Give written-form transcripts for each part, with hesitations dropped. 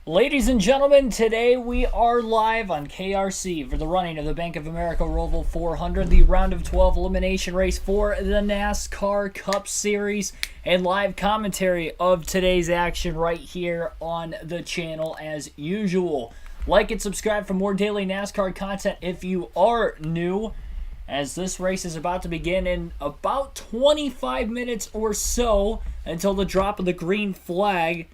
Ladies and gentlemen, today we are live on KRC for the running of the Bank of America Roval 400, the round of 12 elimination race for the NASCAR Cup Series, and live commentary of today's action right here on the channel as usual. Like and subscribe for more daily NASCAR content if you are new, as this race is about to begin in about 25 minutes or so until the drop of the green flag.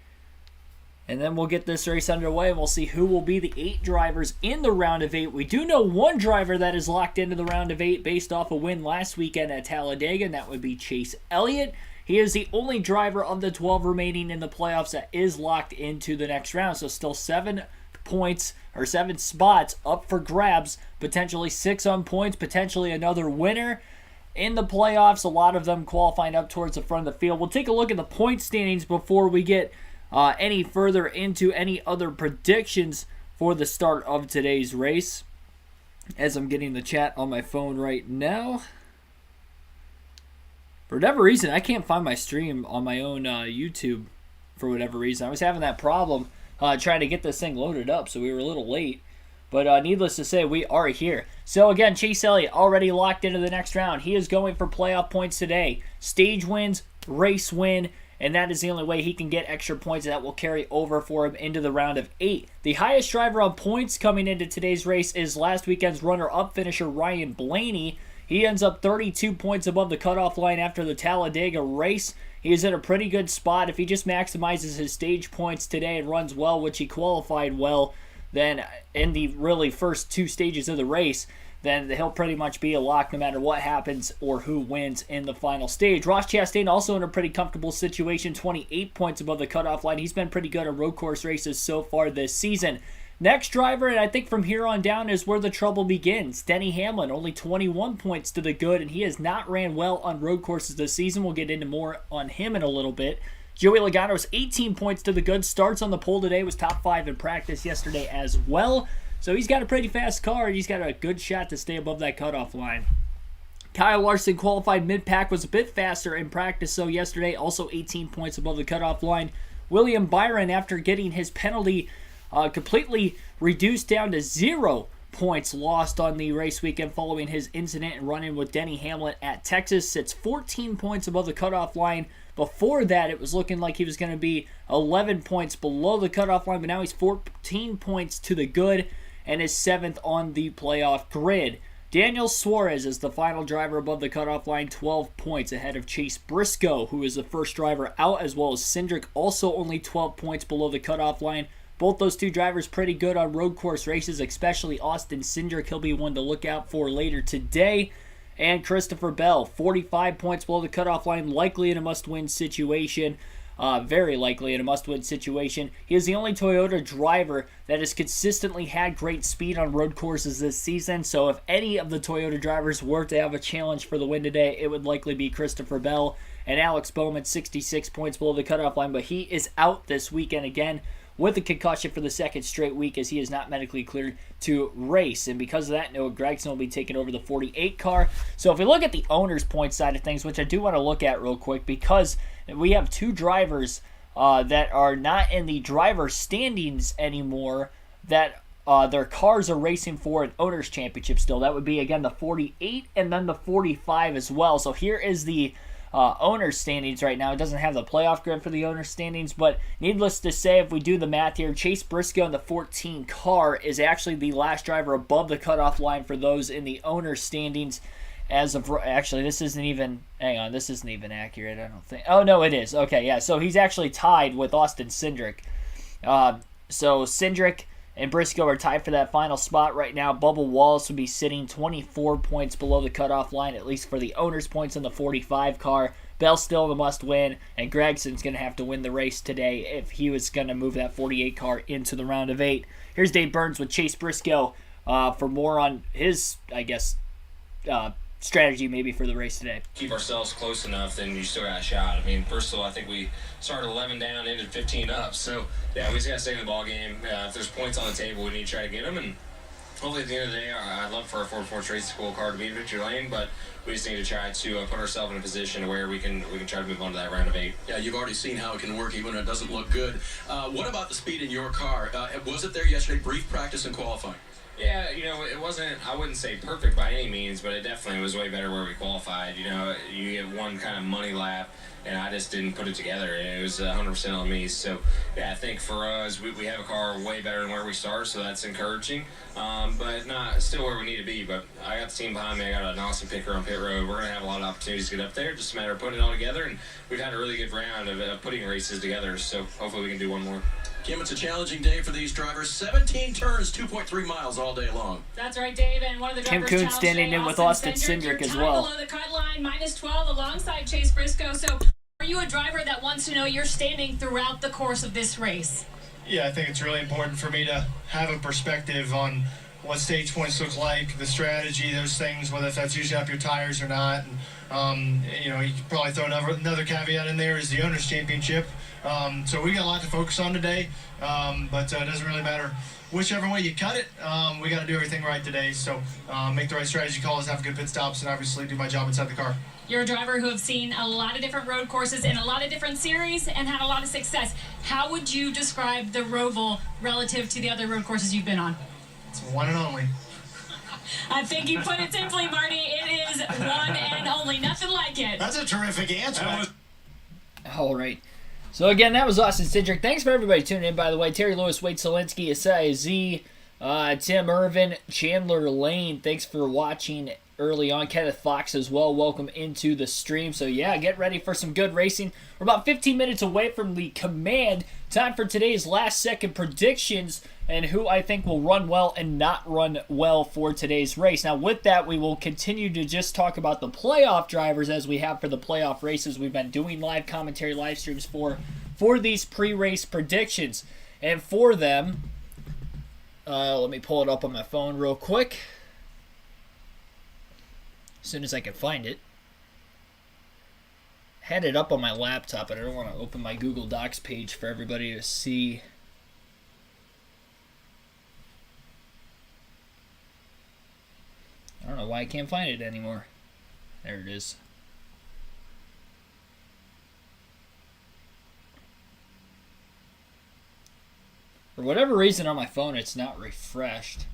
And then we'll get this race underway, and we'll see who will be the 8 drivers in the round of 8. We do know one driver that is locked into the round of 8 based off a win last weekend at Talladega, and that would be Chase Elliott. He is the only driver of the 12 remaining in the playoffs that is locked into the next round. So still 7 points, or 7 spots up for grabs, potentially 6 on points, potentially another winner in the playoffs, a lot of them qualifying up towards the front of the field. We'll take a look at the point standings before we get any further into any other predictions for the start of today's race, as I'm getting the chat on my phone right now. For whatever reason, I can't find my stream on my own YouTube for whatever reason. I was having that problem trying to get this thing loaded up, so we were a little late. But needless to say, we are here. So again, Chase Elliott already locked into the next round. He is going for playoff points today. Stage wins, race win, and that is the only way he can get extra points that will carry over for him into the round of 8. The highest driver on points coming into today's race is last weekend's runner-up finisher Ryan Blaney. He ends up 32 points above the cutoff line after the Talladega race. He is in a pretty good spot. If he just maximizes his stage points today and runs well, which he qualified well, then in the really first 2 stages of the race, then he'll pretty much be a lock no matter what happens or who wins in the final stage. Ross Chastain also in a pretty comfortable situation, 28 points above the cutoff line. He's been pretty good at road course races so far this season. Next driver, and I think from here on down, is where the trouble begins. Denny Hamlin, only 21 points to the good, and he has not ran well on road courses this season. We'll get into more on him in a little bit. Joey Logano, 18 points to the good, starts on the pole today, was top 5 in practice yesterday as well. So he's got a pretty fast car, and he's got a good shot to stay above that cutoff line. Kyle Larson qualified mid-pack, was a bit faster in practice, so yesterday, also 18 points above the cutoff line. William Byron, after getting his penalty completely reduced down to 0 points lost on the race weekend following his incident and run-in with Denny Hamlin at Texas, sits 14 points above the cutoff line. Before that, it was looking like he was going to be 11 points below the cutoff line, but now he's 14 points to the good and is 7th on the playoff grid. Daniel Suarez is the final driver above the cutoff line, 12 points ahead of Chase Briscoe, who is the first driver out, as well as Cindric, also only 12 points below the cutoff line. Both those 2 drivers pretty good on road course races, especially Austin Cindric. He'll be one to look out for later today. And Christopher Bell, 45 points below the cutoff line, likely in a must-win situation. Very likely in a must-win situation. He is the only Toyota driver that has consistently had great speed on road courses this season. So if any of the Toyota drivers were to have a challenge for the win today, it would likely be Christopher Bell. And Alex Bowman, 66 points below the cutoff line, but he is out this weekend again with a concussion for the 2nd straight week, as he is not medically cleared to race. And because of that, Noah Gragson will be taking over the 48 car. So if we look at the owner's point side of things, which I do want to look at real quick, because we have 2 drivers that are not in the driver standings anymore, that their cars are racing for an owner's championship still. That would be, again, the 48 and then the 45 as well. So here is the owner's standings right now. It doesn't have the playoff grid for the owner's standings, but needless to say, if we do the math here, Chase Briscoe in the 14 car is actually the last driver above the cutoff line for those in the owner's standings. As of, actually, this isn't even, hang on, this isn't even accurate, I don't think. Oh, no, it is. Okay, yeah, so he's actually tied with Austin Cindric. So Cindric and Briscoe are tied for that final spot right now. Bubba Wallace would be sitting 24 points below the cutoff line, at least for the owner's points in the 45 car. Bell's still the must-win, and Gregson's going to have to win the race today if he was going to move that 48 car into the round of 8. Here's Dave Burns with Chase Briscoe for more on his, I guess, strategy maybe for the race today. Keep ourselves close enough, then you still got a shot. I mean, first of all, I think we started 11 down, ended 15 up. So, yeah, we just got to stay in the ball game. If there's points on the table, we need to try to get them. And hopefully at the end of the day, I'd love for our Ford Force Racing School car to be in victory lane, but we just need to try to put ourselves in a position where we can try to move on to that round of 8. Yeah, you've already seen how it can work even when it doesn't look good. What about the speed in your car? Was it there yesterday? Brief practice and qualifying. Yeah, it wasn't, I wouldn't say perfect by any means, but it definitely was way better where we qualified. You get one kind of money lap, and I just didn't put it together. It was 100% on me. So, yeah, I think for us, we have a car way better than where we start, so that's encouraging. But not still where we need to be. But I got the team behind me. I got an awesome picker on pit road. We're going to have a lot of opportunities to get up there. Just a matter of putting it all together, and we've had a really good round of putting races together. So hopefully we can do one more. Kim, it's a challenging day for these drivers. 17 turns, 2.3 miles all day long. That's right, Dave. And one of the drivers Kim Kuhn standing in with Austin Cindric as well. Below the cut line, -12 alongside Chase Briscoe. So are you a driver that wants to know you're standing throughout the course of this race? Yeah, I think it's really important for me to have a perspective on what stage points look like, the strategy, those things, whether that's using up your tires or not. And, you could probably throw another caveat in there is the Owners' Championship. So we got a lot to focus on today, but it doesn't really matter whichever way you cut it. We got to do everything right today. So make the right strategy calls, have good pit stops, and obviously do my job inside the car. You're a driver who have seen a lot of different road courses in a lot of different series and had a lot of success. How would you describe the Roval relative to the other road courses you've been on? It's one and only. I think you put it simply, Marty. It is one and only. Nothing like it. That's a terrific answer. All right. So, again, that was Austin Cindric. Thanks for everybody tuning in, by the way. Terry Lewis, Wade Solinsky, Asai Z, Tim Irvin, Chandler Lane. Thanks for watching early on. Kenneth Fox as well. Welcome into the stream. So, yeah, get ready for some good racing. We're about 15 minutes away from the command. Time for today's last-second predictions and who I think will run well and not run well for today's race. Now, with that, we will continue to just talk about the playoff drivers as we have for the playoff races we've been doing live commentary, live streams for these pre-race predictions. And for them, let me pull it up on my phone real quick as soon as I can find it. Had it up on my laptop, but I don't want to open my Google Docs page for everybody to see. I don't know why I can't find it anymore. There it is. For whatever reason on my phone, it's not refreshed.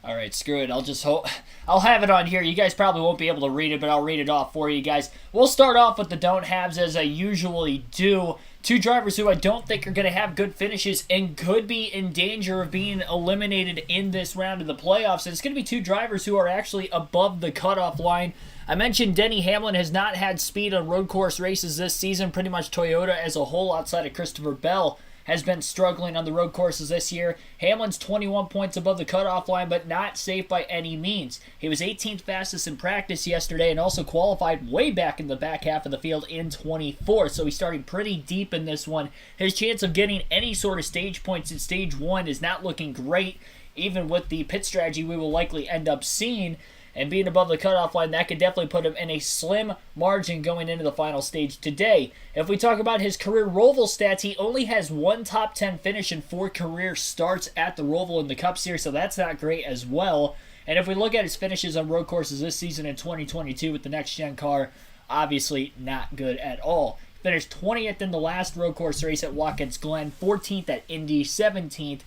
Alright, screw it. I'll have it on here. You guys probably won't be able to read it, but I'll read it off for you guys. We'll start off with the don't haves as I usually do. Two drivers who I don't think are going to have good finishes and could be in danger of being eliminated in this round of the playoffs. And it's going to be two drivers who are actually above the cutoff line. I mentioned Denny Hamlin has not had speed on road course races this season. Pretty much Toyota as a whole outside of Christopher Bell has been struggling on the road courses this year. Hamlin's 21 points above the cutoff line, but not safe by any means. He was 18th fastest in practice yesterday and also qualified way back in the back half of the field in 24th, so he's starting pretty deep in this one. His chance of getting any sort of stage points in stage 1 is not looking great, even with the pit strategy we will likely end up seeing. And being above the cutoff line, that could definitely put him in a slim margin going into the final stage today. If we talk about his career Roval stats, he only has one top 10 finish and 4 career starts at the Roval in the Cup Series, so that's not great as well. And if we look at his finishes on road courses this season in 2022 with the next-gen car, obviously not good at all. Finished 20th in the last road course race at Watkins Glen, 14th at Indy, 17th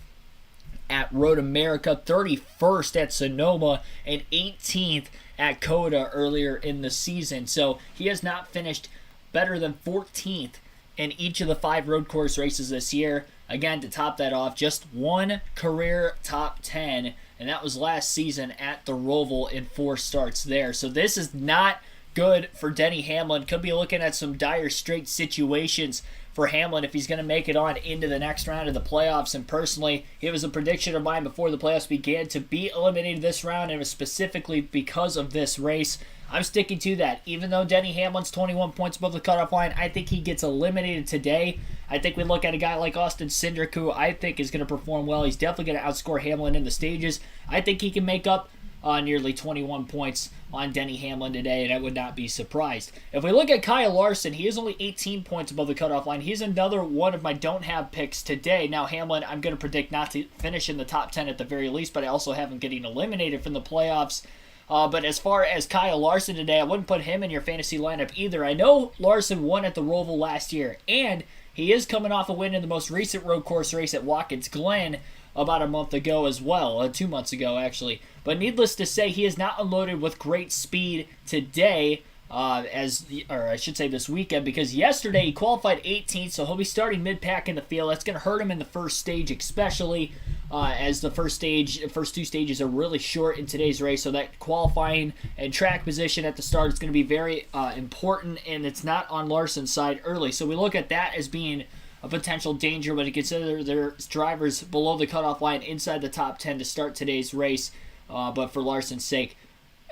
at Road America, 31st at Sonoma, and 18th at COTA earlier in the season. So he has not finished better than 14th in each of the 5 road course races this year. Again, to top that off, just one career top 10, and that was last season at the Roval in 4 starts there. So this is not good for Denny Hamlin. Could be looking at some dire straight situations for Hamlin if he's going to make it on into the next round of the playoffs. And personally, it was a prediction of mine before the playoffs began to be eliminated this round, and it was specifically because of this race. I'm sticking to that. Even though Denny Hamlin's 21 points above the cutoff line, I think he gets eliminated today. I think we look at a guy like Austin Cindric, who I think is going to perform well. He's definitely going to outscore Hamlin in the stages. I think he can make up nearly 21 points on Denny Hamlin today, and I would not be surprised. If we look at Kyle Larson, he is only 18 points above the cutoff line. He's another one of my don't have picks today. Now, Hamlin, I'm going to predict not to finish in the top 10 at the very least, but I also have him getting eliminated from the playoffs. But as far as Kyle Larson today, I wouldn't put him in your fantasy lineup either. I know Larson won at the Roval last year, and he is coming off a win in the most recent road course race at Watkins Glen about a month ago as well, 2 months ago actually. But needless to say, he is not unloaded with great speed today, or I should say this weekend, because yesterday he qualified 18th, so he'll be starting mid-pack in the field. That's going to hurt him in the first stage especially, as the first two stages are really short in today's race, so that qualifying and track position at the start is going to be very important, and it's not on Larson's side early. So we look at that as being a potential danger when you consider there's drivers below the cutoff line inside the top 10 to start today's race. But for Larson's sake,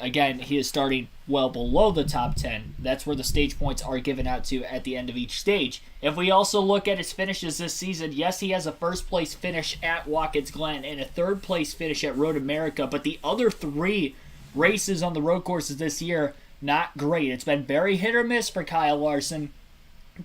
again, he is starting well below the top 10. That's where the stage points are given out to at the end of each stage. If we also look at his finishes this season, yes, he has a first-place finish at Watkins Glen and a third-place finish at Road America, but the other 3 races on the road courses this year, not great. It's been very hit or miss for Kyle Larson.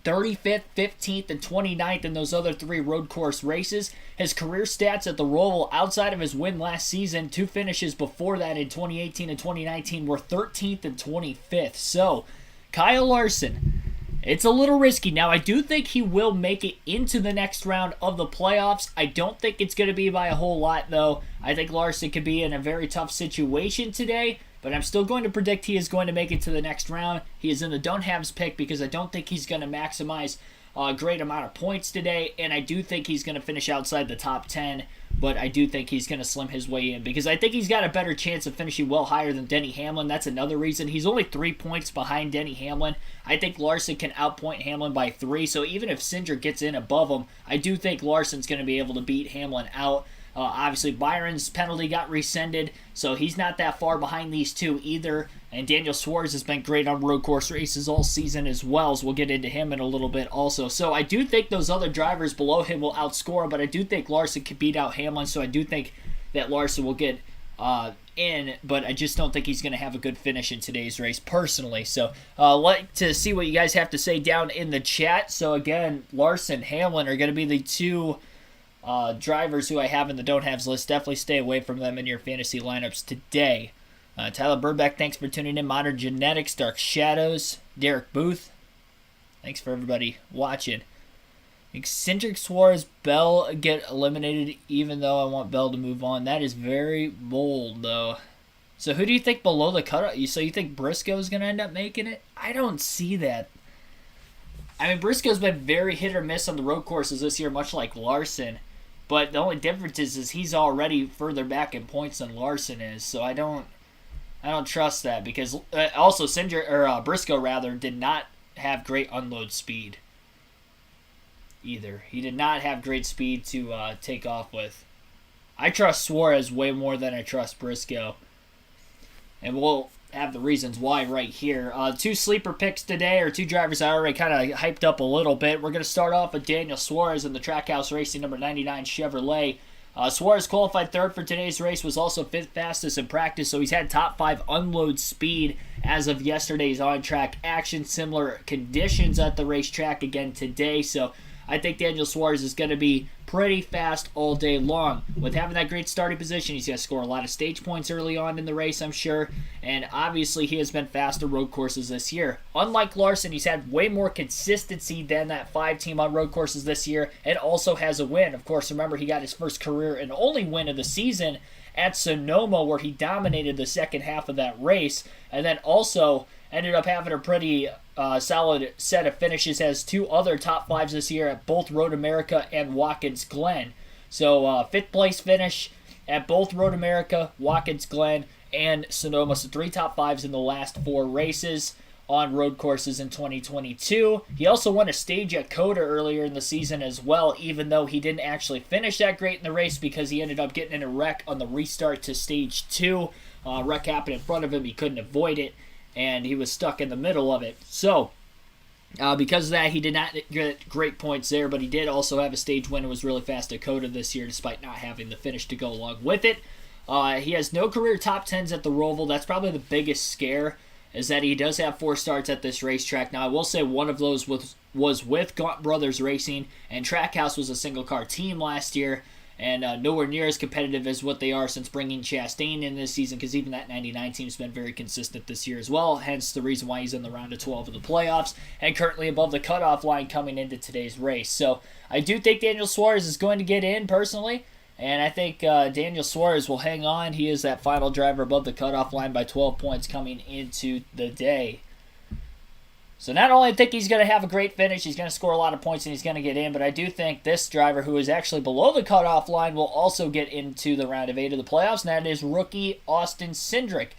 35th, 15th, and 29th in those other 3 road course races. His career stats at the Roval, outside of his win last season, 2 finishes before that in 2018 and 2019, were 13th and 25th. So, Kyle Larson, it's a little risky. Now, I do think he will make it into the next round of the playoffs. I don't think it's going to be by a whole lot, though. I think Larson could be in a very tough situation today, but I'm still going to predict he is going to make it to the next round. He is in the Don't Have's pick because I don't think he's going to maximize a great amount of points today, and I do think he's going to finish outside the top 10, but I do think he's going to slim his way in because I think he's got a better chance of finishing well higher than Denny Hamlin. That's another reason. He's only 3 points behind Denny Hamlin. I think Larson can outpoint Hamlin by 3, so even if Singer gets in above him, I do think Larson's going to be able to beat Hamlin out. Obviously, Byron's penalty got rescinded, so he's not that far behind these 2 either. And Daniel Suarez has been great on road course races all season as well, so we'll get into him in a little bit also. So I do think those other drivers below him will outscore, but I do think Larson can beat out Hamlin, so I do think that Larson will get in, but I just don't think he's going to have a good finish in today's race personally. So like to see what you guys have to say down in the chat. So again, Larson, Hamlin are going to be the 2 drivers who I have in the Don't Haves list. Definitely stay away from them in your fantasy lineups today. Tyler Birdback, thanks for tuning in. Modern Genetics, Dark Shadows, Derek Booth, thanks for everybody watching. Eccentric Suarez, Bell get eliminated even though I want Bell to move on. That is very bold though. So who do you think below the cutoff? So you think Briscoe's going to end up making it? I don't see that. I mean, Briscoe's been very hit or miss on the road courses this year, much like Larson. But the only difference is he's already further back in points than Larson is. So I don't trust that because also Briscoe rather did not have great unload speed either. He did not have great speed to take off with. I trust Suarez way more than I trust Briscoe, and we'll have the reasons why right here. 2 sleeper picks today, or 2 drivers I already kind of hyped up a little bit. We're going to start off with Daniel Suarez in the Trackhouse Racing number 99 Chevrolet. Suarez qualified 3rd for today's race, was also 5th fastest in practice, so he's had top 5 unload speed as of yesterday's on-track action. Similar conditions at the racetrack again today, so I think Daniel Suarez is going to be pretty fast all day long. With having that great starting position, he's going to score a lot of stage points early on in the race, I'm sure. And obviously, he has been fast on road courses this year. Unlike Larson, he's had way more consistency than that 5 team on road courses this year, and also has a win. Of course, remember, he got his first career and only win of the season at Sonoma, where he dominated the second half of that race, and then also ended up having a pretty solid set of finishes. Has 2 other top 5s this year at both Road America and Watkins Glen. So 5th place finish at both Road America, Watkins Glen, and Sonoma. So 3 top 5s in the last 4 races on road courses in 2022. He also won a stage at Coda earlier in the season as well, even though he didn't actually finish that great in the race because he ended up getting in a wreck on the restart to stage 2. Wreck happened in front of him. He couldn't avoid it, and he was stuck in the middle of it. So, because of that, he did not get great points there, but he did also have a stage win and was really fast at Coda this year, despite not having the finish to go along with it. He has no career top 10s at the Roval. That's probably the biggest scare, is that he does have 4 starts at this racetrack. Now, I will say one of those was with Gaunt Brothers Racing, and Trackhouse was a single-car team last year, and nowhere near as competitive as what they are since bringing Chastain in this season, because even that 99 team's been very consistent this year as well, hence the reason why he's in the round of 12 of the playoffs and currently above the cutoff line coming into today's race. So I do think Daniel Suarez is going to get in personally, and I think Daniel Suarez will hang on. He is that final driver above the cutoff line by 12 points coming into the day. So not only I think he's going to have a great finish, he's going to score a lot of points and he's going to get in, but I do think this driver who is actually below the cutoff line will also get into the round of 8 of the playoffs, and that is rookie Austin Cindric.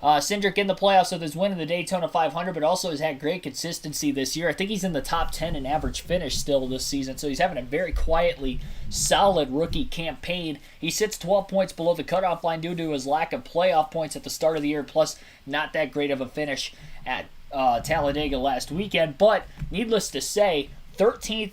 Cindric in the playoffs with his win in the Daytona 500, but also has had great consistency this year. I think he's in the top 10 in average finish still this season, so he's having a very quietly solid rookie campaign. He sits 12 points below the cutoff line due to his lack of playoff points at the start of the year, plus not that great of a finish at Talladega last weekend, but needless to say, 13th,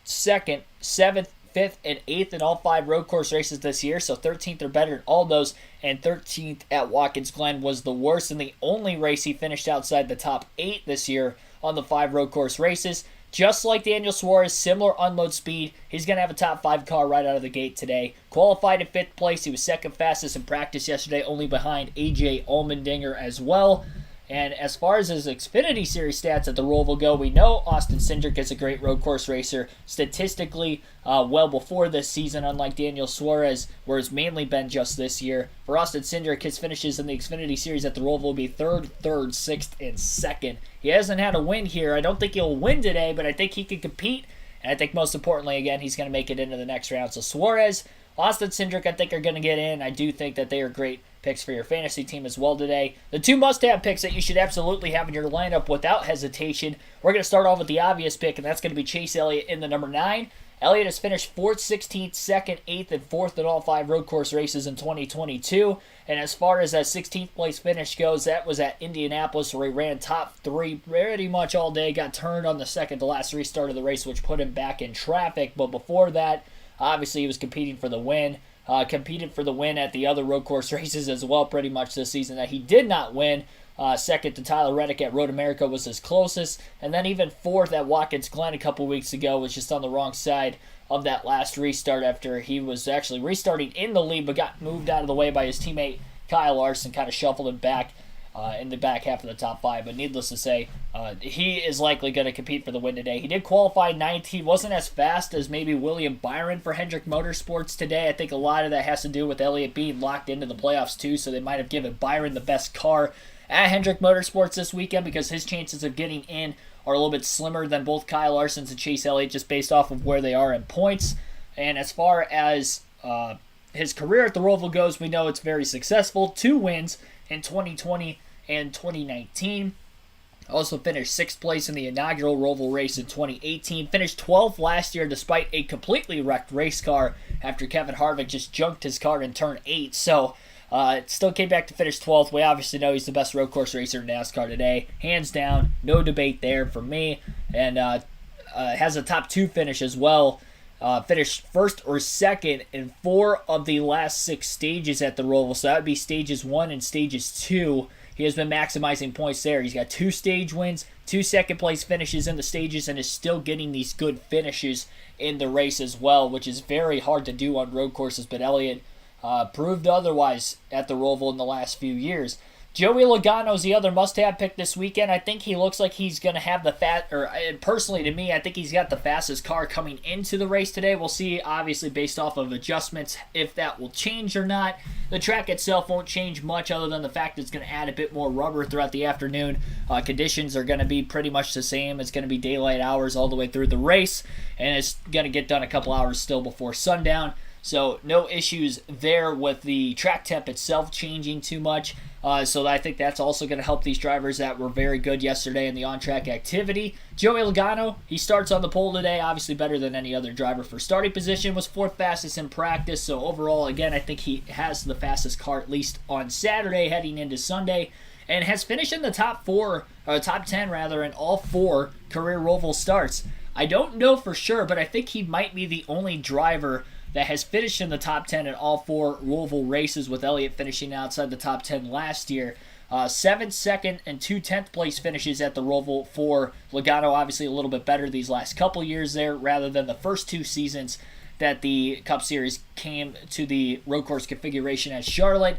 2nd, 7th, 5th, and 8th in all 5 road course races this year, so 13th or better in all those, and 13th at Watkins Glen was the worst and the only race he finished outside the top 8 this year on the 5 road course races. Just like Daniel Suarez, similar unload speed, he's going to have a top 5 car right out of the gate today. Qualified in 5th place, he was 2nd fastest in practice yesterday, only behind AJ Allmendinger as well. And as far as his Xfinity Series stats at the Roval go, we know Austin Cindric is a great road course racer statistically well before this season, unlike Daniel Suarez, where it's mainly been just this year. For Austin Cindric, his finishes in the Xfinity Series at the Roval will be 3rd, 6th, and 2nd. He hasn't had a win here. I don't think he'll win today, but I think he can compete. And I think most importantly, again, he's going to make it into the next round. So Suarez, Austin Cindric, I think are going to get in. I do think that they are great picks for your fantasy team as well today. The 2 must-have picks that you should absolutely have in your lineup without hesitation. We're going to start off with the obvious pick, and that's going to be Chase Elliott in the number 9. Elliott has finished 4th, 16th, 2nd, 8th, and 4th in all 5 road course races in 2022. And as far as that 16th place finish goes, that was at Indianapolis, where he ran top 3 pretty much all day. Got turned on the second to last restart of the race, which put him back in traffic. But before that, obviously he was competing for the win. Competed for the win at the other road course races as well pretty much this season that he did not win. Second to Tyler Reddick at Road America was his closest. And then even 4th at Watkins Glen a couple weeks ago was just on the wrong side of that last restart after he was actually restarting in the lead but got moved out of the way by his teammate Kyle Larson, kind of shuffled him back in the back half of the top 5. But needless to say, he is likely going to compete for the win today. He did qualify 9th. He wasn't as fast as maybe William Byron for Hendrick Motorsports today. I think a lot of that has to do with Elliott being locked into the playoffs too, so they might have given Byron the best car at Hendrick Motorsports this weekend because his chances of getting in are a little bit slimmer than both Kyle Larson's and Chase Elliott just based off of where they are in points. And as far as his career at the Roval goes, we know it's very successful. 2 wins in 2020 and 2019. Also finished 6th place in the inaugural Roval race in 2018. Finished 12th last year despite a completely wrecked race car after Kevin Harvick just junked his car in turn 8. So it still came back to finish 12th. We obviously know he's the best road course racer in NASCAR today. Hands down, no debate there for me. And has a top 2 finish as well. Finished 1st or 2nd in 4 of the last 6 stages at the Roval. So that would be stages 1 and stages 2. He has been maximizing points there. He's got 2 stage wins, 2 second-place finishes in the stages, and is still getting these good finishes in the race as well, which is very hard to do on road courses. But Elliott proved otherwise at the Roval in the last few years. Joey Logano is the other must-have pick this weekend. I think he looks like he's going to have personally to me, I think he's got the fastest car coming into the race today. We'll see, obviously, based off of adjustments, if that will change or not. The track itself won't change much other than the fact that it's going to add a bit more rubber throughout the afternoon. Conditions are going to be pretty much the same. It's going to be daylight hours all the way through the race, and it's going to get done a couple hours still before sundown. So no issues there with the track temp itself changing too much. So I think that's also going to help these drivers that were very good yesterday in the on-track activity. Joey Logano, he starts on the pole today, obviously better than any other driver for starting position, was 4th fastest in practice. So overall, again, I think he has the fastest car, at least on Saturday heading into Sunday, and has finished in the top 10 in all 4 career Roval starts. I don't know for sure, but I think he might be the only driver that has finished in the top 10 in all 4 Roval races, with Elliott finishing outside the top 10 last year. 7th, 2nd, and 2 10th place finishes at the Roval for Logano. Obviously a little bit better these last couple years there rather than the first 2 seasons that the Cup Series came to the road course configuration at Charlotte.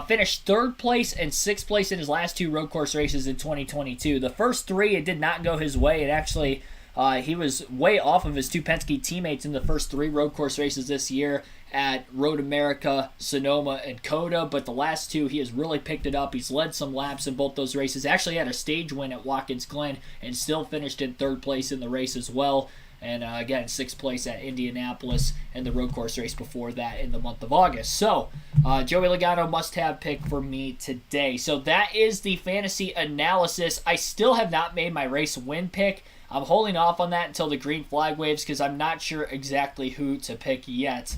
Finished 3rd place and 6th place in his last 2 road course races in 2022. The first 3, it did not go his way. It actually, he was way off of his 2 Penske teammates in the first 3 road course races this year at Road America, Sonoma, and COTA. But the last 2, he has really picked it up. He's led some laps in both those races. Actually had a stage win at Watkins Glen and still finished in 3rd place in the race as well. And again, 6th place at Indianapolis and the road course race before that in the month of August. So, Joey Logano must-have pick for me today. So that is the fantasy analysis. I still have not made my race win pick. I'm holding off on that until the green flag waves because I'm not sure exactly who to pick yet.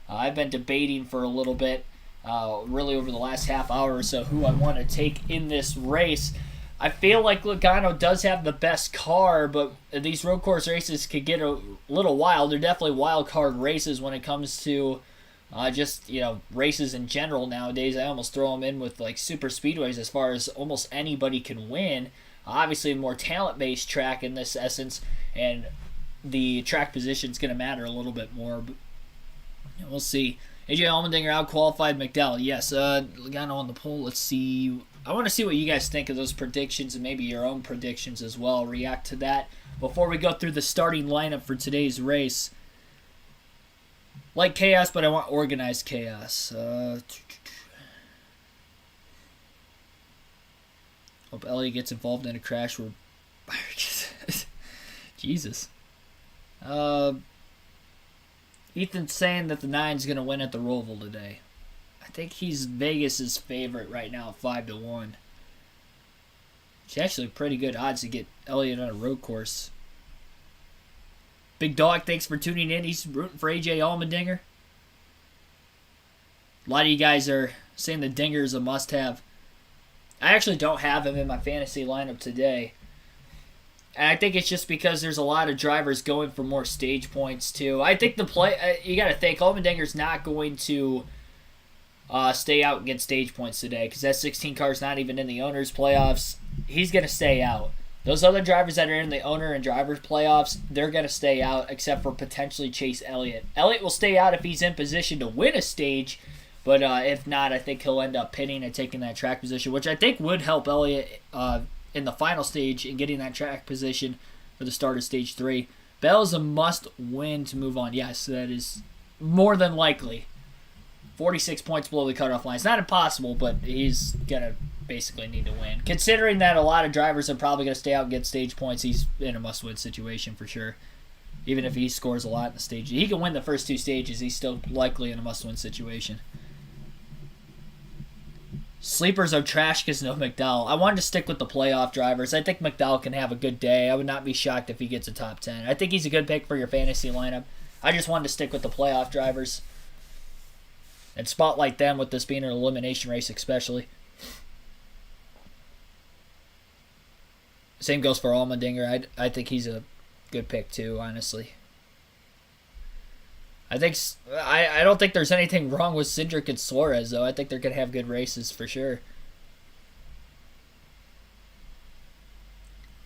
I've been debating for a little bit, really over the last half hour or so, who I want to take in this race. I feel like Logano does have the best car, but these road course races could get a little wild. They're definitely wild card races when it comes to just, races in general nowadays. I almost throw them in with like super speedways as far as almost anybody can win. Obviously, a more talent-based track in this essence, and the track position is going to matter a little bit more. But we'll see. AJ Allmendinger out-qualified McDowell. Yes, Logano on the pole. Let's see. I want to see what you guys think of those predictions and maybe your own predictions as well. React to that before we go through the starting lineup for today's race. Like chaos, but I want organized chaos. Hope Elliott gets involved in a crash where... Jesus. Ethan's saying that the 9's going to win at the Roval today. I think he's Vegas' favorite right now, 5-1. It's actually pretty good odds to get Elliott on a road course. Big Dog, thanks for tuning in. He's rooting for AJ Allmendinger. A lot of you guys are saying the Dinger is a must-have. I actually don't have him in my fantasy lineup today. And I think it's just because there's a lot of drivers going for more stage points, too. I think you got to think, Allmendinger's not going to stay out and get stage points today because that 16 car is not even in the owner's playoffs. He's going to stay out. Those other drivers that are in the owner and drivers playoffs, they're going to stay out except for potentially Chase Elliott. Elliott will stay out if he's in position to win a stage, but if not, I think he'll end up pitting and taking that track position, which I think would help Elliott in the final stage in getting that track position for the start of stage 3. Bell is a must-win to move on. Yes, that is more than likely. 46 points below the cutoff line. It's not impossible, but he's going to basically need to win. Considering that a lot of drivers are probably going to stay out and get stage points, he's in a must-win situation for sure. Even if he scores a lot in the stage. He can win the first 2 stages. He's still likely in a must-win situation. Sleepers are trash because no McDowell. I wanted to stick with the playoff drivers. I think McDowell can have a good day. I would not be shocked if he gets a top 10. I think he's a good pick for your fantasy lineup. I just wanted to stick with the playoff drivers and spotlight them with this being an elimination race especially. Same goes for Allmendinger. I think he's a good pick too, honestly. I don't think there's anything wrong with Cindric and Suarez, though. I think they're going to have good races for sure.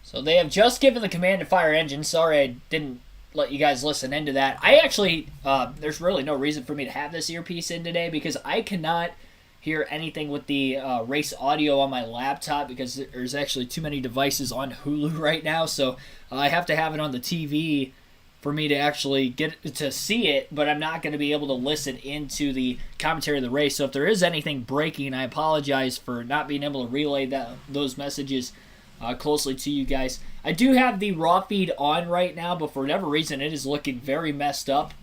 So they have just given the command to fire engine. Sorry I didn't let you guys listen into that. I actually, there's really no reason for me to have this earpiece in today because I cannot hear anything with the race audio on my laptop because there's actually too many devices on Hulu right now. So I have to have it on the TV for me to actually get to see it, but I'm not going to be able to listen into the commentary of the race. So if there is anything breaking, I apologize for not being able to relay those messages closely to you guys. I do have the raw feed on right now, but for whatever reason, it is looking very messed up.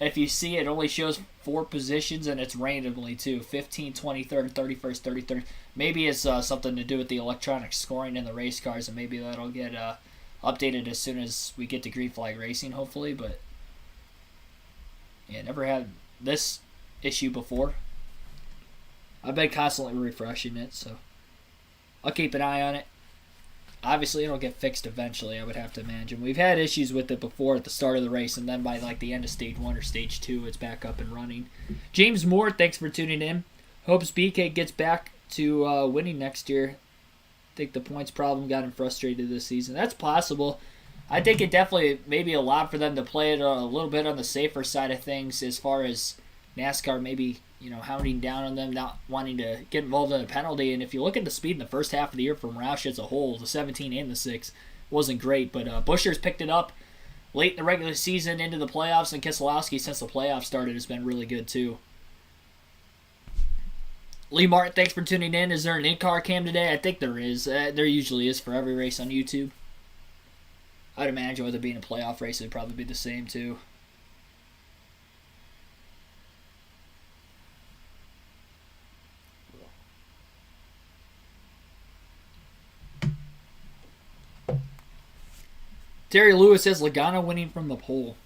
If you see, it only shows 4 positions, and it's randomly, too. 15, 23rd, 31st, 33rd. Maybe it's something to do with the electronic scoring in the race cars, and maybe that'll get updated as soon as we get to green flag racing, hopefully. But, yeah, never had this issue before. I've been constantly refreshing it, so I'll keep an eye on it. Obviously, it'll get fixed eventually, I would have to imagine. We've had issues with it before at the start of the race, and then by like the end of Stage 1 or Stage 2, it's back up and running. James Moore, thanks for tuning in. Hopes BK gets back to winning next year. I think the points problem got him frustrated this season. That's possible. I think it definitely maybe allowed for them to play it a little bit on the safer side of things as far as NASCAR maybe, hounding down on them, not wanting to get involved in a penalty. And if you look at the speed in the first half of the year from Roush as a whole, the 17 and the 6 wasn't great. But Buescher's picked it up late in the regular season into the playoffs, and Keselowski, since the playoffs started, has been really good too. Lee Martin, thanks for tuning in. Is there an in-car cam today? I think there is. There usually is for every race on YouTube. I'd imagine with it being a playoff race, it would probably be the same too. Terry Lewis says Logano winning from the pole.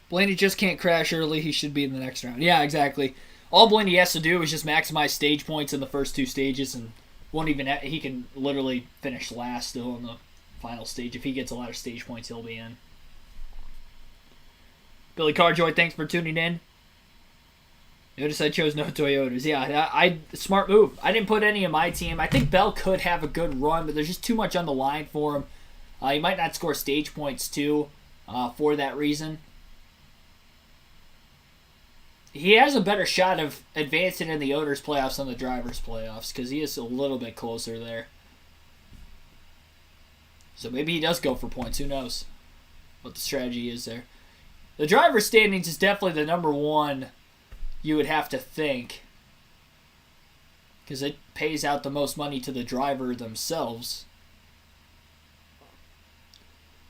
Blaney just can't crash early. He should be in the next round. Yeah, exactly. All Blaney has to do is just maximize stage points in the first 2 stages, and he can literally finish last still in the final stage. If he gets a lot of stage points, he'll be in. Billy Carjoy, thanks for tuning in. Notice I chose no Toyotas. Yeah, smart move. I didn't put any in my team. I think Bell could have a good run, but there's just too much on the line for him. He might not score stage points too for that reason. He has a better shot of advancing in the owners' playoffs than the drivers' playoffs because he is a little bit closer there. So maybe he does go for points. Who knows what the strategy is there. The driver's standings is definitely the number one you would have to think, because it pays out the most money to the driver themselves.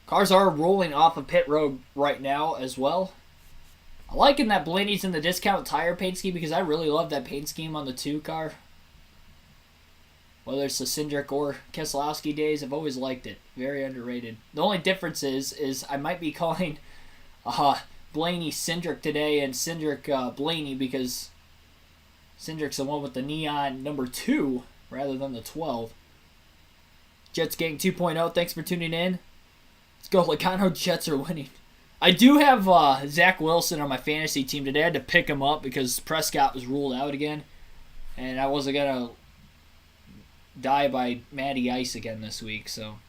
Cars are rolling off of pit road right now as well. I like that Blaney's in the discount tire paint scheme because I really love that paint scheme on the 2 car. Whether it's the Cindric or Keselowski days, I've always liked it. Very underrated. The only difference is I might be calling Blaney Cindric today and Cindric Blaney because Cindric's the one with the neon number 2 rather than the 12. Jets Gang 2.0, thanks for tuning in. Let's go. Logano Jets are winning. I do have Zach Wilson on my fantasy team today. I had to pick him up because Prescott was ruled out again. And I wasn't going to die by Matty Ice again this week. So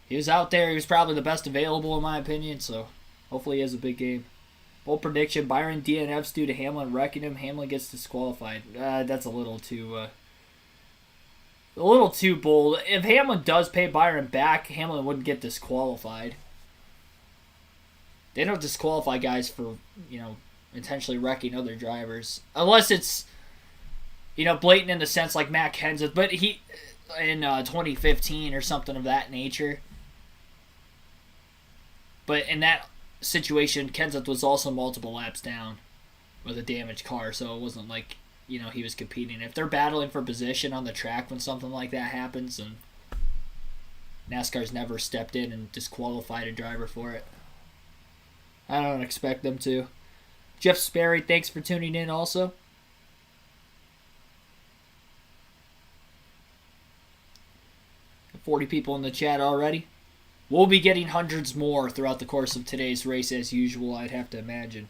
he was out there. He was probably the best available in my opinion. So hopefully he has a big game. Bold prediction, Byron DNFs due to Hamlin wrecking him. Hamlin gets disqualified. That's a little too bold. If Hamlin does pay Byron back, Hamlin wouldn't get disqualified. They don't disqualify guys for, intentionally wrecking other drivers. Unless it's, blatant in the sense like Matt Kenseth. But he, in 2015 or something of that nature. But in that situation, Kenseth was also multiple laps down with a damaged car. So it wasn't like, he was competing. If they're battling for position on the track when something like that happens, and NASCAR's never stepped in and disqualified a driver for it. I don't expect them to. Jeff Sperry, thanks for tuning in also. Got 40 people in the chat already. We'll be getting hundreds more throughout the course of today's race as usual, I'd have to imagine.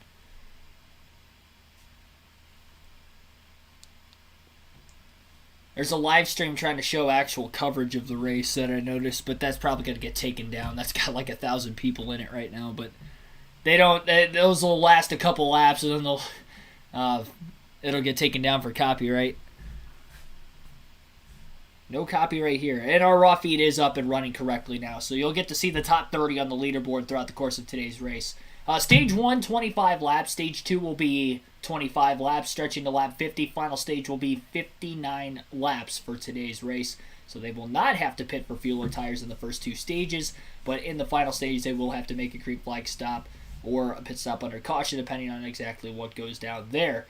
There's a live stream trying to show actual coverage of the race that I noticed, but that's probably going to get taken down. That's got like 1,000 people in it right now, but those will last a couple laps and then it'll get taken down for copyright. No copyright here. And our raw feed is up and running correctly now, so you'll get to see the top 30 on the leaderboard throughout the course of today's race. Stage 1, 25 laps. Stage 2 will be 25 laps, stretching to lap 50. Final stage will be 59 laps for today's race. So they will not have to pit for fuel or tires in the first 2 stages, but in the final stage they will have to make a green flag stop or a pit stop under caution, depending on exactly what goes down there.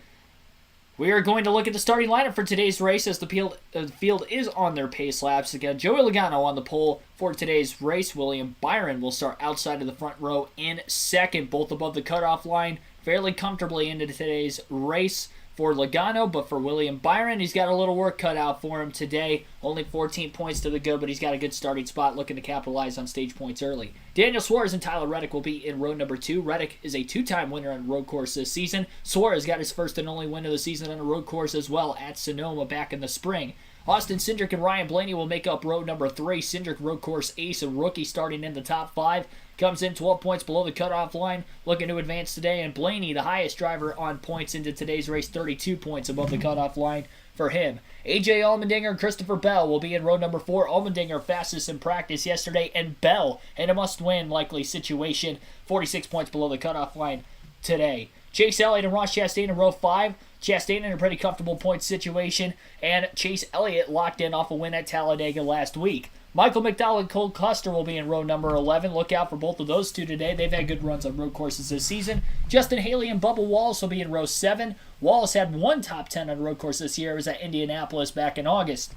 We are going to look at the starting lineup for today's race as the field is on their pace laps. Again, Joey Logano on the pole for today's race. William Byron will start outside of the front row in second, both above the cutoff line, fairly comfortably into today's race for Logano. But for William Byron, he's got a little work cut out for him today. Only 14 points to the good, but he's got a good starting spot looking to capitalize on stage points early. Daniel Suarez and Tyler Reddick will be in row number 2. Reddick is a 2-time winner on a road course this season. Suarez got his first and only win of the season on a road course as well at Sonoma back in the spring. Austin Cindric and Ryan Blaney will make up row number 3. Cindric, road course ace and rookie, starting in the top 5. Comes in 12 points below the cutoff line, looking to advance today. And Blaney, the highest driver on points into today's race, 32 points above the cutoff line for him. AJ Allmendinger and Christopher Bell will be in row number 4. Allmendinger fastest in practice yesterday, and Bell in a must-win likely situation, 46 points below the cutoff line today. Chase Elliott and Ross Chastain in row 5. Chastain in a pretty comfortable point situation, and Chase Elliott locked in off a win at Talladega last week. Michael McDowell and Cole Custer will be in row number 11. Look out for both of those two today. They've had good runs on road courses this season. Justin Haley and Bubba Wallace will be in row 7. Wallace had one top 10 on a road course this year. It was at Indianapolis back in August.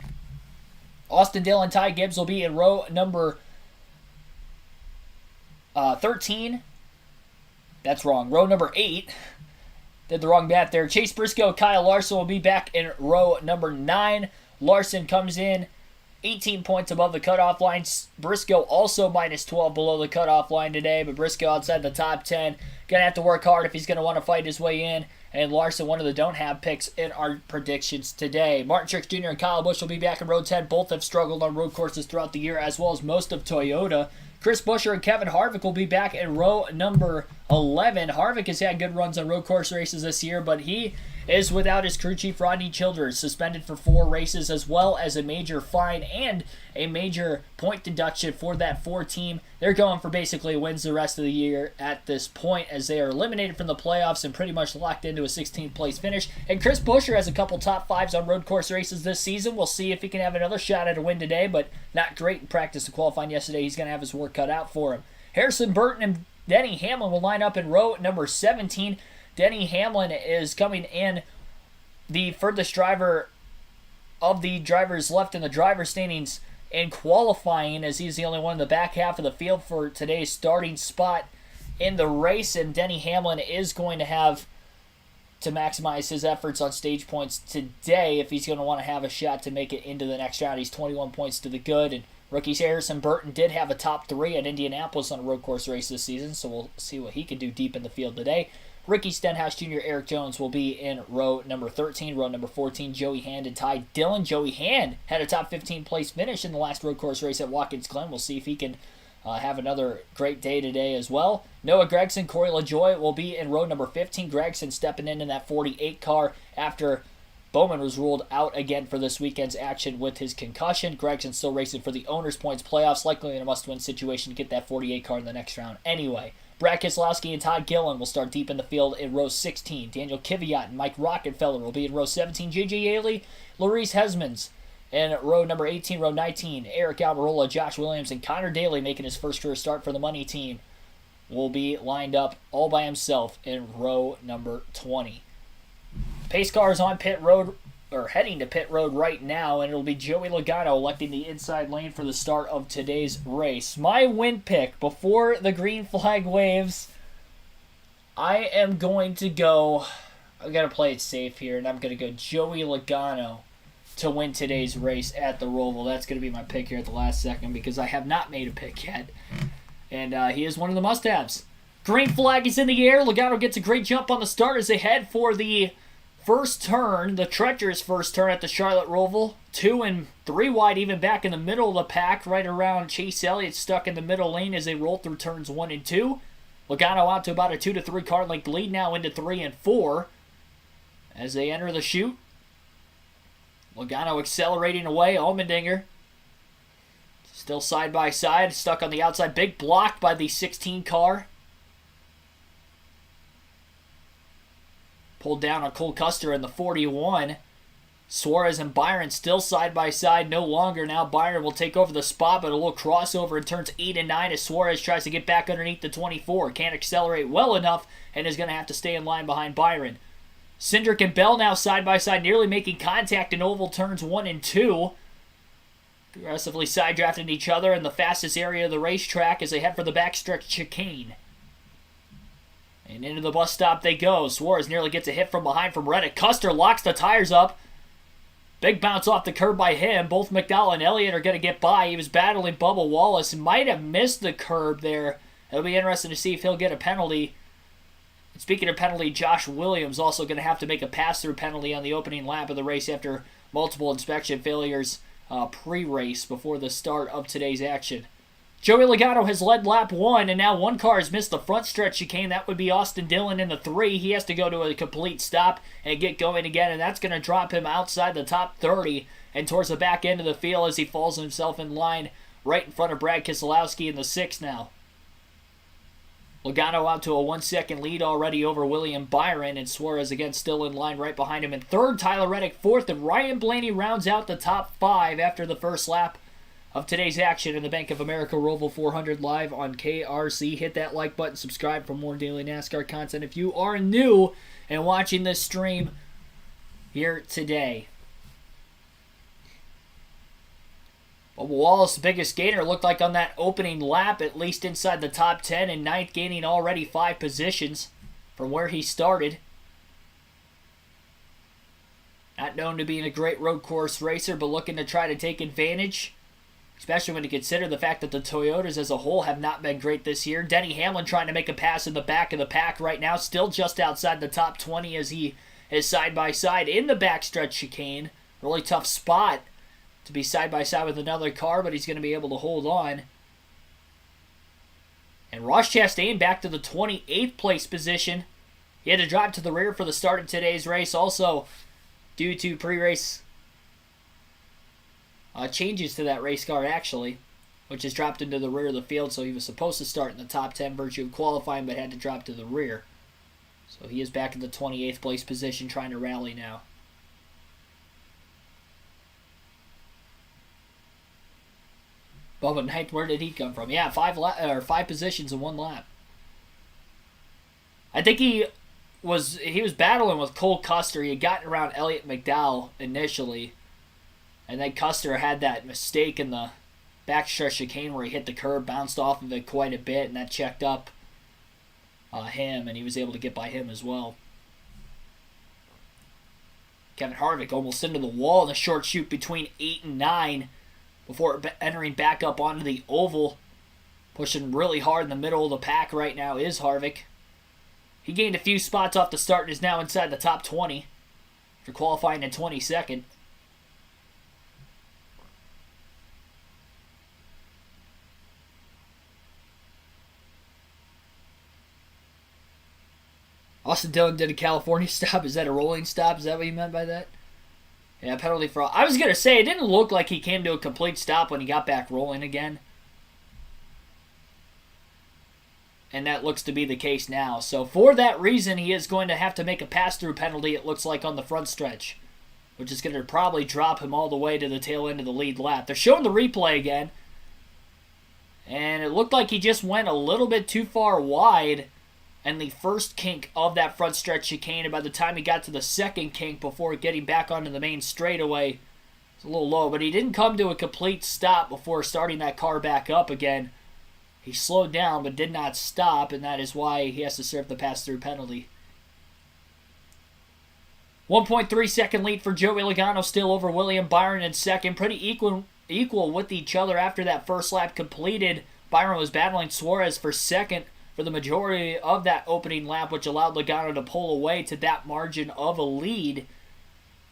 Austin Dillon and Ty Gibbs will be in row number 13. That's wrong. Row number 8. Did the wrong math there. Chase Briscoe, Kyle Larson will be back in row number 9. Larson comes in 18 points above the cutoff line. Briscoe also minus 12 below the cutoff line today, but Briscoe outside the top 10. Going to have to work hard if he's going to want to fight his way in. And Larson, one of the don't have picks in our predictions today. Martin Truex Jr. and Kyle Busch will be back in row 10. Both have struggled on road courses throughout the year, as well as most of Toyota. Chris Buescher and Kevin Harvick will be back in row number 11. Harvick has had good runs on road course races this year, but he is without his crew chief Rodney Childers, suspended for 4 races, as well as a major fine and a major point deduction for that 4 team. They're going for basically wins the rest of the year at this point, as they are eliminated from the playoffs and pretty much locked into a 16th place finish. And Chris Buescher has a couple top 5s on road course races this season. We'll see if he can have another shot at a win today, but not great in practice and qualifying yesterday. He's going to have his work cut out for him. Harrison Burton and Denny Hamlin will line up in row number 17. Denny Hamlin is coming in the furthest driver of the drivers left in the driver standings in qualifying, as he's the only one in the back half of the field for today's starting spot in the race. And Denny Hamlin is going to have to maximize his efforts on stage points today if he's going to want to have a shot to make it into the next round. He's 21 points to the good, and rookie Harrison Burton did have a top 3 at Indianapolis on a road course race this season, so we'll see what he can do deep in the field today. Ricky Stenhouse Jr., Eric Jones will be in row number 13. Row number 14, Joey Hand and Ty Dillon. Joey Hand had a top 15 place finish in the last road course race at Watkins Glen. We'll see if he can have another great day today as well. Noah Gragson, Corey LaJoie will be in row number 15. Gragson stepping in that 48 car after Bowman was ruled out again for this weekend's action with his concussion. Gragson still racing for the owner's points playoffs, likely in a must-win situation to get that 48 car in the next round anyway. Brad Keselowski and Todd Gillen will start deep in the field in row 16. Daniel Kvyat and Mike Rockefeller will be in row 17. J.J. Haley, Larice Hesmans in row number 18. Row 19, Eric Almirola, Josh Williams, and Connor Daly, making his first career start for the money team, will be lined up all by himself in row number 20. Pace car is on pit road, or heading to pit road right now, and it'll be Joey Logano electing the inside lane for the start of today's race. My win pick before the green flag waves, I am going to go, I'm going to play it safe here, and I'm going to go Joey Logano to win today's race at the Roval. That's going to be my pick here at the last second, because I have not made a pick yet, and he is one of the must-haves. Green flag is in the air. Logano gets a great jump on the start as they head for the first turn, the treacherous first turn at the Charlotte Roval. 2 and 3 wide, even back in the middle of the pack, right around Chase Elliott, stuck in the middle lane as they roll through turns 1 and 2. Logano out to about a 2 to 3 car length lead now into 3 and 4 as they enter the chute. Logano accelerating away. Allmendinger still side by side, stuck on the outside. Big block by the 16 car. Pulled down on Cole Custer in the 41. Suarez and Byron still side by side, no longer. Now Byron will take over the spot, but a little crossover in turns 8 and 9 as Suarez tries to get back underneath the 24. Can't accelerate well enough and is going to have to stay in line behind Byron. Cindric and Bell now side by side, nearly making contact in oval turns 1 and 2. Aggressively side drafting each other in the fastest area of the racetrack as they head for the backstretch chicane. And into the bus stop they go. Suarez nearly gets a hit from behind from Reddick. Custer locks the tires up. Big bounce off the curb by him. Both McDowell and Elliott are going to get by. He was battling Bubba Wallace and might have missed the curb there. It'll be interesting to see if he'll get a penalty. And speaking of penalty, Josh Williams also going to have to make a pass-through penalty on the opening lap of the race after multiple inspection failures pre-race before the start of today's action. Joey Logano has led lap 1, and now one car has missed the front stretch chicane. That would be Austin Dillon in the 3. He has to go to a complete stop and get going again, and that's going to drop him outside the top 30 and towards the back end of the field as he falls himself in line right in front of Brad Keselowski in the 6 now. Logano out to a 1-second lead already over William Byron, and Suarez again still in line right behind him in 3rd. Tyler Reddick 4th, and Ryan Blaney rounds out the top 5 after the first lap of today's action in the Bank of America Roval 400 live on KRC. Hit that like button, subscribe for more daily NASCAR content if you are new and watching this stream here today. Bubba Wallace, the biggest gainer, looked like on that opening lap, at least inside the top 10, and 9th, gaining already 5 positions from where he started. Not known to being a great road course racer, but looking to try to take advantage, especially when you consider the fact that the Toyotas as a whole have not been great this year. Denny Hamlin trying to make a pass in the back of the pack right now, still just outside the top 20 as he is side-by-side in the backstretch chicane. Really tough spot to be side-by-side with another car, but he's going to be able to hold on. And Ross Chastain back to the 28th place position. He had to drop to the rear for the start of today's race, also due to pre-race changes to that race car, actually, which has dropped into the rear of the field. So he was supposed to start in the top 10 virtue of qualifying, but had to drop to the rear. So he is back in the 28th place position, trying to rally now. Bubba Knight, where did he come from? Yeah, 5 positions in 1 lap. I think he was battling with Cole Custer. He had gotten around Elliott McDowell initially, and then Custer had that mistake in the backstretch chicane where he hit the curb, bounced off of it quite a bit, and that checked up him, and he was able to get by him as well. Kevin Harvick almost into the wall in the short chute between 8 and 9 before entering back up onto the oval. Pushing really hard in the middle of the pack right now is Harvick. He gained a few spots off the start and is now inside the top 20 for qualifying in 22nd. Austin Dillon did a California stop. Is that a rolling stop? Is that what you meant by that? Yeah, penalty for... I was going to say, it didn't look like he came to a complete stop when he got back rolling again. And that looks to be the case now. So for that reason, he is going to have to make a pass-through penalty, it looks like, on the front stretch, which is going to probably drop him all the way to the tail end of the lead lap. They're showing the replay again. And it looked like he just went a little bit too far wide and the first kink of that front stretch chicane, and by the time he got to the second kink before getting back onto the main straightaway, it's a little low, but he didn't come to a complete stop before starting that car back up again. He slowed down but did not stop, and that is why he has to serve the pass-through penalty. 1.3 second lead for Joey Logano, still over William Byron in second. Pretty equal with each other after that first lap completed. Byron was battling Suarez for second for the majority of that opening lap, which allowed Logano to pull away to that margin of a lead.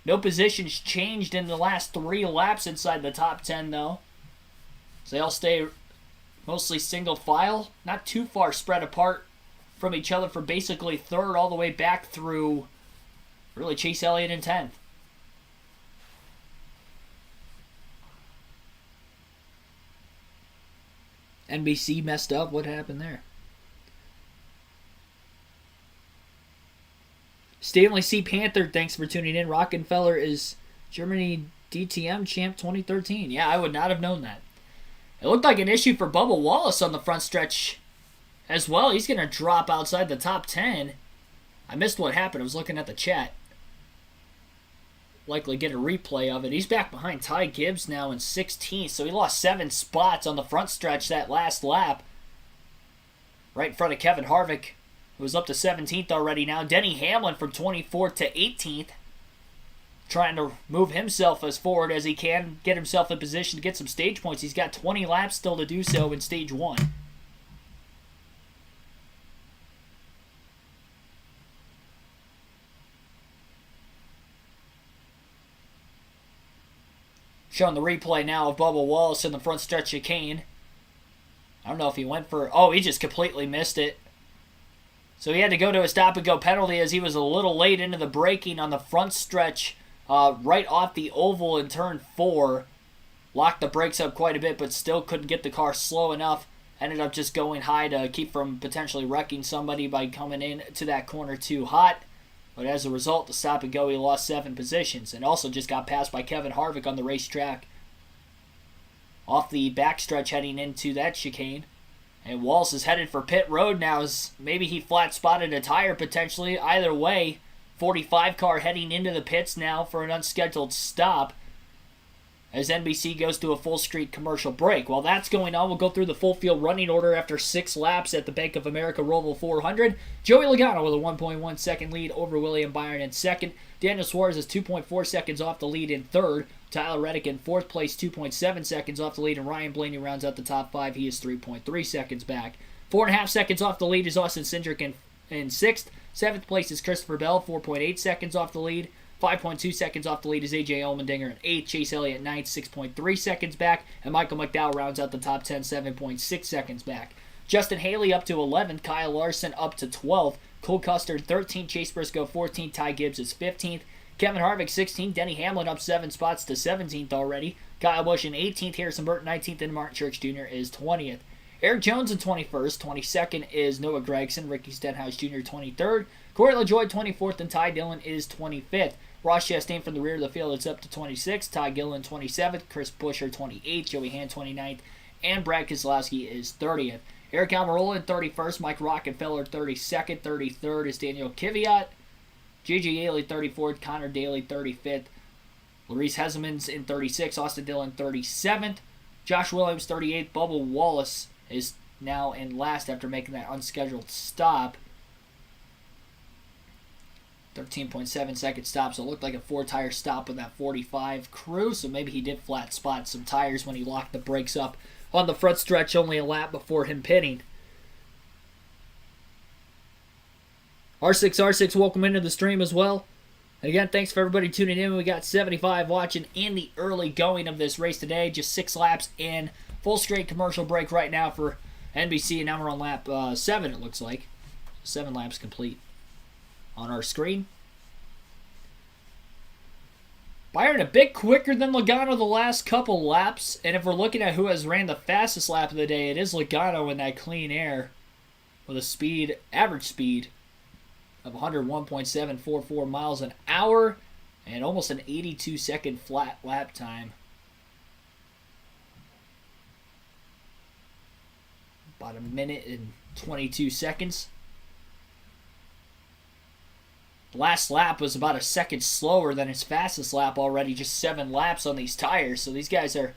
No positions changed in the last 3 laps inside the top 10, though. So they all stay mostly single file, not too far spread apart from each other for basically 3rd all the way back through really Chase Elliott in 10th. NBC messed up. What happened there? Stanley C. Panther, thanks for tuning in. Rockenfeller is Germany DTM champ 2013. Yeah, I would not have known that. It looked like an issue for Bubba Wallace on the front stretch as well. He's going to drop outside the top 10. I missed what happened. I was looking at the chat. Likely get a replay of it. He's back behind Ty Gibbs now in 16th, so he lost 7 spots on the front stretch that last lap. Right in front of Kevin Harvick, who was up to 17th already now. Denny Hamlin from 24th to 18th. trying to move himself as forward as he can, get himself in position to get some stage points. He's got 20 laps still to do so in stage 1. Showing the replay now of Bubba Wallace in the front stretch chicane. I don't know if he went for... Oh, he just completely missed it. So he had to go to a stop-and-go penalty as he was a little late into the braking on the front stretch right off the oval in turn 4. Locked the brakes up quite a bit, but still couldn't get the car slow enough. Ended up just going high to keep from potentially wrecking somebody by coming in to that corner too hot. But as a result, the stop-and-go, he lost 7 positions. And also just got passed by Kevin Harvick on the racetrack. Off the backstretch heading into that chicane. And Wallace is headed for pit road now as maybe he flat-spotted a tire potentially. Either way, 45 car heading into the pits now for an unscheduled stop. As NBC goes to a full-screen commercial break. While that's going on, we'll go through the full field running order after 6 laps at the Bank of America Roval 400. Joey Logano with a 1.1 second lead over William Byron in second. Daniel Suarez is 2.4 seconds off the lead in third. Tyler Reddick in fourth place, 2.7 seconds off the lead. And Ryan Blaney rounds out the top 5. He is 3.3 seconds back. 4.5 seconds off the lead is Austin Cindric in sixth. Seventh place is Christopher Bell, 4.8 seconds off the lead. 5.2 seconds off the lead is A.J. Allmendinger in 8th. Chase Elliott 9th, 6.3 seconds back. And Michael McDowell rounds out the top 10, 7.6 seconds back. Justin Haley up to 11th. Kyle Larson up to 12th. Cole Custer 13th. Chase Briscoe 14th. Ty Gibbs is 15th. Kevin Harvick 16th. Denny Hamlin up 7 spots to 17th already. Kyle Busch in 18th. Harrison Burton 19th. And Martin Truex Jr. is 20th. Eric Jones in 21st. 22nd is Noah Gragson. Ricky Stenhouse Jr. 23rd. Corey LaJoie 24th. And Ty Dillon is 25th. Ross Chastain from the rear of the field is up to 26th. Ty Gillen 27th. Chris Buescher 28th. Joey Hand 29th. And Brad Keselowski is 30th. Eric Almirola in 31st. Mike Rockefeller 32nd. 33rd is Daniel Kvyat. J.J. Yaley 34th. Connor Daly 35th. Maurice Hesselman's in 36th. Austin Dillon 37th. Josh Williams 38th. Bubba Wallace is now in last after making that unscheduled stop. 13.7 second stop, so it looked like a 4-tire stop with that 45 crew, so maybe he did flat spot some tires when he locked the brakes up on the front stretch only a lap before him pitting. R6, welcome into the stream as well. And again, thanks for everybody tuning in. We got 75 watching in the early going of this race today. Just 6 laps in. Full straight commercial break right now for NBC, and now we're on lap 7, it looks like. 7 laps complete on our screen. Byron a bit quicker than Logano the last couple laps, and if we're looking at who has ran the fastest lap of the day, it is Logano in that clean air with a average speed of 101.744 miles an hour and almost an 82-second flat lap time. About a minute and 22 seconds. Last lap was about a second slower than his fastest lap already, just 7 laps on these tires. So these guys are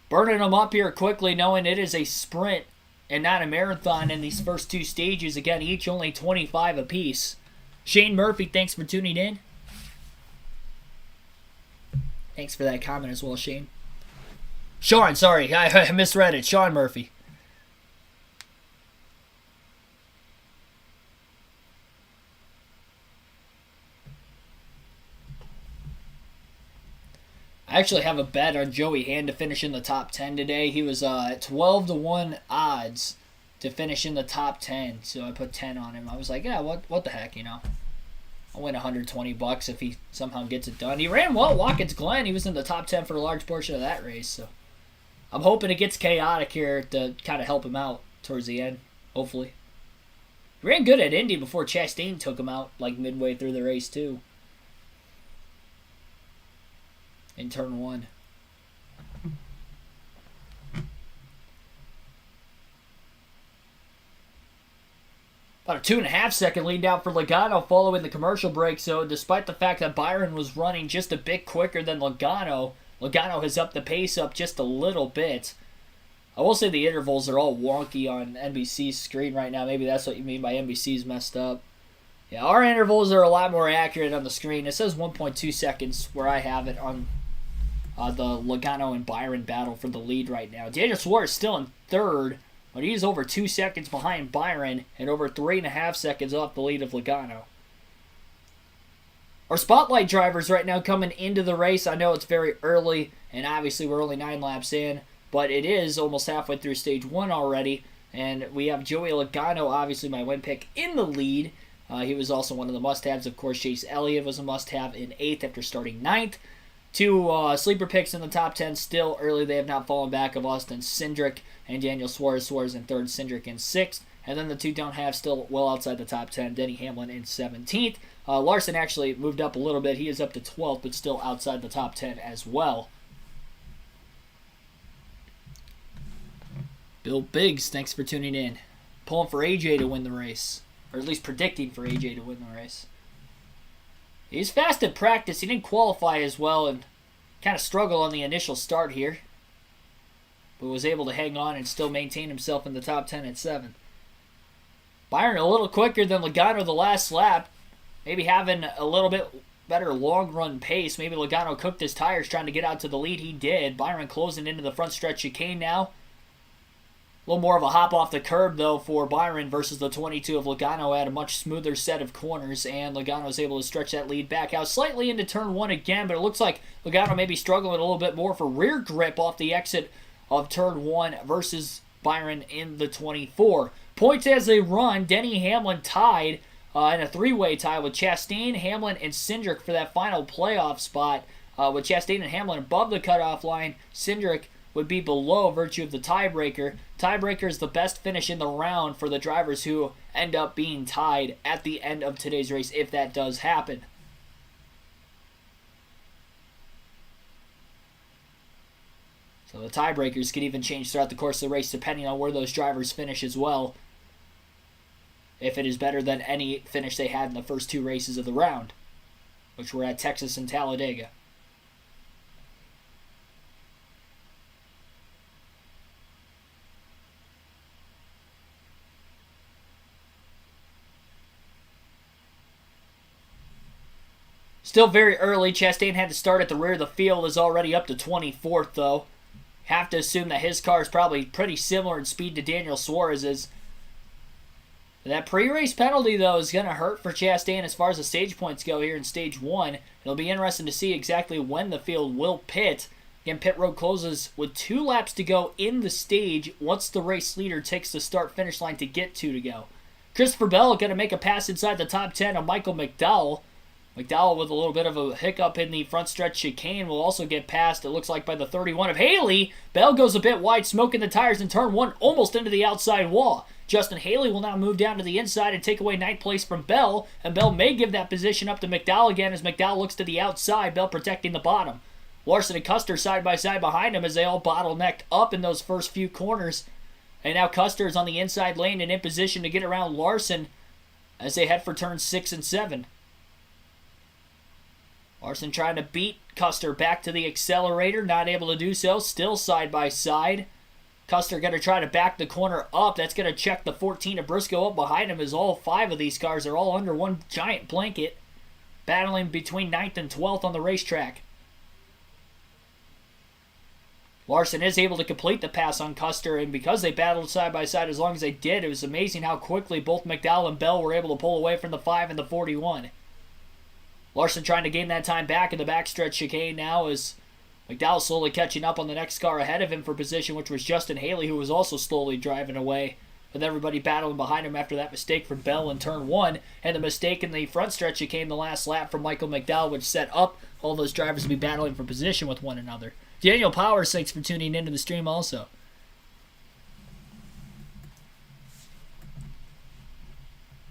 burning them up here quickly, knowing it is a sprint and not a marathon in these first 2 stages. Again, each only 25 apiece. Shane Murphy, thanks for tuning in. Thanks for that comment as well, Shane. Sean, sorry, I misread it. Sean Murphy. I actually have a bet on Joey Hand to finish in the top 10 today. He was at 12-1 odds to finish in the top 10, so I put 10 on him. I was like, yeah, what the heck, you know? I'll win $120 if he somehow gets it done. He ran well at Watkins Glen. He was in the top 10 for a large portion of that race, so I'm hoping it gets chaotic here to kind of help him out towards the end, hopefully. He ran good at Indy before Chastain took him out, like midway through the race, too. In turn 1. About a 2.5 second lead down for Logano following the commercial break. So despite the fact that Byron was running just a bit quicker than Logano, Logano has upped the pace up just a little bit. I will say the intervals are all wonky on NBC's screen right now. Maybe that's what you mean by NBC's messed up. Yeah, our intervals are a lot more accurate on the screen. It says 1.2 seconds where I have it on the Logano and Byron battle for the lead right now. Daniel Suarez still in third, but he's over 2 seconds behind Byron and over 3.5 seconds off the lead of Logano. Our spotlight drivers right now coming into the race. I know it's very early, and obviously we're only 9 laps in, but it is almost halfway through stage 1 already, and we have Joey Logano, obviously my win pick, in the lead. He was also one of the must-haves. Of course, Chase Elliott was a must-have in 8th after starting 9th. 2 sleeper picks in the top 10 still early. They have not fallen back of Austin Cindric and Daniel Suarez. Suarez in 3rd, Cindric in 6th. And then the 2 don't have still well outside the top 10. Denny Hamlin in 17th. Larson actually moved up a little bit. He is up to 12th, but still outside the top 10 as well. Bill Biggs, thanks for tuning in. Pulling for AJ to win the race. Or at least predicting for AJ to win the race. He's fast at practice. He didn't qualify as well and kind of struggled on the initial start here. But was able to hang on and still maintain himself in the top 10 at 7th. Byron a little quicker than Logano the last lap. Maybe having a little bit better long run pace. Maybe Logano cooked his tires trying to get out to the lead. He did. Byron closing into the front stretch chicane now. A little more of a hop off the curb, though, for Byron versus the 22 of Logano at a much smoother set of corners, and Logano is able to stretch that lead back out slightly into turn 1 again, but it looks like Logano may be struggling a little bit more for rear grip off the exit of turn 1 versus Byron in the 24. Points as they run, Denny Hamlin tied in a 3-way tie with Chastain, Hamlin, and Cindric for that final playoff spot, with Chastain and Hamlin above the cutoff line. Cindric would be below virtue of the tiebreaker. Tiebreaker is the best finish in the round for the drivers who end up being tied at the end of today's race, if that does happen. So the tiebreakers could even change throughout the course of the race depending on where those drivers finish as well, if it is better than any finish they had in the first 2 races of the round, which were at Texas and Talladega. Still very early. Chastain had to start at the rear of the field. Is already up to 24th, though. Have to assume that his car is probably pretty similar in speed to Daniel Suarez's. That pre-race penalty, though, is going to hurt for Chastain as far as the stage points go here in stage 1. It'll be interesting to see exactly when the field will pit. Again, pit road closes with 2 laps to go in the stage once the race leader takes the start-finish line to get 2 to go. Christopher Bell going to make a pass inside the top 10 of Michael McDowell. McDowell with a little bit of a hiccup in the front stretch chicane will also get passed, it looks like, by the 31 of Haley. Bell goes a bit wide, smoking the tires in turn 1, almost into the outside wall. Justin Haley will now move down to the inside and take away 9th place from Bell, and Bell may give that position up to McDowell again as McDowell looks to the outside, Bell protecting the bottom. Larson and Custer side by side behind him as they all bottlenecked up in those first few corners. And now Custer is on the inside lane and in position to get around Larson as they head for turns 6 and 7. Larson trying to beat Custer back to the accelerator, not able to do so, still side by side. Custer going to try to back the corner up. That's going to check the 14 of Briscoe up behind him as all 5 of these cars are all under one giant blanket, battling between 9th and 12th on the racetrack. Larson is able to complete the pass on Custer, and because they battled side by side as long as they did, it was amazing how quickly both McDowell and Bell were able to pull away from the 5 and the 41. Larson trying to gain that time back in the backstretch chicane now as McDowell slowly catching up on the next car ahead of him for position, which was Justin Haley, who was also slowly driving away, with everybody battling behind him after that mistake from Bell in turn 1, and the mistake in the front stretch chicane the last lap from Michael McDowell, which set up all those drivers to be battling for position with one another. Daniel Powers, thanks for tuning into the stream also.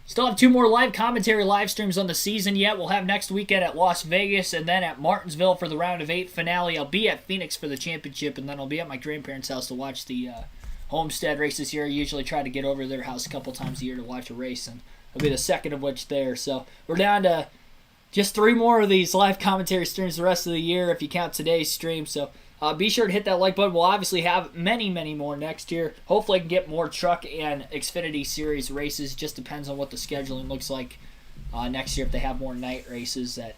Still have 2 more live commentary live streams on the season yet. We'll have next weekend at Las Vegas and then at Martinsville for the round of 8 finale. I'll be at Phoenix for the championship, and then I'll be at my grandparents' house to watch the Homestead race this year. I usually try to get over to their house a couple times a year to watch a race, and it'll be the second of which there. So we're down to just 3 more of these live commentary streams the rest of the year if you count today's stream. So be sure to hit that like button. We'll obviously have many, many more next year. Hopefully I can get more truck and Xfinity Series races. Just depends on what the scheduling looks like next year if they have more night races that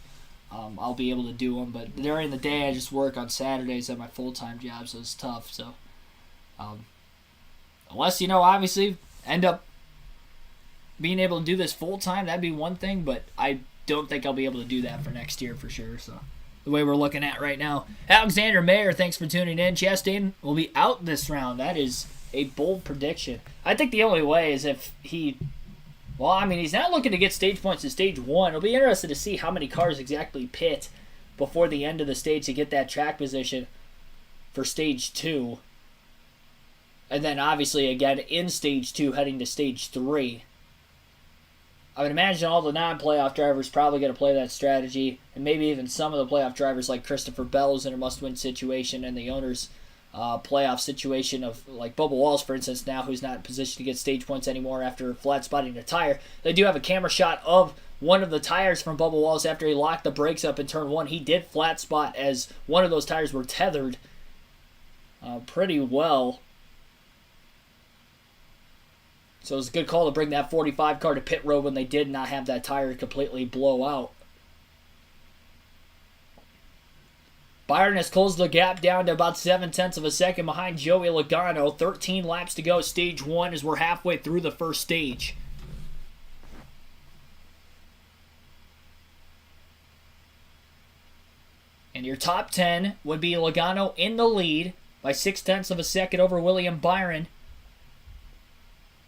I'll be able to do them. But during the day, I just work on Saturdays at my full-time job, so it's tough. So unless, obviously end up being able to do this full-time, that'd be one thing, but I don't think I'll be able to do that for next year for sure. So the way we're looking at right now. Alexander Mayer, thanks for tuning in. Chastain will be out this round. That is a bold prediction. I think the only way is if he's not looking to get stage points in stage 1. It'll be interesting to see how many cars exactly pit before the end of the stage to get that track position for stage 2. And then obviously again in stage 2 heading to stage 3. I would imagine all the non-playoff drivers probably going to play that strategy, and maybe even some of the playoff drivers like Christopher Bell's in a must-win situation and the owner's playoff situation of like Bubba Wallace, for instance, now who's not in position to get stage points anymore after flat spotting a tire. They do have a camera shot of one of the tires from Bubba Wallace after he locked the brakes up in turn 1. He did flat spot as one of those tires were tethered pretty well. So it was a good call to bring that 45 car to pit road when they did not have that tire completely blow out. Byron has closed the gap down to about 0.7 of a second behind Joey Logano. 13 laps to go, stage 1, as we're halfway through the first stage. And your top 10 would be Logano in the lead by 0.6 of a second over William Byron,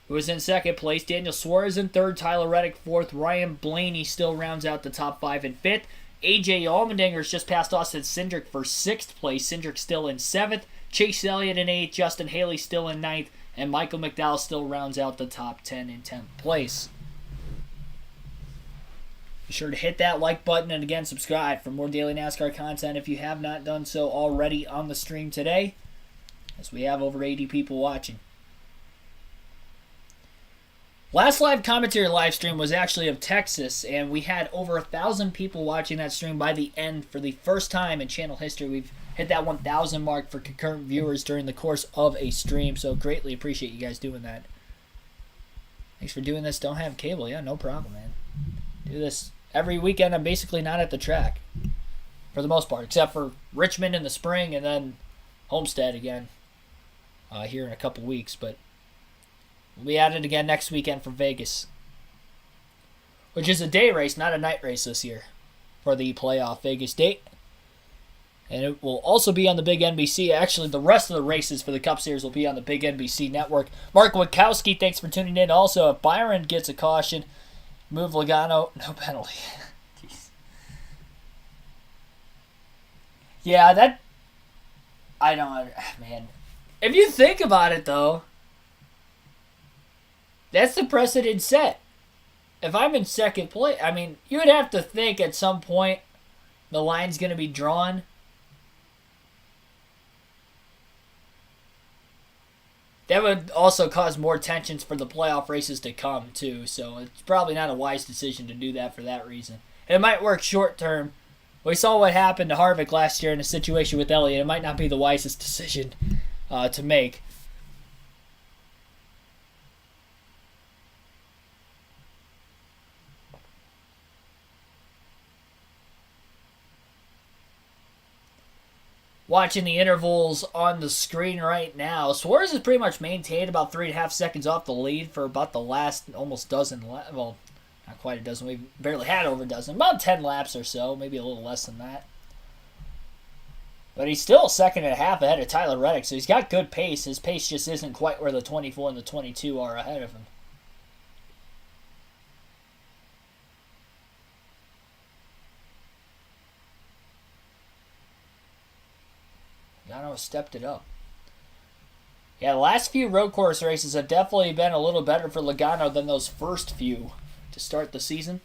who is in second place. Daniel Suarez in third. Tyler Reddick fourth. Ryan Blaney still rounds out the top 5 in fifth. AJ Allmendinger's just passed Austin Cindric for 6th place. Cindric still in 7th. Chase Elliott in 8th. Justin Haley still in 9th. And Michael McDowell still rounds out the top 10 in 10th place. Be sure to hit that like button and again subscribe for more daily NASCAR content if you have not done so already on the stream today, as we have over 80 people watching. Last live commentary live stream was actually of Texas, and we had over 1,000 people watching that stream by the end. For the first time in channel history, we've hit that 1,000 mark for concurrent viewers during the course of a stream, so greatly appreciate you guys doing that. Thanks for doing this. Don't have cable. Yeah, no problem, man. Do this every weekend. I'm basically not at the track for the most part, except for Richmond in the spring and then Homestead again here in a couple weeks, but we'll be at it again next weekend for Vegas, which is a day race, not a night race this year for the playoff Vegas date. And it will also be on the big NBC. Actually, the rest of the races for the Cup Series will be on the big NBC network. Mark Witkowski, thanks for tuning in. Also, if Byron gets a caution, move Logano, no penalty. Yeah, I don't, man. If you think about it, though, that's the precedent set. If I'm in second place, I mean, you would have to think at some point the line's going to be drawn. That would also cause more tensions for the playoff races to come, too. So it's probably not a wise decision to do that for that reason. It might work short term. We saw what happened to Harvick last year in a situation with Elliott. It might not be the wisest decision to make. Watching the intervals on the screen right now, Suarez has pretty much maintained about 3.5 seconds off the lead for about the last almost dozen laps. Well, not quite a dozen. We've barely had over a dozen. About 10 laps or so, maybe a little less than that. But he's still a second and a half ahead of Tyler Reddick, so he's got good pace. His pace just isn't quite where the 24 and the 22 are ahead of him. Logano stepped it up. Yeah, the last few road course races have definitely been a little better for Logano than those first few to start the season.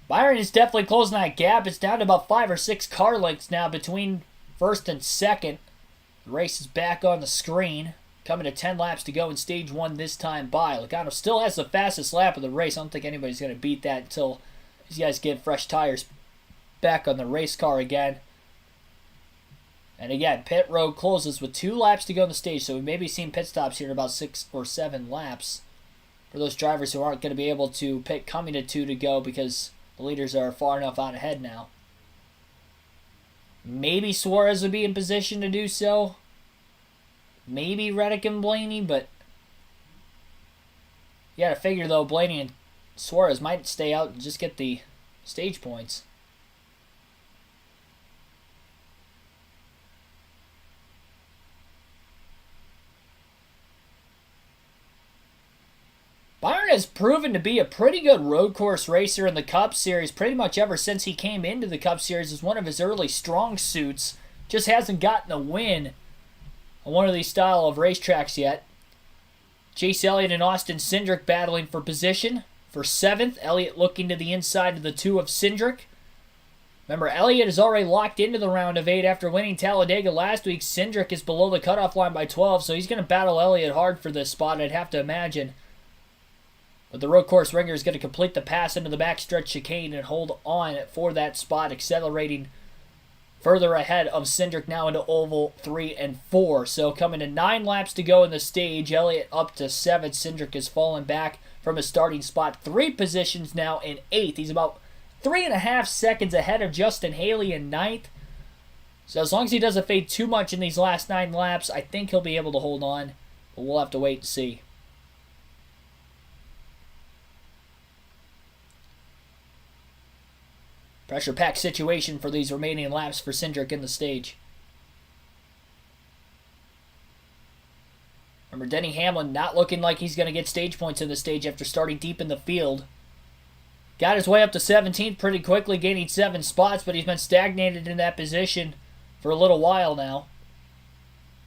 Byron is definitely closing that gap. It's down to about 5 or 6 car lengths now between first and second. The race is back on the screen. Coming to 10 laps to go in stage 1 this time by. Logano still has the fastest lap of the race. I don't think anybody's going to beat that until these guys get fresh tires back on the race car again. And again, pit road closes with 2 laps to go on the stage, so we may be seeing pit stops here in about 6 or 7 laps for those drivers who aren't going to be able to pick coming to 2 to go because the leaders are far enough out ahead now. Maybe Suarez would be in position to do so. Maybe Reddick and Blaney, but you gotta figure, though, Blaney and Suarez might stay out and just get the stage points. Byron has proven to be a pretty good road course racer in the Cup Series pretty much ever since he came into the Cup Series as one of his early strong suits. Just hasn't gotten a win on one of these style of racetracks yet. Chase Elliott and Austin Cindric battling for position for 7th. Elliott looking to the inside of the 2 of Cindric. Remember, Elliott is already locked into the round of 8 after winning Talladega last week. Cindric is below the cutoff line by 12, so he's going to battle Elliott hard for this spot, I'd have to imagine. But the road course ringer is going to complete the pass into the backstretch chicane and hold on for that spot, accelerating further ahead of Cindric now into oval 3 and 4. So coming to 9 laps to go in the stage, Elliott up to 7. Cindric has fallen back from his starting spot 3 positions now in 8th. He's about 3.5 seconds ahead of Justin Haley in 9th. So as long as he doesn't fade too much in these last 9 laps, I think he'll be able to hold on. But we'll have to wait and see. Pressure-packed situation for these remaining laps for Cindric in the stage. Remember, Denny Hamlin not looking like he's going to get stage points in the stage after starting deep in the field. Got his way up to 17th pretty quickly, gaining 7 spots, but he's been stagnated in that position for a little while now.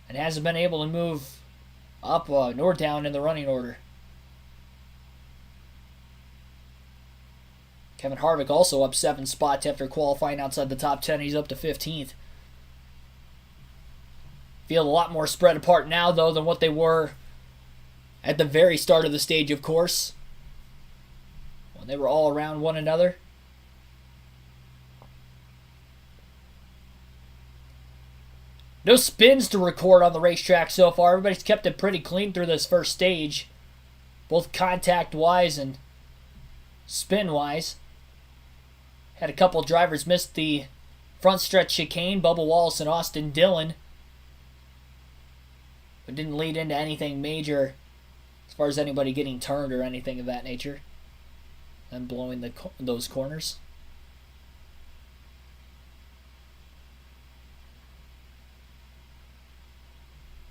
And hasn't been able to move up nor down in the running order. Kevin Harvick also up 7 spots after qualifying outside the top 10. He's up to 15th. Feel a lot more spread apart now, though, than what they were at the very start of the stage, of course, when they were all around one another. No spins to record on the racetrack so far. Everybody's kept it pretty clean through this first stage, both contact-wise and spin-wise. Had a couple drivers miss the front stretch chicane, Bubba Wallace and Austin Dillon. But didn't lead into anything major as far as anybody getting turned or anything of that nature. And blowing those corners.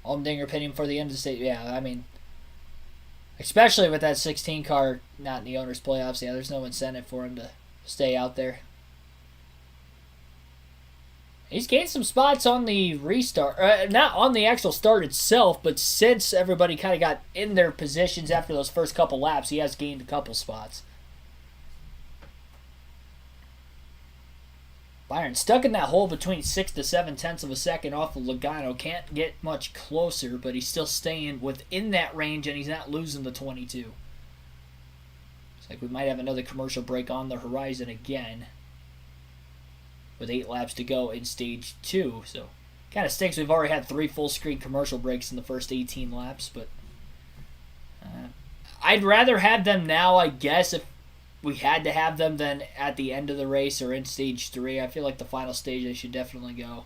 Allmendinger pitting for the end of the stage. Yeah, I mean, especially with that 16 car not in the owner's playoffs, yeah, there's no incentive for him to stay out there. He's gained some spots on the restart. Not on the actual start itself, but since everybody kind of got in their positions after those first couple laps, he has gained a couple spots. Byron stuck in that hole between 6 to 7 tenths of a second off of Logano. Can't get much closer, but he's still staying within that range, and he's not losing the 22. Looks like we might have another commercial break on the horizon again, with 8 laps to go in stage 2. So, kind of stinks. We've already had 3 full-screen commercial breaks in the first 18 laps, but I'd rather have them now, I guess, if we had to have them, than at the end of the race or in stage 3. I feel like the final stage they should definitely go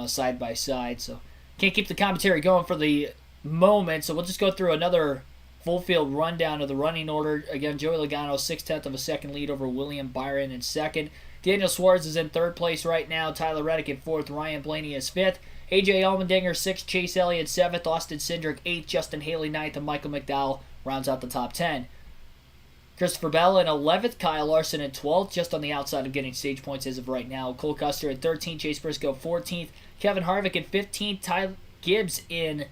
side by side. So, can't keep the commentary going for the moment, so we'll just go through another full field rundown of the running order. Again, Joey Logano, 6/10 of a second lead over William Byron in second. Daniel Suarez is in third place right now. Tyler Reddick in fourth. Ryan Blaney is fifth. AJ Allmendinger 6th. Chase Elliott 7th. Austin Cindric 8th. Justin Haley 9th. And Michael McDowell rounds out the top 10. Christopher Bell in 11th. Kyle Larson in 12th, just on the outside of getting stage points as of right now. Cole Custer in 13th. Chase Briscoe 14th. Kevin Harvick in 15th. Ty Gibbs in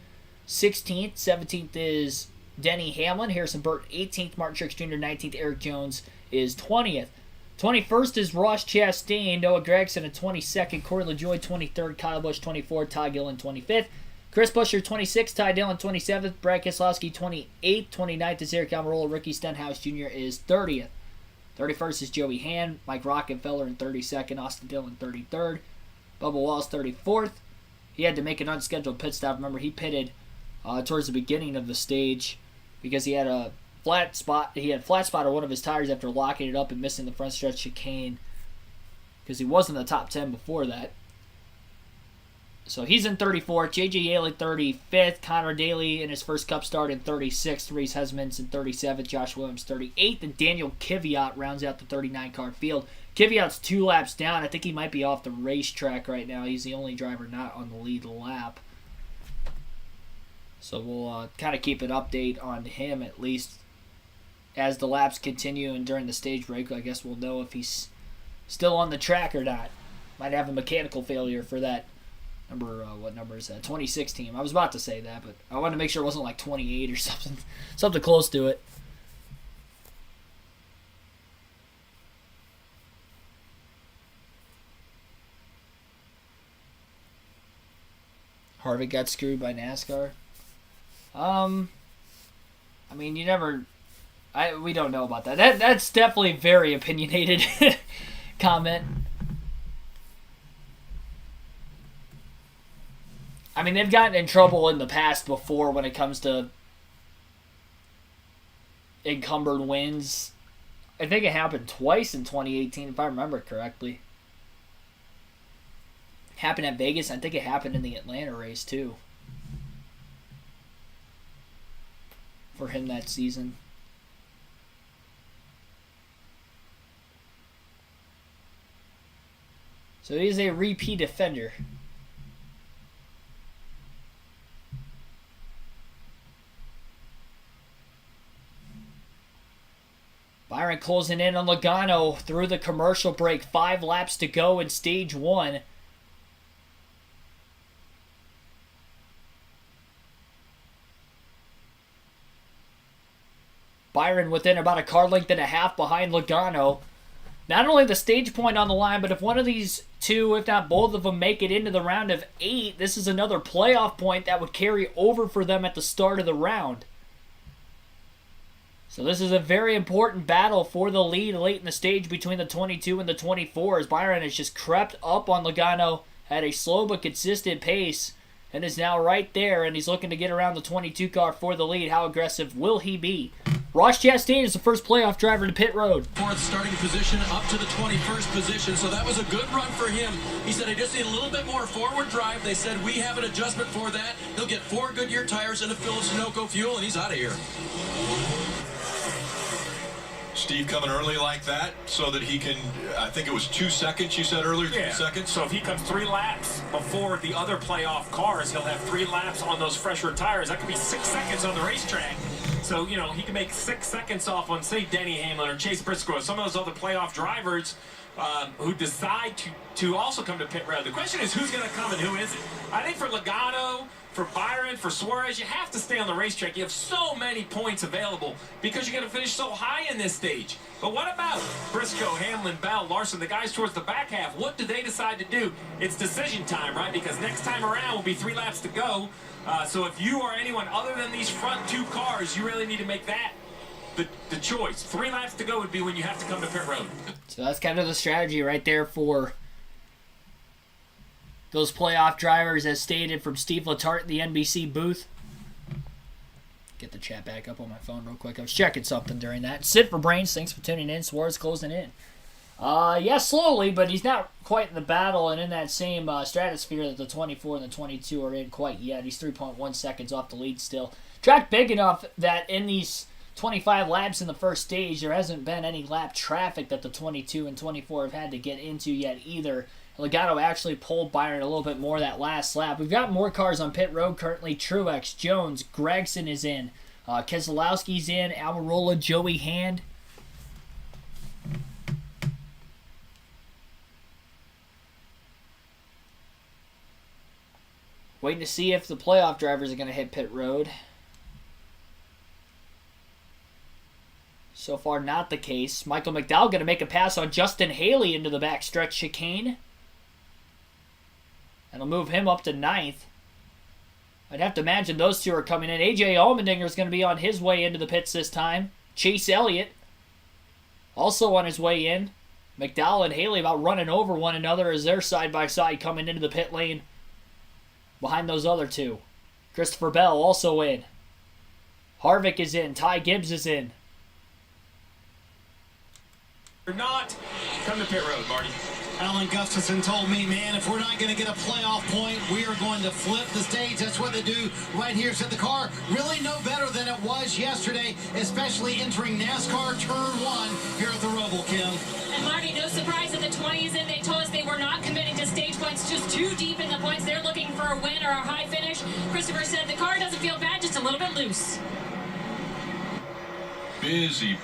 16th. 17th is Denny Hamlin. Harrison Burton 18th. Martin Truex Jr. 19th. Eric Jones is 20th. 21st is Ross Chastain. Noah Gragson in 22nd. Corey LaJoie 23rd. Kyle Busch 24th. Ty Gillen 25th. Chris Buescher 26th. Ty Dillon 27th. Brad Keselowski 28th. 29th is Eric Almirola. Ricky Stenhouse Jr. is 30th. 31st is Joey Hand. Mike Rockefeller in 32nd. Austin Dillon 33rd. Bubba Wallace 34th. He had to make an unscheduled pit stop. Remember, he pitted towards the beginning of the stage because he had a flat spot. He had flat spot on one of his tires after locking it up and missing the front stretch chicane because he was in the top 10 before that. So he's in 34th. J.J. Yaley 35th. Connor Daly in his first Cup start in 36th. Reese Hesmans in 37th. Josh Williams 38th. And Daniel Kvyat rounds out the 39-car field. Kvyat's 2 laps down. I think he might be off the racetrack right now. He's the only driver not on the lead lap. So we'll kind of keep an update on him at least as the laps continue and during the stage break. I guess we'll know if he's still on the track or not. Might have a mechanical failure for that number. What number is that? 26 team. I was about to say that, but I wanted to make sure it wasn't like 28 or something. Something close to it. Harvick got screwed by NASCAR. I mean, you never. We don't know about that. That's definitely a very opinionated comment. I mean, they've gotten in trouble in the past before when it comes to encumbered wins. I think it happened twice in 2018, if I remember correctly. It happened at Vegas. I think it happened in the Atlanta race, too. For him that season. So he's a repeat offender. Byron closing in on Logano through the commercial break. 5 laps to go in stage 1. Byron within about a car length and a half behind Logano. Not only the stage point on the line, but if one of these two, if not both of them, make it into the round of 8, this is another playoff point that would carry over for them at the start of the round. So this is a very important battle for the lead late in the stage between the 22 and the 24 as Byron has just crept up on Logano at a slow but consistent pace and is now right there, and he's looking to get around the 22 car for the lead. How aggressive will he be? Ross Chastain is the first playoff driver to pit road. 4th starting position up to the 21st position, so that was a good run for him. He said, I just need a little bit more forward drive. They said, we have an adjustment for that. He'll get 4 Goodyear tires and a fill of Sunoco fuel, and he's out of here. Steve coming early like that so that he can, I think it was 2 seconds you said earlier, 2 seconds? So if he comes 3 laps before the other playoff cars, he'll have 3 laps on those fresher tires. That could be 6 seconds on the racetrack. So, you know, he can make 6 seconds off on, say, Denny Hamlin or Chase Briscoe or some of those other playoff drivers who decide to also come to pit road. The question is who's going to come and who isn't. I think for Logano, for Byron, for Suarez, you have to stay on the racetrack. You have so many points available because you're going to finish so high in this stage. But what about Briscoe, Hamlin, Bell, Larson, the guys towards the back half? What do they decide to do? It's decision time, right? Because next time around will be 3 laps to go. So if you are anyone other than these front 2 cars, you really need to make that the choice. 3 laps to go would be when you have to come to pit road. So that's kind of the strategy right there for those playoff drivers, as stated from Steve Letarte in the NBC booth. Get the chat back up on my phone real quick. I was checking something during that. Sid for Brains, thanks for tuning in. Suarez closing in. Yeah, slowly, but he's not quite in the battle and in that same stratosphere that the 24 and the 22 are in quite yet. He's 3.1 seconds off the lead still. Track big enough that in these 25 laps in the first stage, there hasn't been any lap traffic that the 22 and 24 have had to get into yet either. Logano actually pulled Byron a little bit more that last lap. We've got more cars on pit road currently. Truex, Jones, Gregson is in. Keselowski's in. Almirola, Joey Hand. Waiting to see if the playoff drivers are going to hit pit road. So far, not the case. Michael McDowell going to make a pass on Justin Haley into the backstretch chicane. That'll move him up to 9th. I'd have to imagine those two are coming in. AJ Allmendinger is going to be on his way into the pits this time. Chase Elliott also on his way in. McDowell and Haley about running over one another as they're side-by-side coming into the pit lane behind those other two. Christopher Bell also in. Harvick is in. Ty Gibbs is in. Or not, come to pit road, Marty. Alan Gustafson told me, man, if we're not going to get a playoff point, we are going to flip the stage. That's what they do right here. Said the car really no better than it was yesterday, especially entering NASCAR Turn 1 here at the Roval, Kim. And Marty, no surprise that the 20s in. They told us they were not committing to stage points, just too deep in the points. They're looking for a win or a high finish. Christopher said the car doesn't feel bad, just a little bit loose. Busy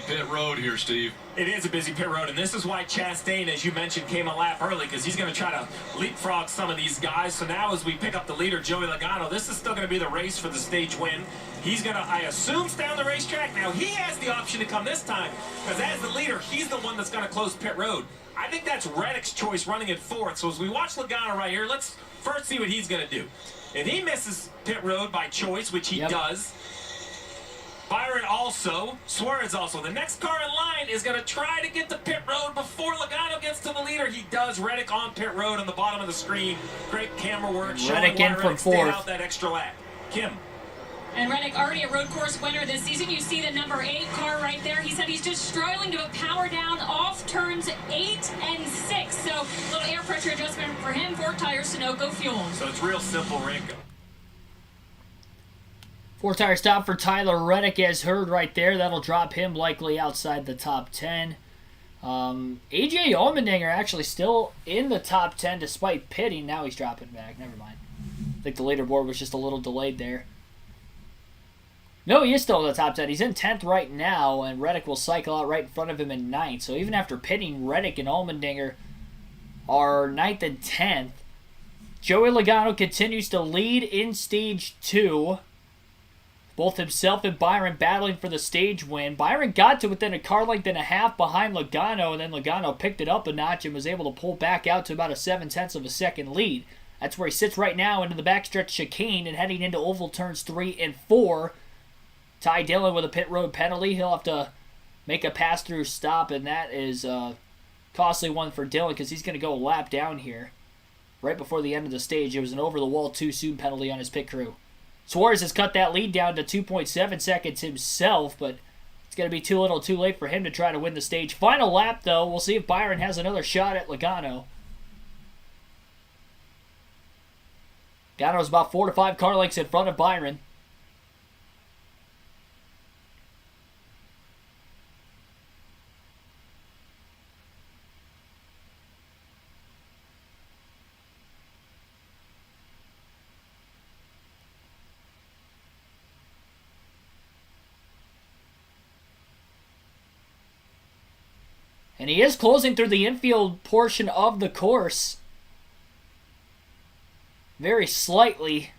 pit road here, Steve. It is a busy pit road, and this is why Chastain, as you mentioned, came a lap early, because he's going to try to leapfrog some of these guys. So now as we pick up the leader, Joey Logano, this is still going to be the race for the stage win. He's going to, I assume, stay on the racetrack. Now, he has the option to come this time, because as the leader, he's the one that's going to close pit road. I think that's Reddick's choice running in fourth. So as we watch Logano right here, let's first see what he's going to do. If he misses pit road by choice, which he does, Byron also, Suarez also. The next car in line is going to try to get to pit road before Logano gets to the leader. He does. Reddick on pit road on the bottom of the screen. Great camera work. Reddick in from fourth. Out that extra lap. Kim. And Reddick, already a road course winner this season. You see the number 8 car right there. He said he's just struggling to power down off turns 8 and 6. So a little air pressure adjustment for him. 4 tires, Sunoco fuel. So it's real simple, Rick. 4-tire stop for Tyler Reddick, as heard right there. That'll drop him likely outside the top 10. AJ Allmendinger actually still in the top 10 despite pitting. Now he's dropping back. Never mind. I think the leaderboard was just a little delayed there. No, he is still in the top 10. He's in 10th right now, and Reddick will cycle out right in front of him in 9th. So even after pitting, Reddick and Allmendinger are 9th and 10th. Joey Logano continues to lead in Stage 2. Both himself and Byron battling for the stage win. Byron got to within a car length and a half behind Logano, and then Logano picked it up a notch and was able to pull back out to about a 0.7 of a second lead. That's where he sits right now into the backstretch chicane and heading into oval turns 3 and 4. Ty Dillon with a pit road penalty. He'll have to make a pass-through stop, and that is a costly one for Dillon because he's going to go a lap down here. Right before the end of the stage, it was an over-the-wall too-soon penalty on his pit crew. Suarez has cut that lead down to 2.7 seconds himself, but it's going to be too little too late for him to try to win the stage. Final lap, though. We'll see if Byron has another shot at Logano. Logano's about 4 to 5 car lengths in front of Byron. And he is closing through the infield portion of the course. Very slightly.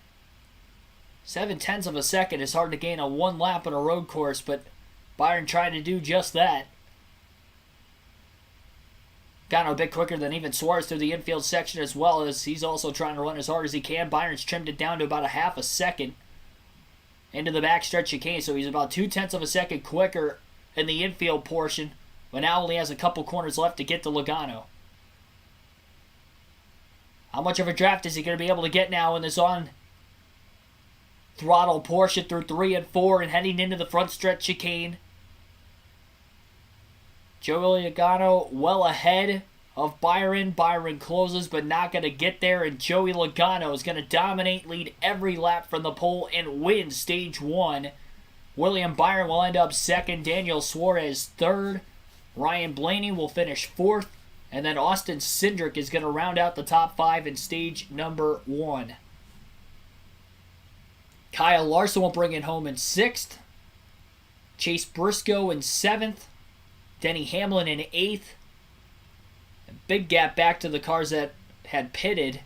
0.7 of a second is hard to gain on one lap on a road course, but Byron tried to do just that. Got a bit quicker than even Suarez through the infield section, as well as he's also trying to run as hard as he can. Byron's trimmed it down to about a 0.5 second into the backstretch chicane, so he's about 0.2 of a second quicker in the infield portion. But now only has a couple corners left to get to Logano. How much of a draft is he going to be able to get now in this on-throttle portion through 3 and 4 and heading into the front stretch chicane? Joey Logano well ahead of Byron. Byron closes but not going to get there, and Joey Logano is going to dominate, lead every lap from the pole, and win Stage 1. William Byron will end up second. Daniel Suarez third. Ryan Blaney will finish 4th, and then Austin Cindric is going to round out the top 5 in stage number 1. Kyle Larson will bring it home in 6th. Chase Briscoe in 7th. Denny Hamlin in 8th. A big gap back to the cars that had pitted.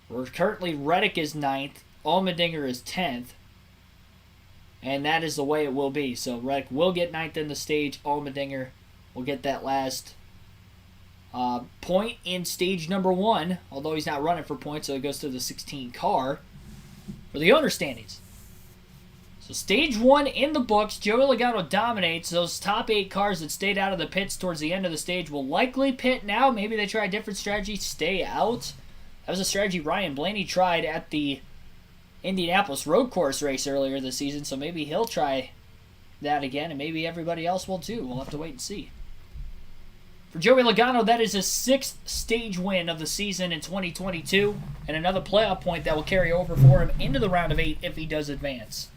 Where currently Reddick is 9th. Allmendinger is 10th. And that is the way it will be. So Reddick will get 9th in the stage. Allmendinger will get that last point in stage number 1. Although he's not running for points, so it goes to the 16 car for the owner standings. So stage 1 in the books. Joey Logano dominates. Those top 8 cars that stayed out of the pits towards the end of the stage will likely pit now. Maybe they try a different strategy, stay out. That was a strategy Ryan Blaney tried at the Indianapolis road course race earlier this season, so maybe he'll try that again, and maybe everybody else will too. We'll have to wait and see. For Joey Logano, that is his 6th stage win of the season in 2022, and another playoff point that will carry over for him into the round of 8 if he does advance,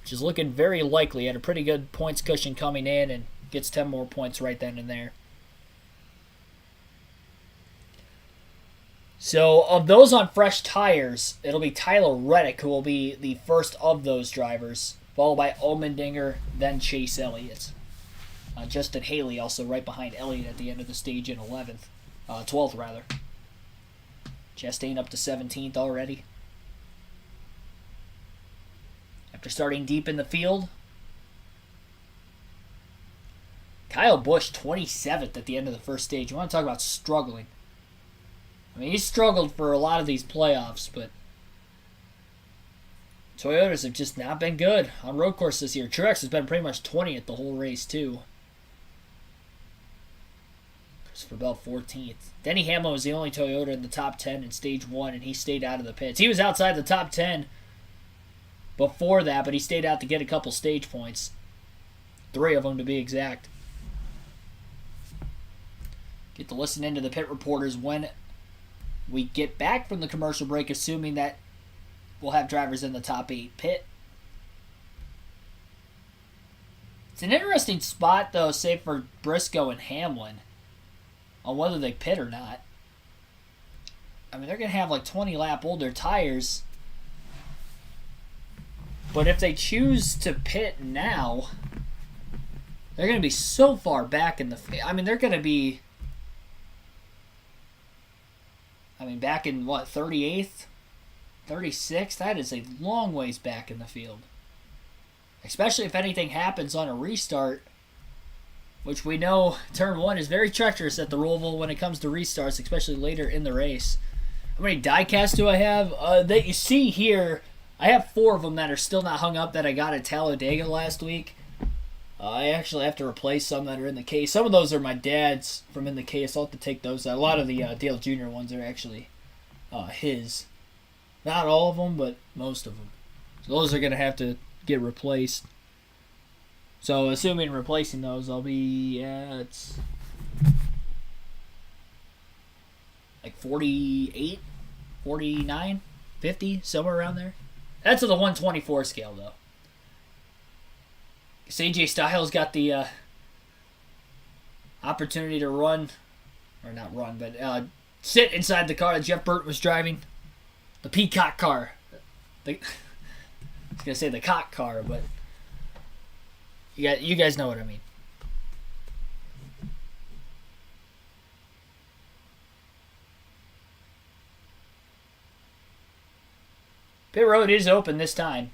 which is looking very likely. Had a pretty good points cushion coming in and gets 10 more points right then and there. So, of those on fresh tires, it'll be Tyler Reddick who will be the first of those drivers, followed by Allmendinger, then Chase Elliott. Justin Haley also right behind Elliott at the end of the stage in 12th rather. Chastain up to 17th already. After starting deep in the field, Kyle Busch 27th at the end of the first stage. You want to talk about struggling. I mean, he's struggled for a lot of these playoffs, but Toyotas have just not been good on road course this year. Truex has been pretty much 20th the whole race, too. Christopher Bell 14th. Denny Hamlin was the only Toyota in the top 10 in stage 1, and he stayed out of the pits. He was outside the top 10 before that, but he stayed out to get a couple stage points. 3 of them, to be exact. Get to listen into the pit reporters when we get back from the commercial break, assuming that we'll have drivers in the top 8 pit. It's an interesting spot, though, say for Briscoe and Hamlin, on whether they pit or not. I mean, they're going to have like 20 lap older tires. But if they choose to pit now, they're going to be so far back in the... I mean, they're going to be... back in, 38th? 36th? That is a long ways back in the field. Especially if anything happens on a restart, which we know Turn 1 is very treacherous at the Roval when it comes to restarts, especially later in the race. How many die-casts do I have? That you see here, I have 4 of them that are still not hung up that I got at Talladega last week. I actually have to replace some that are in the case. Some of those are my dad's from in the case. I'll have to take those out. A lot of the Dale Jr. ones are actually his. Not all of them, but most of them. So those are going to have to get replaced. So assuming replacing those, I'll be at like 48, 49, 50, somewhere around there. That's at the 124 scale, though. AJ Styles got the opportunity to run, or not run, but sit inside the car that Jeff Burton was driving. The Peacock car. I was going to say the cock car, but you guys know what I mean. Pit road is open this time.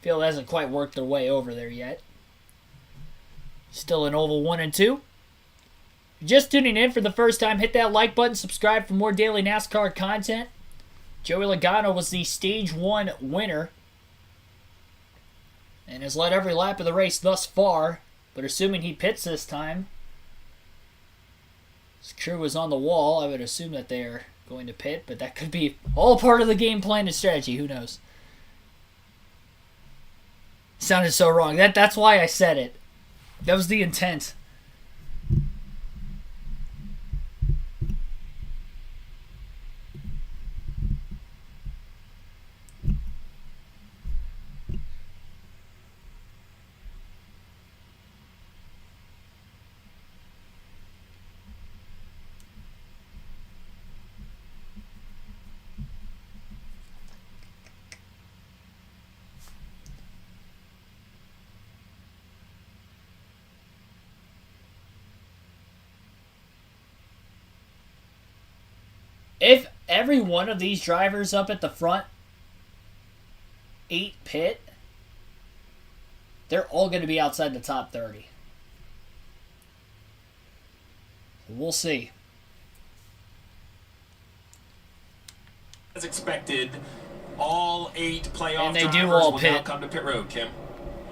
Field hasn't quite worked their way over there yet. Still in Oval 1 and 2. Just tuning in for the first time, hit that like button, subscribe for more daily NASCAR content. Joey Logano was the Stage 1 winner and has led every lap of the race thus far, but assuming he pits this time, his crew is on the wall. I would assume that they're going to pit, but that could be all part of the game plan and strategy. Who knows? Sounded so wrong. That's why I said it. That was the intent. If every one of these drivers up at the front 8 pit, they're all going to be outside the top 30. We'll see. As expected, all 8 playoff And they drivers do all will pit. now come to pit road, Kim.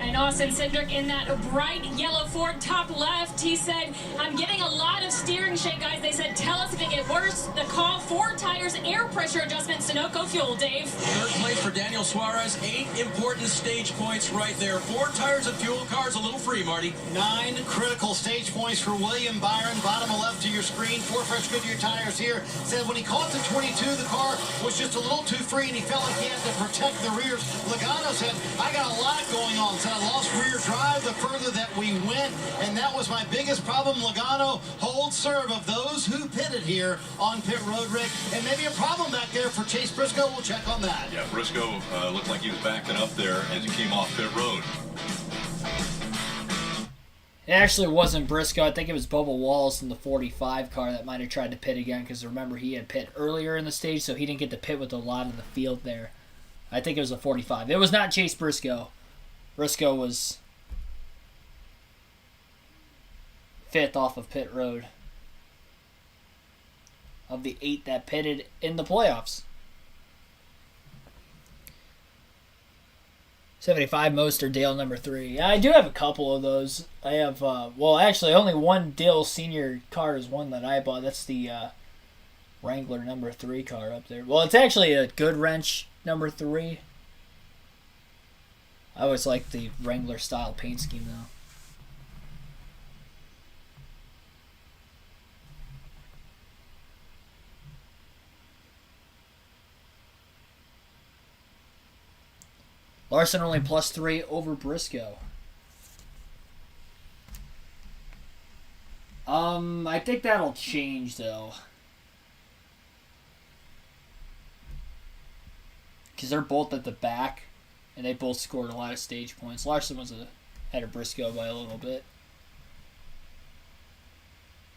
And Austin Cindric in that bright yellow Ford top left. He said, I'm getting a lot of steering shake, guys. They said, tell us if it get worse. The call, 4 tires, air pressure adjustment, Sunoco fuel, Dave. Third place for Daniel Suarez. 8 important stage points right there. 4 tires and fuel, cars a little free, Marty. 9 critical stage points for William Byron. Bottom left to your screen. 4 fresh Goodyear tires here. Said when he caught the 22, the car was just a little too free and he felt like he had to protect the rears. Logano said, I got a lot going on. Said I lost rear drive the further that we went, and that was my biggest problem. Logano holds serve of those who pitted here on pit road, Rick, and maybe a problem back there for Chase Briscoe. We'll check on that. Yeah, Briscoe looked like he was backing up there as he came off pit road. It actually wasn't Briscoe. I think it was Bubba Wallace in the 45 car that might have tried to pit again, because remember, he had pit earlier in the stage, so he didn't get to pit with a lot of the field there. I think it was a 45. It was not Chase Briscoe. Briscoe was 5th off of pit road of the 8 that pitted in the playoffs. 75 Moster Dale number 3. I do have a couple of those. I have, well, actually, only one Dale Senior car is one that I bought. That's the Wrangler number 3 car up there. Well, it's actually a Good Wrench number 3. I always like the Wrangler style paint scheme though. Larson only +3 over Briscoe. I think that'll change though. Because they're both at the back, and they both scored a lot of stage points. Larson was ahead of Briscoe by a little bit.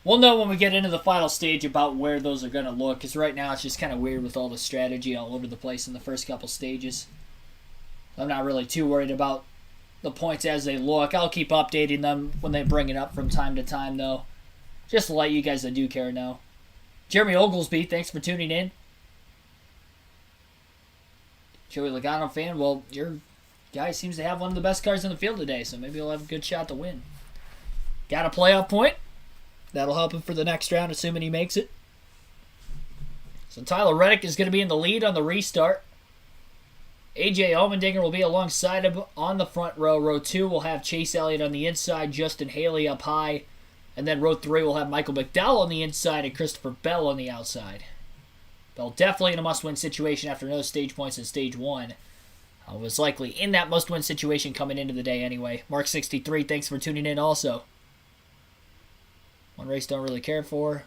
We'll know when we get into the final stage about where those are going to look, because right now it's just kind of weird with all the strategy all over the place in the first couple stages. I'm not really too worried about the points as they look. I'll keep updating them when they bring it up from time to time, though. Just to let you guys that do care know. Jeremy Oglesby, thanks for tuning in. Joey Logano fan, well, your guy seems to have one of the best cars in the field today, so maybe he'll have a good shot to win. Got a playoff point. That'll help him for the next round, assuming he makes it. So Tyler Reddick is going to be in the lead on the restart. AJ Allmendinger will be alongside him on the front row. Row 2 will have Chase Elliott on the inside, Justin Haley up high. And then row 3 will have Michael McDowell on the inside and Christopher Bell on the outside. Bell definitely in a must-win situation after no stage points in stage 1. Was likely in that must-win situation coming into the day anyway. Mark63, thanks for tuning in also. One race don't really care for.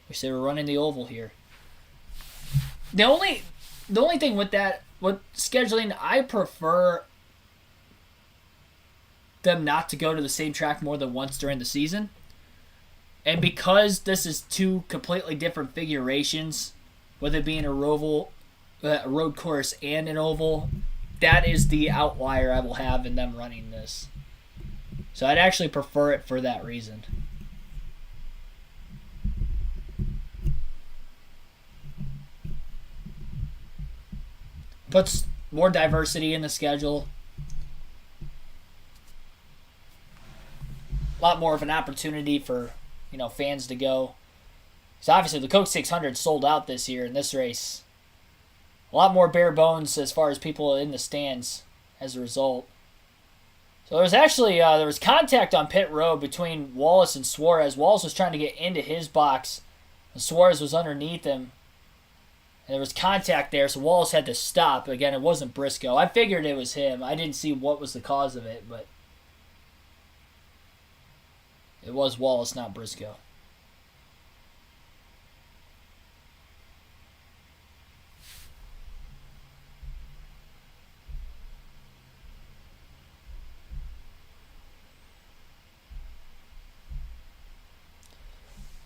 Wish they were running the oval here. The only thing with that, with scheduling, I prefer them not to go to the same track more than once during the season. And because this is 2 completely different figurations, with it being a Roval, a road course and an oval, that is the outlier I will have in them running this. So I'd actually prefer it for that reason. Puts more diversity in the schedule. A lot more of an opportunity for, fans to go. So obviously the Coke 600 sold out this year in this race. A lot more bare bones as far as people in the stands as a result. So there was actually there was contact on pit road between Wallace and Suarez. Wallace was trying to get into his box, and Suarez was underneath him. And there was contact there, so Wallace had to stop. Again, it wasn't Briscoe. I figured it was him. I didn't see what was the cause of it, but it was Wallace, not Briscoe.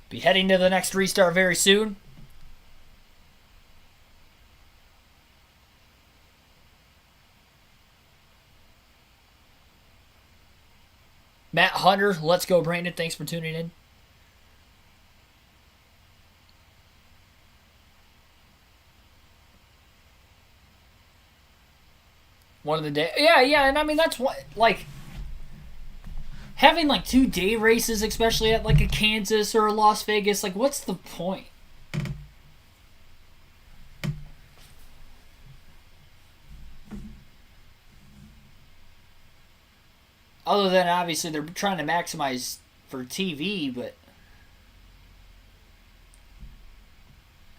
Be heading to the next restart very soon. Matt Hunter, let's go Brandon. Thanks for tuning in. One of the day. Yeah, and I mean, that's what, like, having, like, 2-day races, especially at, like, a Kansas or a Las Vegas, like, what's the point? Other than, obviously, they're trying to maximize for TV, but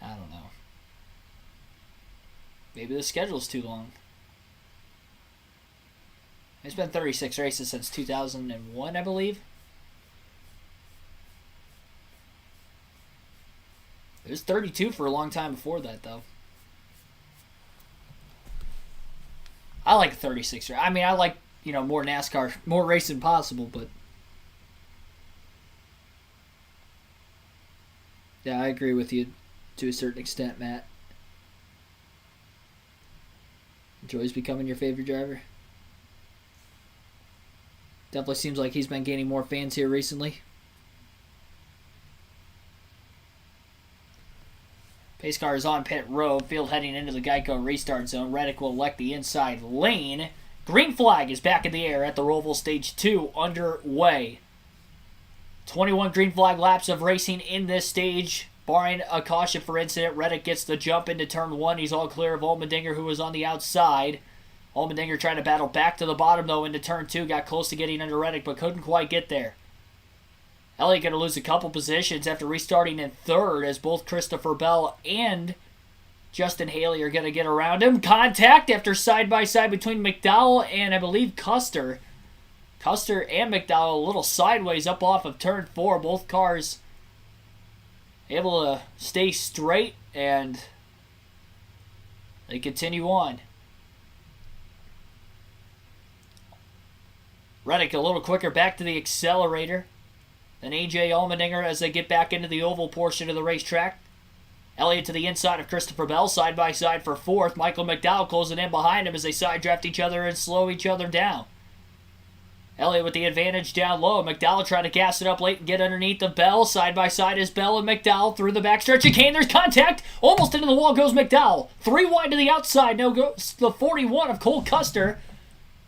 I don't know. Maybe the schedule's too long. It's been 36 races since 2001, I believe. It was 32 for a long time before that, though. I like 36. I mean, I like, you know, more NASCAR, more racing possible, but yeah, I agree with you to a certain extent, Matt. Joy's becoming your favorite driver. Definitely seems like he's been gaining more fans here recently. Pace car is on pit road. Field heading into the Geico restart zone. Reddick will elect the inside lane. Green flag is back in the air at the Roval Stage 2 underway. 21 green flag laps of racing in this stage. Barring a caution for incident, Reddick gets the jump into turn 1. He's all clear of Allmendinger, who was on the outside. Allmendinger trying to battle back to the bottom, though, into turn 2. Got close to getting under Reddick, but couldn't quite get there. Elliott going to lose a couple positions after restarting in third, as both Christopher Bell and Justin Haley are going to get around him. Contact after side-by-side between McDowell and, I believe, Custer. Custer and McDowell a little sideways up off of turn 4. Both cars able to stay straight, and they continue on. Reddick a little quicker back to the accelerator than A.J. Allmendinger as they get back into the oval portion of the racetrack. Elliott to the inside of Christopher Bell, side by side for fourth. Michael McDowell closing in behind him as they side draft each other and slow each other down. Elliott with the advantage down low. McDowell trying to gas it up late and get underneath of Bell. Side by side is Bell and McDowell through the backstretch. Chicane, there's contact. Almost into the wall goes McDowell. 3 wide to the outside. No goes the 41 of Cole Custer.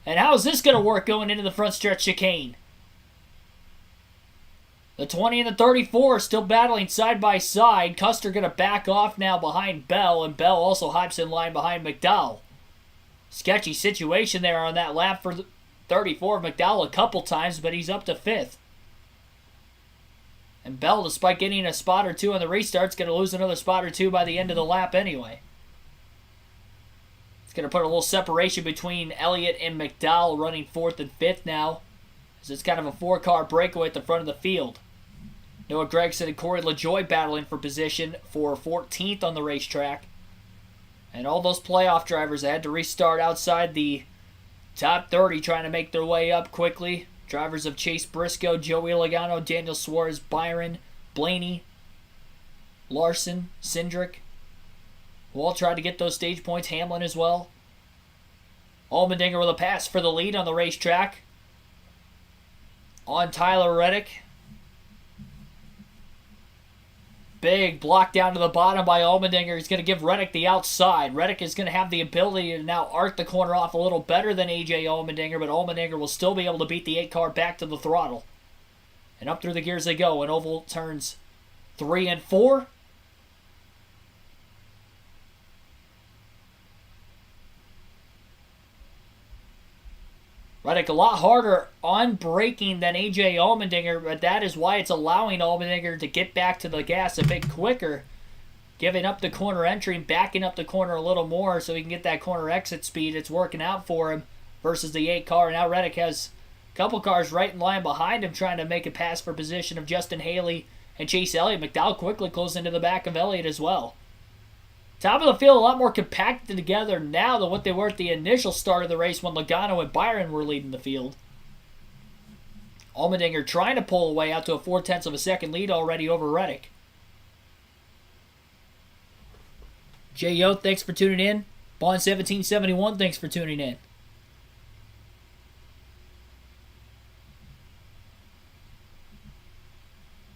And how is this going to work going into the front stretch chicane? The 20 and the 34 still battling side by side. Custer going to back off now behind Bell, and Bell also hops in line behind McDowell. Sketchy situation there on that lap for the 34 of McDowell a couple times, but he's up to 5th. And Bell, despite getting a spot or two on the restart, is going to lose another spot or two by the end of the lap anyway. It's going to put a little separation between Elliott and McDowell running 4th and 5th now, as it's kind of a 4-car breakaway at the front of the field. Noah Gragson and Corey LaJoie battling for position for 14th on the racetrack. And all those playoff drivers that had to restart outside the top 30 trying to make their way up quickly. Drivers of Chase Briscoe, Joey Logano, Daniel Suarez, Byron, Blaney, Larson, Cindric, who all tried to get those stage points. Hamlin as well. Allmendinger with a pass for the lead on the racetrack. On Tyler Reddick. Big block down to the bottom by Allmendinger. He's going to give Reddick the outside. Reddick is going to have the ability to now arc the corner off a little better than A.J. Allmendinger, but Allmendinger will still be able to beat the 8-car back to the throttle. And up through the gears they go in oval turns 3 and 4. Reddick a lot harder on braking than A.J. Allmendinger, but that is why it's allowing Allmendinger to get back to the gas a bit quicker, giving up the corner entry and backing up the corner a little more so he can get that corner exit speed. It's working out for him versus the 8-car. Now Reddick has a couple cars right in line behind him trying to make a pass for position of Justin Haley and Chase Elliott. McDowell quickly closing into the back of Elliott as well. Top of the field a lot more compacted together now than what they were at the initial start of the race when Logano and Byron were leading the field. Allmendinger trying to pull away out to a 0.4 of a second lead already over Reddick. Jay Yo, thanks for tuning in. Bond 1771, thanks for tuning in.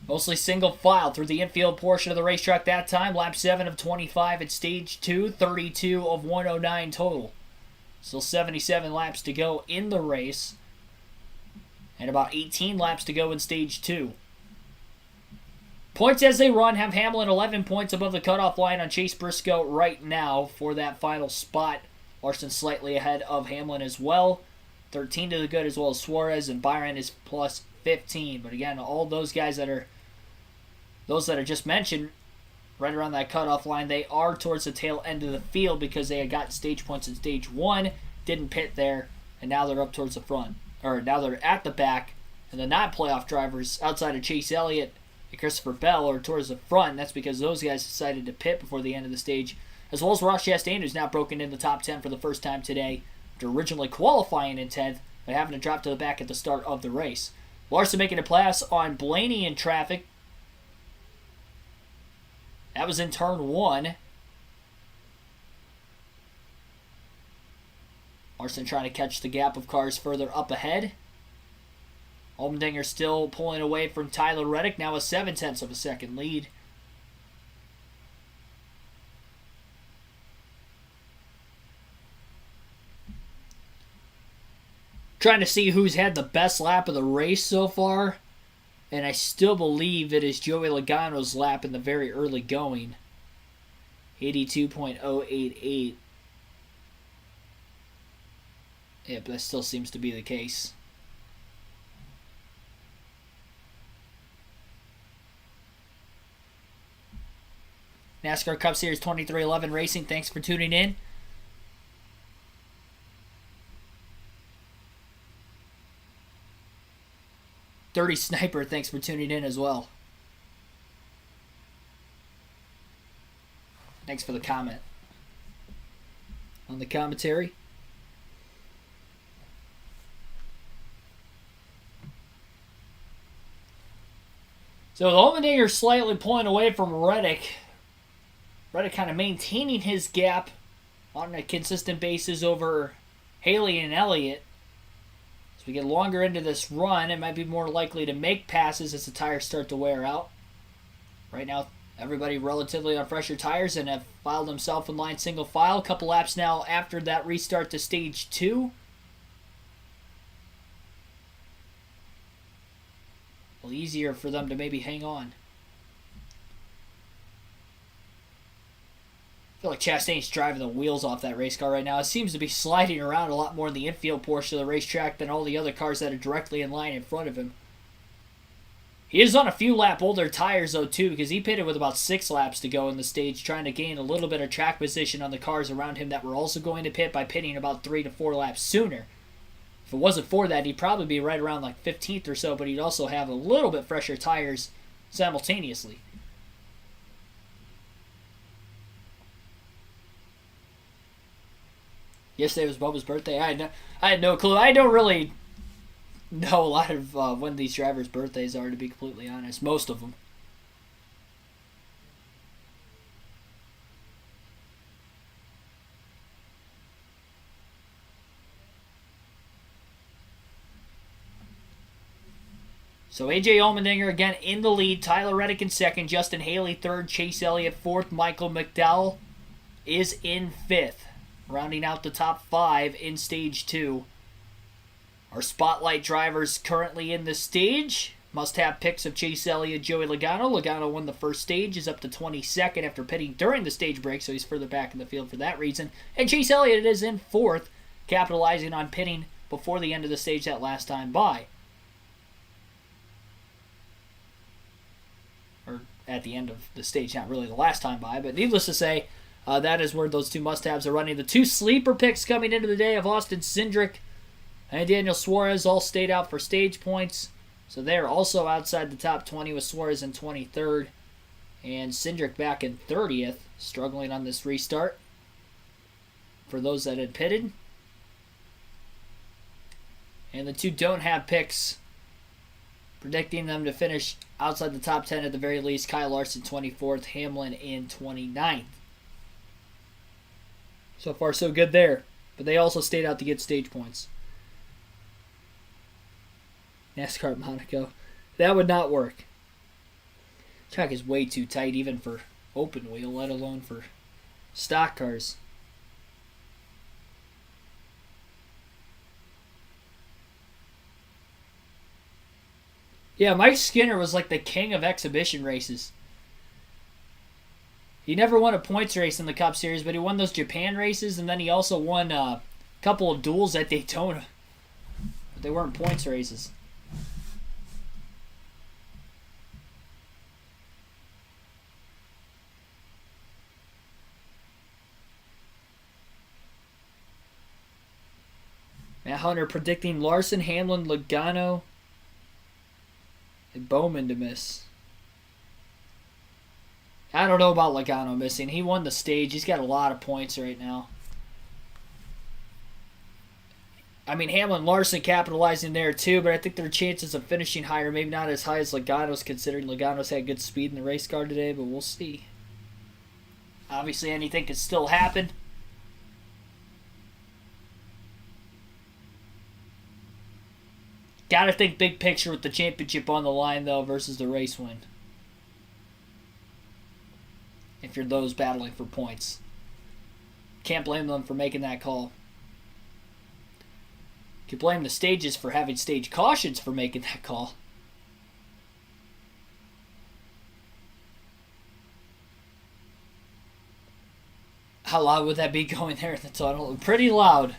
Mostly single file through the infield portion of the racetrack that time. Lap 7 of 25 at stage 2, 32 of 109 total. Still 77 laps to go in the race. And about 18 laps to go in Stage 2. Points as they run have Hamlin 11 points above the cutoff line on Chase Briscoe right now for that final spot. Larson slightly ahead of Hamlin as well. 13 to the good, as well as Suarez, and Byron is plus 15. But again, all those guys that are just mentioned right around that cutoff line, they are towards the tail end of the field because they had got stage points in Stage 1, didn't pit there, and now they're up towards the front. Or now they're at the back, and the non-playoff drivers outside of Chase Elliott and Christopher Bell are towards the front. And that's because those guys decided to pit before the end of the stage, as well as Ross Chastain, who's now broken in the top 10 for the first time today, after originally qualifying in 10th, but having to drop to the back at the start of the race. Larson making a pass on Blaney in traffic. That was in turn 1. Larson trying to catch the gap of cars further up ahead. Allmendinger still pulling away from Tyler Reddick, now a 0.7 of a second lead. Trying to see who's had the best lap of the race so far. And I still believe it is Joey Logano's lap in the very early going. 82.088. Yep, that still seems to be the case. NASCAR Cup Series 2311 Racing, thanks for tuning in. Dirty Sniper, thanks for tuning in as well. Thanks for the comment on the commentary. So Allmendinger slightly pulling away from Reddick. Reddick kind of maintaining his gap on a consistent basis over Haley and Elliott. As we get longer into this run, it might be more likely to make passes as the tires start to wear out. Right now, everybody relatively on fresher tires and have filed themselves in line single file. A couple laps now after that restart to Stage 2. A little easier for them to maybe hang on. I feel like Chastain's driving the wheels off that race car right now. It seems to be sliding around a lot more in the infield portion of the racetrack than all the other cars that are directly in line in front of him. He is on a few lap older tires though too, because he pitted with about 6 laps to go in the stage, trying to gain a little bit of track position on the cars around him that were also going to pit by pitting about 3 to 4 laps sooner. If it wasn't for that, he'd probably be right around like 15th or so, but he'd also have a little bit fresher tires simultaneously. Yesterday was Bubba's birthday. I had no clue. I don't really know a lot of when these drivers' birthdays are, to be completely honest. Most of them. So AJ Allmendinger again in the lead. Tyler Reddick in second. Justin Haley third. Chase Elliott fourth. Michael McDowell is in fifth. Rounding out the top 5 in Stage 2. Our spotlight drivers currently in the stage. Must-have picks of Chase Elliott, Joey Logano. Logano won the first stage, is up to 22nd after pitting during the stage break, so he's further back in the field for that reason. And Chase Elliott is in 4th, capitalizing on pitting before the end of the stage that last time by. Or at the end of the stage, not really the last time by, but needless to say, that is where those two must-haves are running. The 2 sleeper picks coming into the day of Austin Cindric and Daniel Suarez all stayed out for stage points. So they are also outside the top 20 with Suarez in 23rd. And Cindric back in 30th, struggling on this restart for those that had pitted. And the 2 don't have picks, predicting them to finish outside the top 10 at the very least. Kyle Larson 24th, Hamlin in 29th. So far, so good there. But they also stayed out to get stage points. NASCAR Monaco. That would not work. Track is way too tight even for open wheel, let alone for stock cars. Yeah, Mike Skinner was like the king of exhibition races. He never won a points race in the Cup Series, but he won those Japan races, and then he also won a couple of duels at Daytona. But they weren't points races. Matt Hunter predicting Larson, Hamlin, Logano, and Bowman to miss. I don't know about Logano missing. He won the stage. He's got a lot of points right now. I mean, Hamlin, Larson capitalizing there too, but I think their chances of finishing higher, maybe not as high as Logano's, considering Logano's had good speed in the race car today, but we'll see. Obviously, anything could still happen. Gotta think big picture with the championship on the line, though, versus the race win. If you're those battling for points. Can't blame them for making that call. You can blame the stages for having stage cautions for making that call. How loud would that be going there in the tunnel? Pretty loud.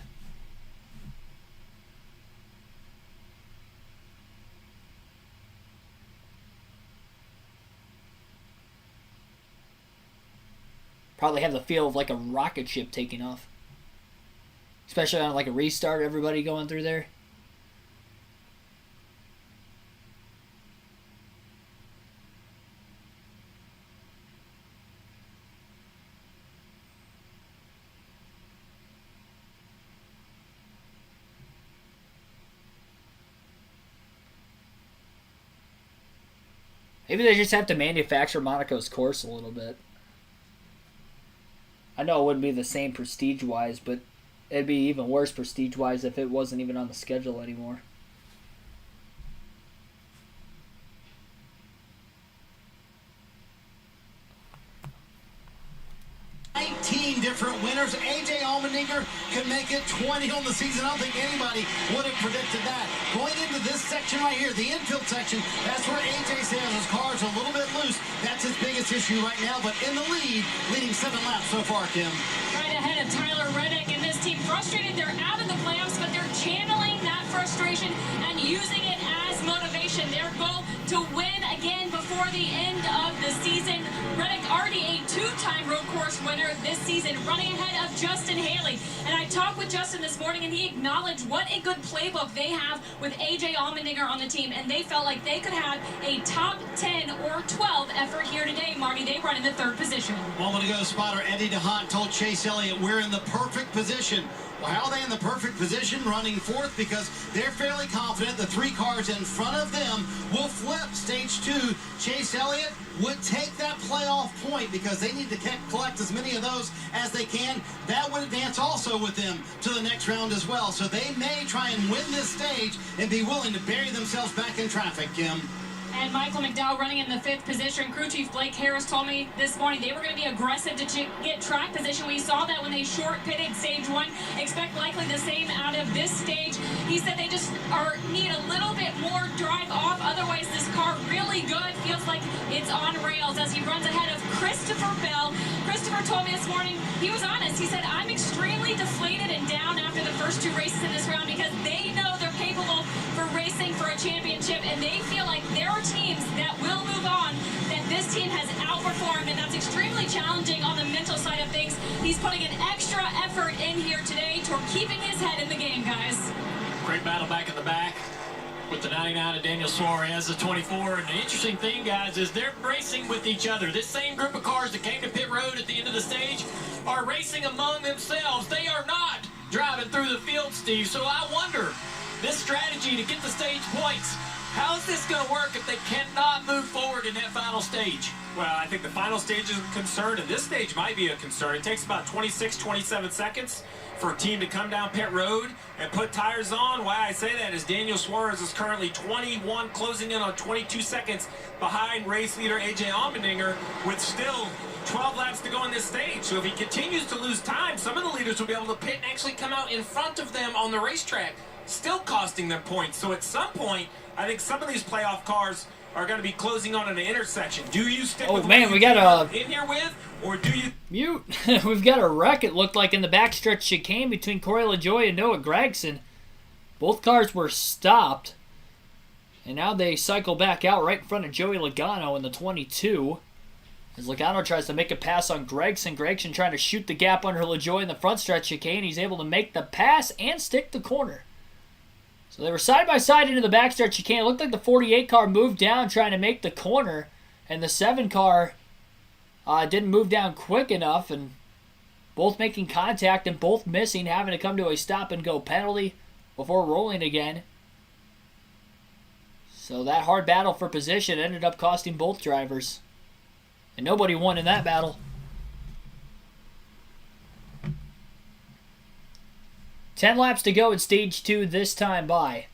Probably have the feel of like a rocket ship taking off. Especially on like a restart, everybody going through there. Maybe they just have to manufacture Monaco's course a little bit. I know it wouldn't be the same prestige-wise, but it'd be even worse prestige-wise if it wasn't even on the schedule anymore. 19 different winners. A.J. Allmendinger can make it 20 on the season. I don't think anybody would have predicted that. Going into this section right here, the infield section, that's where A.J. says his car's a little bit loose. That's his biggest issue right now, but in the lead, leading 7 laps so far, Kim. Right ahead of Tyler Reddick and this team. Frustrated, they're out of the playoffs, but they're channeling that frustration and using it as motivation. Their goal to win again before the end of the season. Reddick already a 2-time road course winner this season, running ahead of Justin Haley. And I talked with Justin this morning, and he acknowledged what a good playbook they have with A.J. Allmendinger on the team, and they felt like they could have a top 10 or 12 effort here today. Marty, they run in the 3rd position. A moment ago, spotter Eddie DeHaan told Chase Elliott, we're in the perfect position. Well, how are they in the perfect position running 4th? Because they're fairly confident the 3 cars in front of them will flip stage 2. Chase Elliott would take that playoff point because they need to collect as many of those as they can. That would advance also with them to the next round as well. So they may try and win this stage and be willing to bury themselves back in traffic, Kim. And Michael McDowell running in the 5th position. Crew Chief Blake Harris told me this morning they were going to be aggressive to get track position. We saw that when they short pitted stage 1. Expect likely the same out of this stage. He said they just need a little bit more drive off. Otherwise, this car really good. Feels like it's on rails as he runs ahead of Christopher Bell. Christopher told me this morning, he was honest. He said, I'm extremely deflated and down after the first 2 races in this round because they know they're capable for racing for a championship, and they feel like there are teams that will move on that this team has outperformed, and that's extremely challenging on the mental side of things. He's putting an extra effort in here today toward keeping his head in the game, guys. Great battle back in the back with the 99 of Daniel Suarez, the 24. And the interesting thing, guys, is they're racing with each other. This same group of cars that came to pit road at the end of the stage are racing among themselves. They are not driving through the field, Steve. So I wonder, this strategy to get the stage points, how is this going to work if they cannot move forward in that final stage? Well, I think the final stage is a concern, and this stage might be a concern. It takes about 26, 27 seconds for a team to come down pit road and put tires on. Why I say that is Daniel Suarez is currently 21, closing in on 22 seconds behind race leader A.J. Allmendinger with still 12 laps to go in this stage. So if he continues to lose time, some of the leaders will be able to pit and actually come out in front of them on the racetrack. still costing them points. So at some point, I think some of these playoff cars are going to be closing on an intersection. Do you stick with man, what we you got came in here with, or do you mute? We've got a wreck, it looked like, in the backstretch chicane between Corey LaJoie and Noah Gragson. Both cars were stopped, and now they cycle back out right in front of Joey Logano in the 22. As Logano tries to make a pass on Gragson. Gragson trying to shoot the gap under LaJoie in the front stretch chicane. He's able to make the pass and stick the corner. So they were side by side into the backstretch chicane. It looked like the 48 car moved down trying to make the corner, and the 7 car didn't move down quick enough, and both making contact and both missing, having to come to a stop and go penalty before rolling again. So that hard battle for position ended up costing both drivers. And nobody won in that battle. Ten laps to go in stage 2 this time by.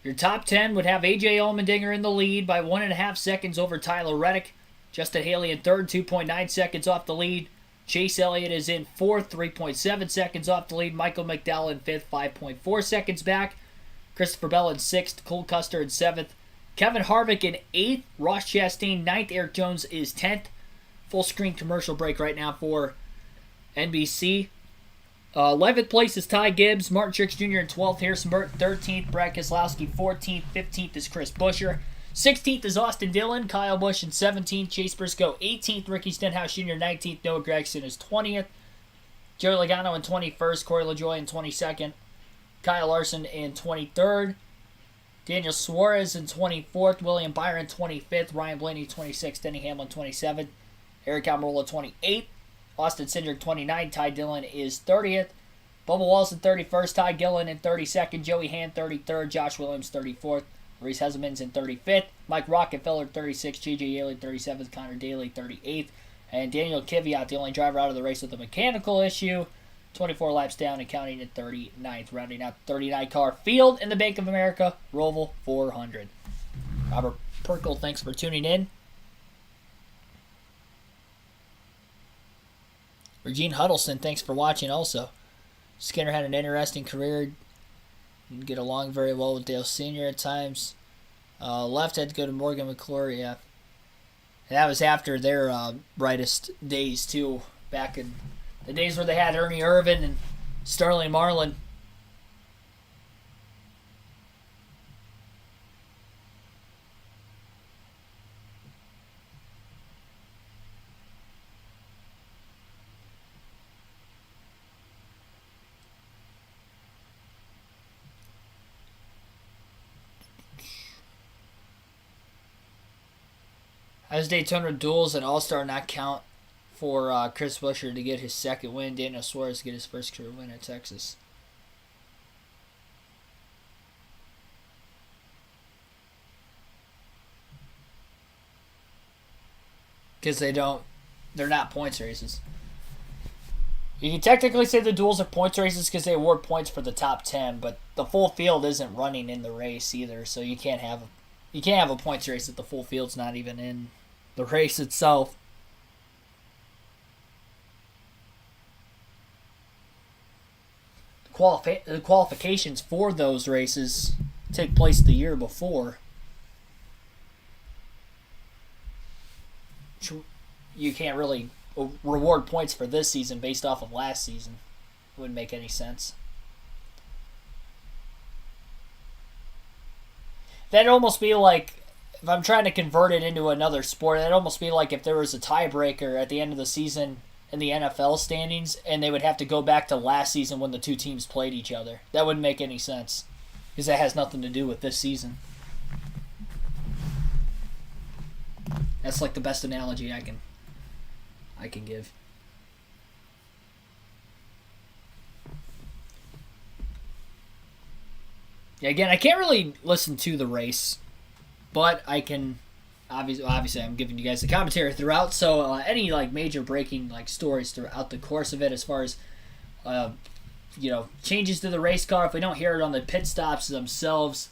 Your top 10 would have AJ Allmendinger in the lead by 1.5 seconds over Tyler Reddick. Justin Haley in third, 2.9 seconds off the lead. Chase Elliott is in fourth, 3.7 seconds off the lead. Michael McDowell in fifth, 5.4 seconds back. Christopher Bell in sixth, Cole Custer in seventh. Kevin Harvick in 8th, Ross Chastain 9th, Eric Jones is 10th. Full screen commercial break right now for NBC. 11th place is Ty Gibbs, Martin Truex Jr. in 12th, Harrison Burton 13th, Brad Keselowski 14th, 15th is Chris Buescher. 16th is Austin Dillon, Kyle Busch in 17th, Chase Briscoe 18th, Ricky Stenhouse Jr. 19th, Noah Gragson is 20th, Joey Logano in 21st, Corey LaJoie in 22nd, Kyle Larson in 23rd, Daniel Suarez in 24th, William Byron 25th, Ryan Blaney 26th, Denny Hamlin 27th, Eric Almirola 28th, Austin Cindric 29th, Ty Dillon is 30th, Bubba Wallace in 31st, Ty Gillen in 32nd, Joey Hand 33rd, Josh Williams 34th, Reese Hesselman's in 35th, Mike Rockefeller 36th, J.J. Yeley 37th, Connor Daly 38th, and Daniel Kvyat, the only driver out of the race with a mechanical issue, 24 laps down and counting at 39th, rounding out the 39-car field in the Bank of America Roval 400. Robert Perkle, thanks for tuning in. Regine Huddleston, thanks for watching also. Skinner had an interesting career. Didn't get along very well with Dale Sr. at times. Left had to go to Morgan McClure, yeah. And that was after their brightest days, too, back in the days where they had Ernie Irvan and Sterling Marlin. As Daytona duels and All-Star not count for Chris Buescher to get his second win, Daniel Suarez to get his first career win at Texas. Because they're not points races. You can technically say the duels are points races because they award points for the top 10, but the full field isn't running in the race either, so you can't have a points race if the full field's not even in the race itself. The qualifications for those races take place the year before. You can't really reward points for this season based off of last season. Wouldn't make any sense. That'd almost be like, if I'm trying to convert it into another sport, that'd almost be like if there was a tiebreaker at the end of the season in the NFL standings, and they would have to go back to last season when the two teams played each other. That wouldn't make any sense, because that has nothing to do with this season. That's like the best analogy I can give. Yeah, again, I can't really listen to the race, but I can. Obviously, I'm giving you guys the commentary throughout. So any major breaking stories throughout the course of it, as far as changes to the race car, if we don't hear it on the pit stops themselves,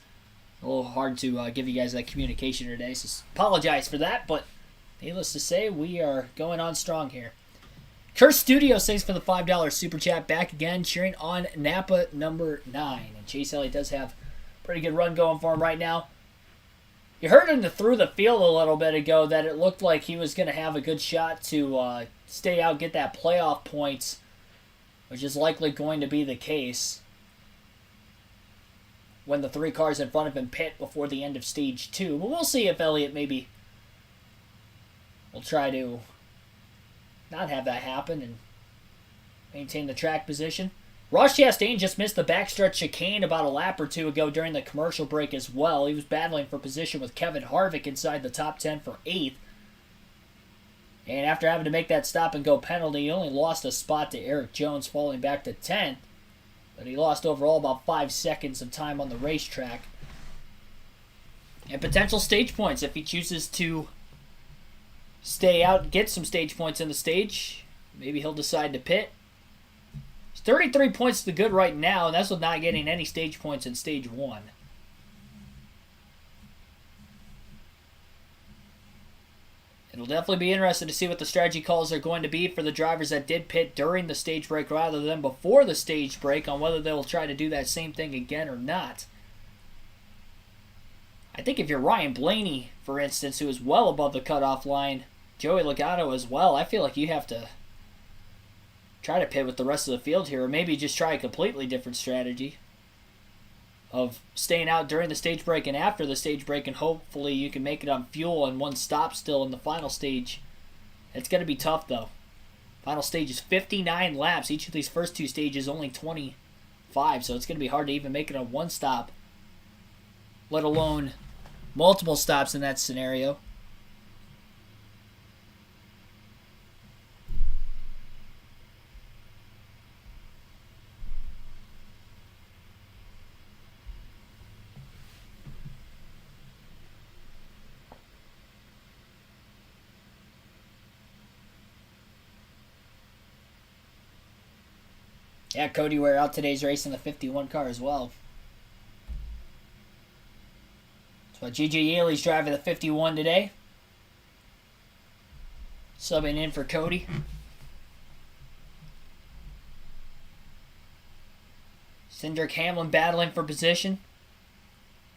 a little hard to give you guys that communication today. So apologize for that, but needless to say, we are going on strong here. Curse Studio, thanks for the $5 super chat. Back again, cheering on Napa number 9. And Chase Elliott does have a pretty good run going for him right now. You heard him through the field a little bit ago that it looked like he was going to have a good shot to stay out, get that playoff points, which is likely going to be the case when the 3 cars in front of him pit before the end of stage 2. But we'll see if Elliott maybe will try to not have that happen and maintain the track position. Ross Chastain just missed the backstretch chicane about a lap or 2 ago during the commercial break as well. He was battling for position with Kevin Harvick inside the top 10 for 8th. And after having to make that stop and go penalty, he only lost a spot to Eric Jones, falling back to 10th. But he lost overall about 5 seconds of time on the racetrack. And potential stage points if he chooses to stay out and get some stage points in the stage. Maybe he'll decide to pit. He's 33 points to the good right now, and that's with not getting any stage points in stage 1. It'll definitely be interesting to see what the strategy calls are going to be for the drivers that did pit during the stage break rather than before the stage break, on whether they'll try to do that same thing again or not. I think if you're Ryan Blaney, for instance, who is well above the cutoff line, Joey Logano as well, I feel like you have to try to pit with the rest of the field here, or maybe just try a completely different strategy of staying out during the stage break and after the stage break, and hopefully you can make it on fuel and one stop still in the final stage. It's going to be tough, though. Final stage is 59 laps. Each of these first 2 stages only 25, so it's going to be hard to even make it on one stop, let alone multiple stops in that scenario. Yeah, Cody, we're out today's race in the 51 car as well. So G.J. Yaley's driving the 51 today. Subbing in for Cody. Denny Hamlin battling for position.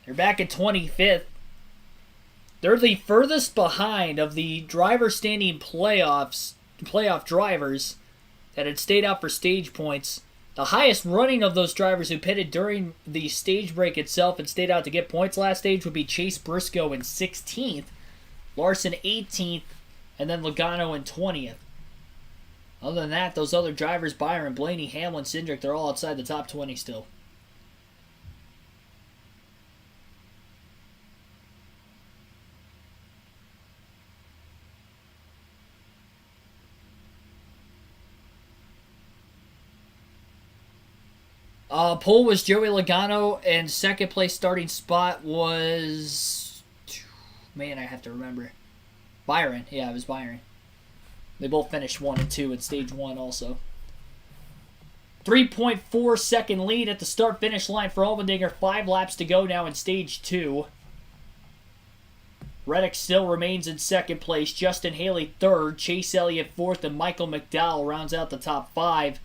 They're back at 25th. They're the furthest behind of the driver standing playoff drivers that had stayed out for stage points. The highest running of those drivers who pitted during the stage break itself and stayed out to get points last stage would be Chase Briscoe in 16th, Larson 18th, and then Logano in 20th. Other than that, those other drivers, Byron, Blaney, Hamlin, Cindric, they're all outside the top 20 still. Pole was Joey Logano, and second place starting spot was... Man, I have to remember. Byron. Yeah, it was Byron. They both finished 1 and 2 in stage 1 also. 3.4 second lead at the start-finish line for Allmendinger. 5 laps to go now in stage 2. Reddick still remains in second place. Justin Haley third. Chase Elliott 4th, and Michael McDowell rounds out the top 5.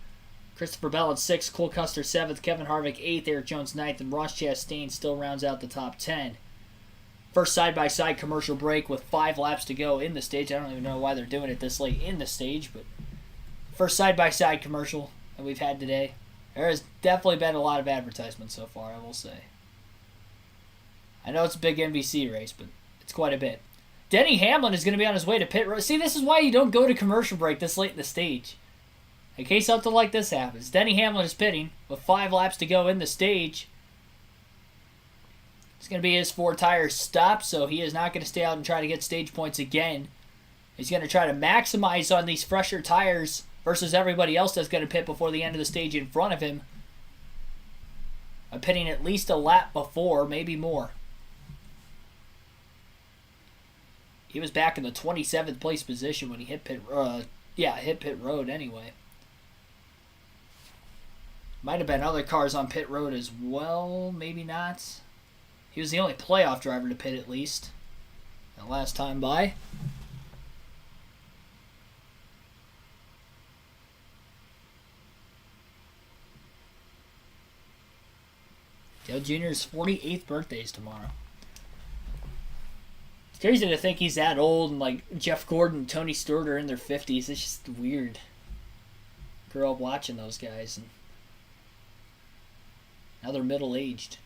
Christopher Bell in 6th, Cole Custer 7th, Kevin Harvick 8th, Eric Jones 9th, and Ross Chastain still rounds out the top 10. First side-by-side commercial break with 5 laps to go in the stage. I don't even know why they're doing it this late in the stage, but first side-by-side commercial that we've had today. There has definitely been a lot of advertisement so far, I will say. I know it's a big NBC race, but it's quite a bit. Denny Hamlin is going to be on his way to pit road. See, this is why you don't go to commercial break this late in the stage. In case something like this happens. Denny Hamlin is pitting with 5 laps to go in the stage. It's going to be his 4-tire stop, so he is not going to stay out and try to get stage points again. He's going to try to maximize on these fresher tires versus everybody else that's going to pit before the end of the stage in front of him. I'm pitting at least a lap before, maybe more. He was back in the 27th place position when he hit pit road anyway. Might have been other cars on pit road as well, maybe not. He was the only playoff driver to pit at least. That last time by. Dale Jr.'s 48th birthday is tomorrow. It's crazy to think he's that old and like Jeff Gordon and Tony Stewart are in their 50s. It's just weird. Grew up watching those guys and now they're middle-aged.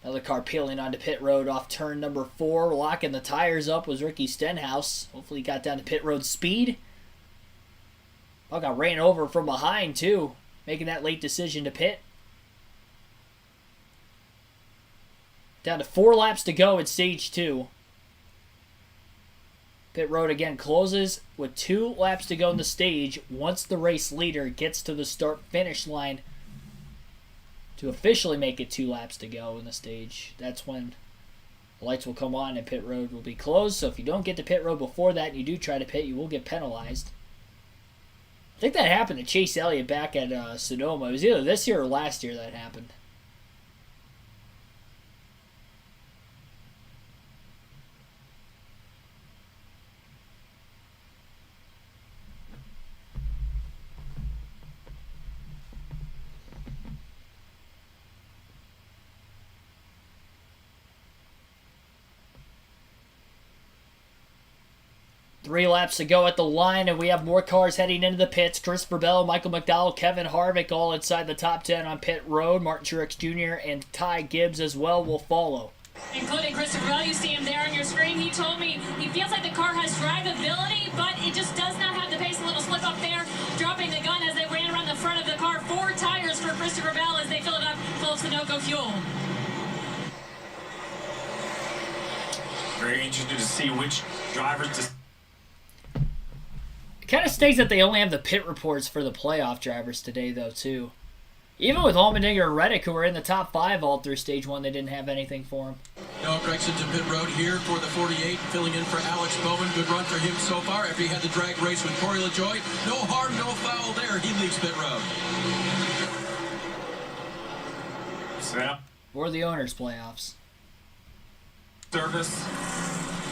Another car peeling onto pit road off turn number 4. Locking the tires up was Ricky Stenhouse. Hopefully he got down to pit road speed. Oh, got ran over from behind too, making that late decision to pit. Down to 4 laps to go at stage 2. Pit road again closes with 2 laps to go in the stage once the race leader gets to the start-finish line to officially make it 2 laps to go in the stage. That's when the lights will come on and pit road will be closed. So if you don't get to pit road before that and you do try to pit, you will get penalized. I think that happened to Chase Elliott back at Sonoma. It was either this year or last year that happened. Three laps to go at the line, and we have more cars heading into the pits. Christopher Bell, Michael McDowell, Kevin Harvick all inside the top 10 on pit road. Martin Truex Jr. and Ty Gibbs as well will follow. Including Christopher Bell, you see him there on your screen. He told me he feels like the car has drivability, but it just does not have the pace. A little slip up there, dropping the gun as they ran around the front of the car. 4 tires for Christopher Bell as they fill it up full of Sunoco fuel. Very interested to see which drivers. It kind of stinks that they only have the pit reports for the playoff drivers today, though, too. Even with Allmendinger and Reddick, who were in the top 5 all through stage 1, they didn't have anything for them. Noah Gragson to pit road here for the 48, filling in for Alex Bowman. Good run for him so far after he had the drag race with Corey LaJoie. No harm, no foul there. He leaves pit road. Snap. Or the owners' playoffs. Service.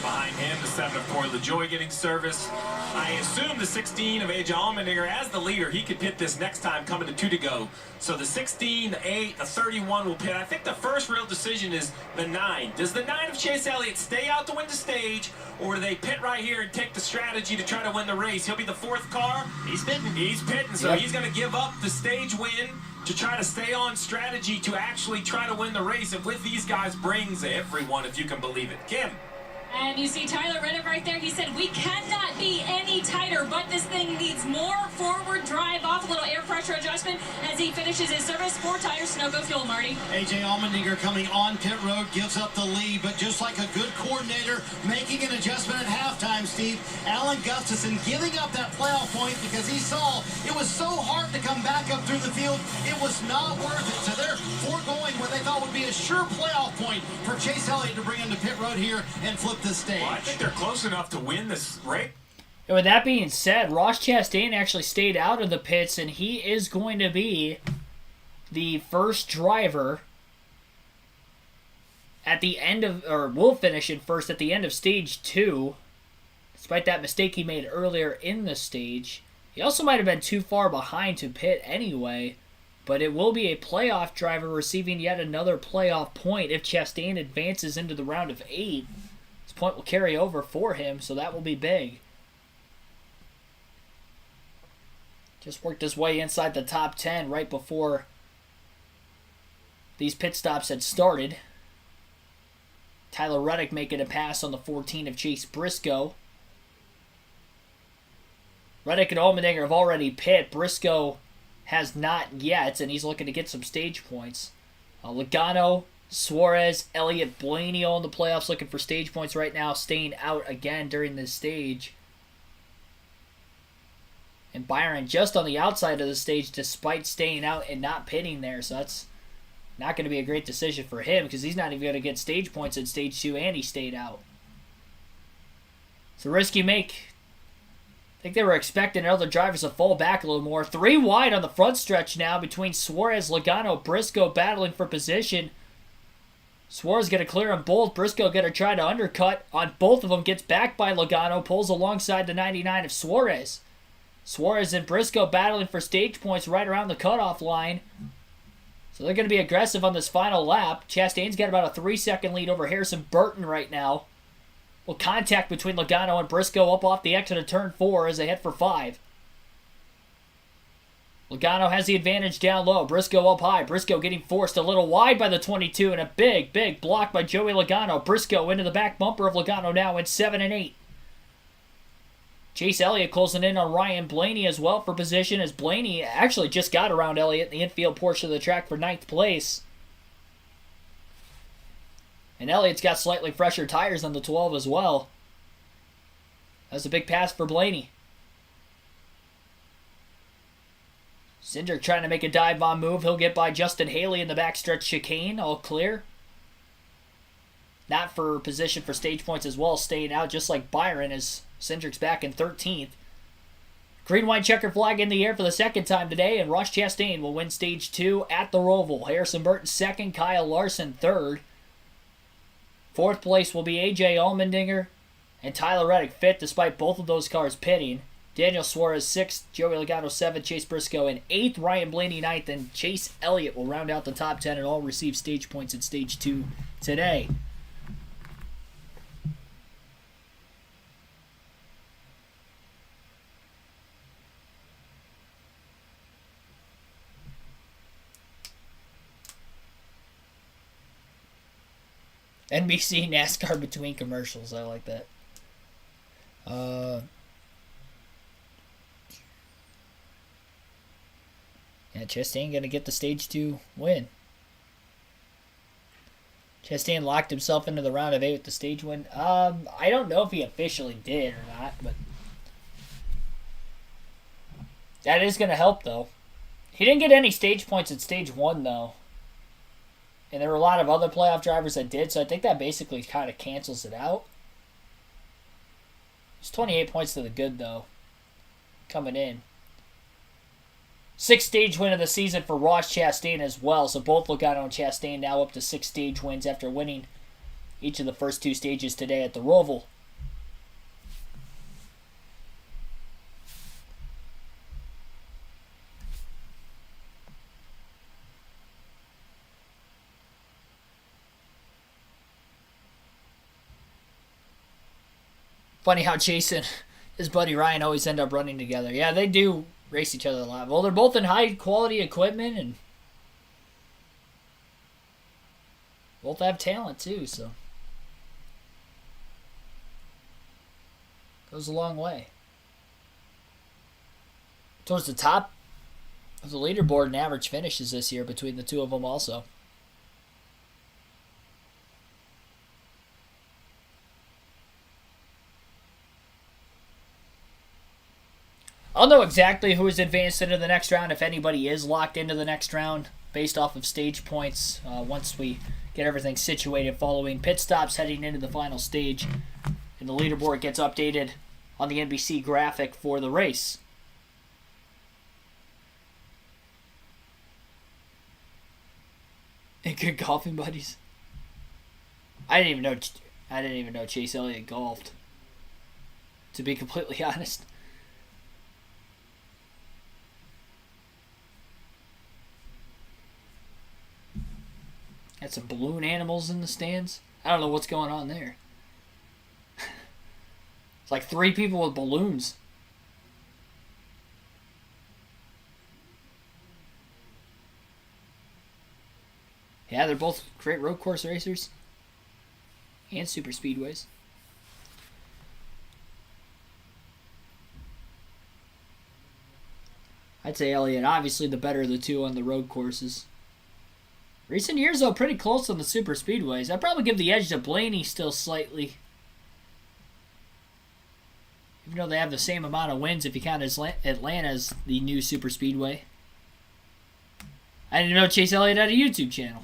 Behind him, the 7 of Corey LaJoie getting service. I assume the 16 of AJ Allmendinger, as the leader, he could pit this next time, coming to 2 to go. So the 16, the 8, the 31 will pit. I think the first real decision is the 9. Does the 9 of Chase Elliott stay out to win the stage, or do they pit right here and take the strategy to try to win the race? He'll be the 4th car. He's pitting. He's pitting, so he's going to give up the stage win to try to stay on strategy to actually try to win the race. And with these guys brings everyone, if you can believe it. Kim. And you see Tyler Reddick right there. He said, we cannot be any tighter, but this thing needs more forward drive off. A little air pressure adjustment as he finishes his service. 4 tires, Sunoco fuel, Marty. AJ Allmendinger coming on pit road gives up the lead, but just like a good coordinator, making an adjustment at halftime, Steve. Alan Gustafson giving up that playoff point because he saw it was so hard to come back up through the field. It was not worth it. So they're foregoing what they thought would be a sure playoff point for Chase Elliott to bring him to pit road here and flip the stage. Well, I think they're close enough to win this race. And with that being said, Ross Chastain actually stayed out of the pits, and he is going to be the first driver at the end of, or will finish in first at the end of stage 2, despite that mistake he made earlier in the stage. He also might have been too far behind to pit anyway, but it will be a playoff driver receiving yet another playoff point if Chastain advances into the round of 8. This point will carry over for him, so that will be big. Just worked his way inside the top 10 right before these pit stops had started. Tyler Reddick making a pass on the 14 of Chase Briscoe. Reddick and Allmendinger have already pit. Briscoe has not yet, and he's looking to get some stage points. Logano, Suarez, Elliott, Blaney all in the playoffs looking for stage points right now, staying out again during this stage. And Byron just on the outside of the stage despite staying out and not pitting there, so that's not going to be a great decision for him because he's not even going to get stage points in stage 2 and he stayed out. It's a risk you make. I think they were expecting other drivers to fall back a little more. 3 wide on the front stretch now between Suarez, Logano, Briscoe battling for position. Suarez going to clear them both. Briscoe going to try to undercut on both of them. Gets back by Logano. Pulls alongside the 99 of Suarez. Suarez and Briscoe battling for stage points right around the cutoff line. So they're going to be aggressive on this final lap. Chastain's got about a 3-second lead over Harrison Burton right now. Well, contact between Logano and Briscoe up off the exit of turn 4 as they head for 5. Logano has the advantage down low. Briscoe up high. Briscoe getting forced a little wide by the 22, and a big, big block by Joey Logano. Briscoe into the back bumper of Logano now in 7 and 8. Chase Elliott closing in on Ryan Blaney as well for position, as Blaney actually just got around Elliott in the infield portion of the track for 9th place. And Elliott's got slightly fresher tires on the 12 as well. That's a big pass for Blaney. Cindric trying to make a dive bomb move. He'll get by Justin Haley in the backstretch chicane. All clear. Not for position for stage points as well. Staying out just like Byron as Cindric's back in 13th. Green-white checker flag in the air for the second time today, and Ross Chastain will win stage 2 at the Roval. Harrison Burton second, Kyle Larson third. 4th place will be AJ Allmendinger and Tyler Reddick fifth, despite both of those cars pitting. Daniel Suarez 6th, Joey Logano 7th, Chase Briscoe in 8th, Ryan Blaney 9th, and Chase Elliott will round out the top 10 and all receive stage points in stage 2 today. NBC NASCAR between commercials. I like that. Yeah, Chastain going to get the stage 2 win. Chastain locked himself into the round of 8 with the stage win. I don't know if he officially did or not, but that is going to help, though. He didn't get any stage points at stage 1, though. And there were a lot of other playoff drivers that did, so I think that basically kind of cancels it out. It's 28 points to the good, though, coming in. 6th stage win of the season for Ross Chastain as well, so both Logano and Chastain now up to 6 stage wins after winning each of the first 2 stages today at the Roval. Funny how Chase and his buddy Ryan always end up running together. Yeah, they do race each other a lot. Well, they're both in high quality equipment and both have talent too, so goes a long way. Towards the top of the leaderboard in average finishes this year between the two of them also. I'll know exactly who is advanced into the next round, if anybody is locked into the next round, based off of stage points, once we get everything situated following pit stops heading into the final stage. And the leaderboard gets updated on the NBC graphic for the race. And good golfing buddies. I didn't even know Chase Elliott golfed, to be completely honest. Got some balloon animals in the stands. I don't know what's going on there. It's like 3 people with balloons. Yeah, they're both great road course racers and super speedways. I'd say Elliott, obviously the better of the two on the road courses. Recent years, though, pretty close on the super speedways. I'd probably give the edge to Blaney still slightly. Even though they have the same amount of wins if you count Atlanta as the new super speedway. I didn't know Chase Elliott had a YouTube channel.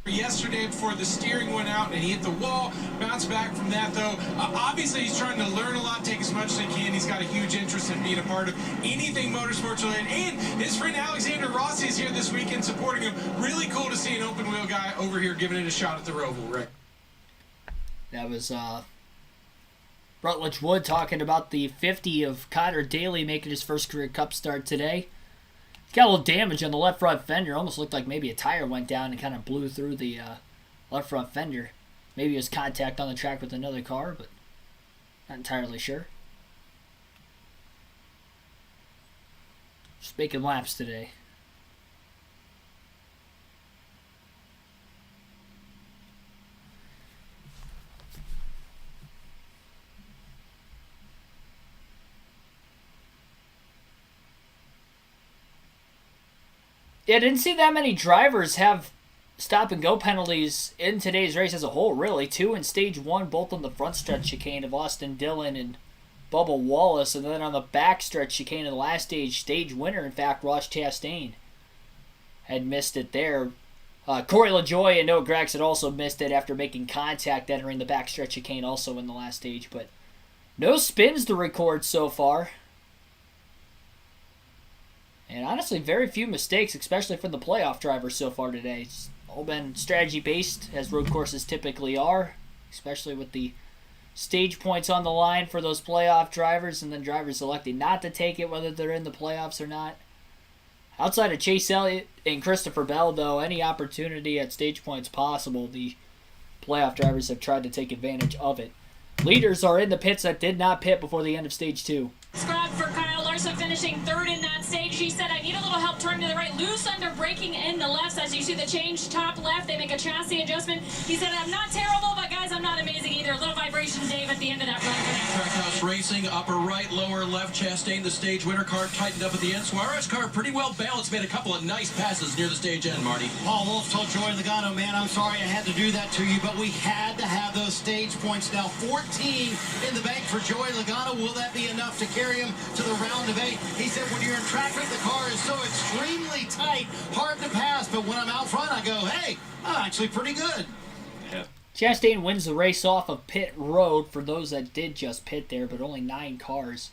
Yesterday before the steering went out and he hit the wall, bounced back from that though. Obviously he's trying to learn a lot, take as much as he can. He's got a huge interest in being a part of anything motorsports related. And his friend Alexander Rossi is here this weekend supporting him. Really cool to see an open wheel guy over here giving it a shot at the Roval, Rick. That was brought Rutledge Wood talking about the 50 of Connor Daly making his first career Cup start today. Got a little damage on the left front fender. Almost looked like maybe a tire went down and kind of blew through the left front fender. Maybe it was contact on the track with another car, but not entirely sure. Just making laps today. Yeah, I didn't see that many drivers have stop-and-go penalties in today's race as a whole, really. 2 in Stage 1, both on the front stretch chicane of Austin Dillon and Bubba Wallace, and then on the back stretch chicane of the last stage winner, in fact, Ross Chastain had missed it there. Corey LaJoie and Noah Grex had also missed it after making contact entering the back stretch chicane also in the last stage, but no spins to record so far. And honestly, very few mistakes, especially from the playoff drivers so far today. It's all been strategy-based, as road courses typically are, especially with the stage points on the line for those playoff drivers, and then drivers electing not to take it, whether they're in the playoffs or not. Outside of Chase Elliott and Christopher Bell, though, any opportunity at stage points possible, the playoff drivers have tried to take advantage of it. Leaders are in the pits that did not pit before the end of Stage 2. Scrap for Kyle Larson finishing third in that stage. He said, I need a little help turning to the right. Loose under braking in the left. As you see the change top left, they make a chassis adjustment. He said, I'm not terrible, but guys, I'm not amazing either. A little vibration, Dave, at the end of that run. Trackhouse Racing, upper right, lower left. Chastain, the stage winner. Car tightened up at the end. Suarez car pretty well balanced. Made a couple of nice passes near the stage end, Marty. Paul Wolf told Joey Logano, man, I'm sorry I had to do that to you, but we had to have those stage points. Now 14 in the bank for Joey Logano. Will that be enough to carry him to the round of 8? He said, when you're in traffic, the car is so extremely tight, hard to pass, but when I'm out front, I go, hey, I'm actually pretty good. Yeah. Chastain wins the race off of pit road for those that did just pit there, but only 9 cars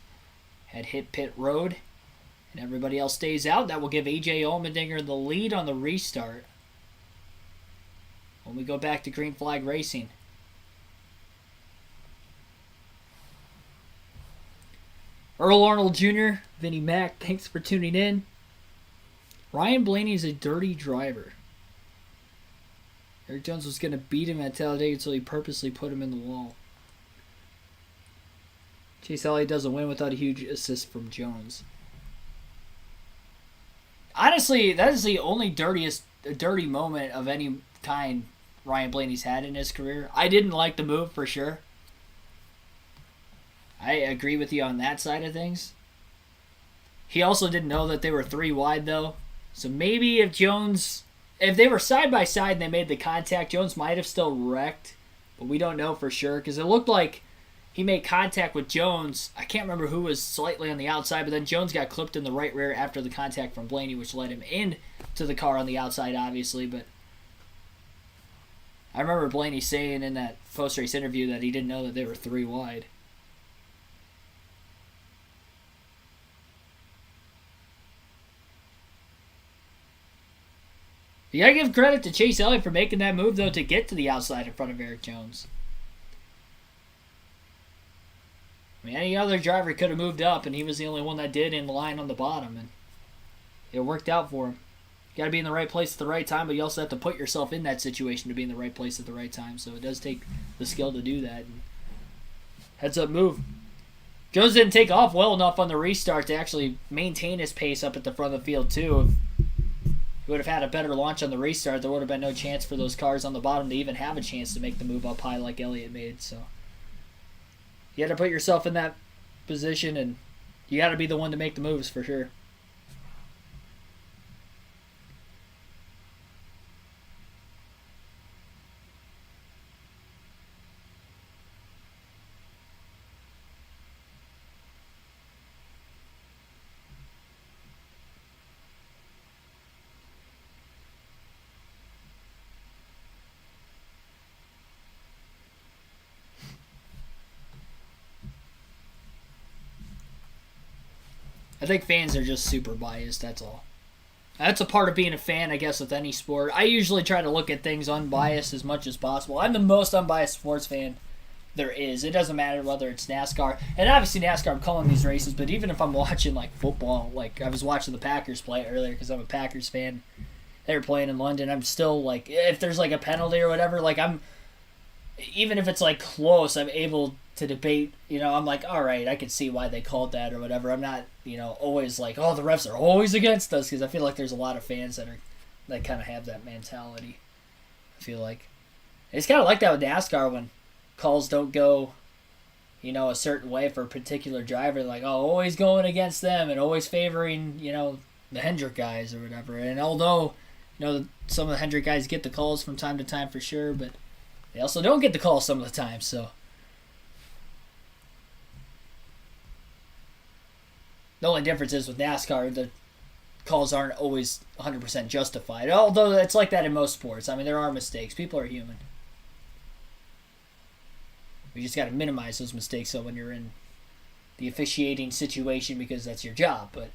had hit pit road. And everybody else stays out. That will give A.J. Allmendinger the lead on the restart. When we go back to green flag racing. Earl Arnold Jr., Vinnie Mac, thanks for tuning in. Ryan Blaney's a dirty driver. Eric Jones was going to beat him at Talladega until he purposely put him in the wall. Chase Elliott doesn't win without a huge assist from Jones. Honestly, that is the only dirty moment of any kind Ryan Blaney's had in his career. I didn't like the move for sure. I agree with you on that side of things. He also didn't know that they were 3 wide, though. So maybe if they were side by side and they made the contact, Jones might have still wrecked. But we don't know for sure because it looked like he made contact with Jones. I can't remember who was slightly on the outside, but then Jones got clipped in the right rear after the contact from Blaney, which led him into the car on the outside, obviously. But I remember Blaney saying in that post-race interview that he didn't know that they were 3 wide. You gotta give credit to Chase Elliott for making that move, though, to get to the outside in front of Eric Jones. I mean, any other driver could have moved up, and he was the only one that did in line on the bottom, and it worked out for him. You gotta be in the right place at the right time, but you also have to put yourself in that situation to be in the right place at the right time, so it does take the skill to do that. And heads up move. Jones didn't take off well enough on the restart to actually maintain his pace up at the front of the field, too. If he would have had a better launch on the restart, there would have been no chance for those cars on the bottom to even have a chance to make the move up high like Elliott made. So you got to put yourself in that position, and you got to be the one to make the moves for sure. I think fans are just super biased, that's all. That's a part of being a fan, I guess, with any sport. I usually try to look at things unbiased as much as possible. I'm the most unbiased sports fan there is. It doesn't matter whether it's NASCAR. And obviously NASCAR, I'm calling these races, but even if I'm watching like football, like I was watching the Packers play earlier because I'm a Packers fan. They were playing in London. I'm still like, if there's like a penalty or whatever, like even if it's like close, I'm able to debate, I'm like, all right, I can see why they called that or whatever. I'm not, always like, oh, the refs are always against us, because I feel like there's a lot of fans that kind of have that mentality. I feel like it's kind of like that with NASCAR when calls don't go, a certain way for a particular driver. Like, oh, always going against them and always favoring, the Hendrick guys or whatever. And although, some of the Hendrick guys get the calls from time to time for sure, but they also don't get the calls some of the time, so. The only difference is with NASCAR, the calls aren't always 100% justified. Although it's like that in most sports. I mean, there are mistakes. People are human. We just got to minimize those mistakes so when you're in the officiating situation, because that's your job. But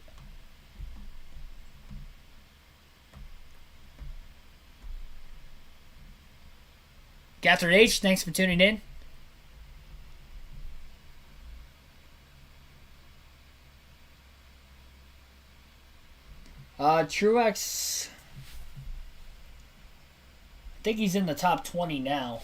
Catherine H., thanks for tuning in. Truex, I think he's in the top 20 now.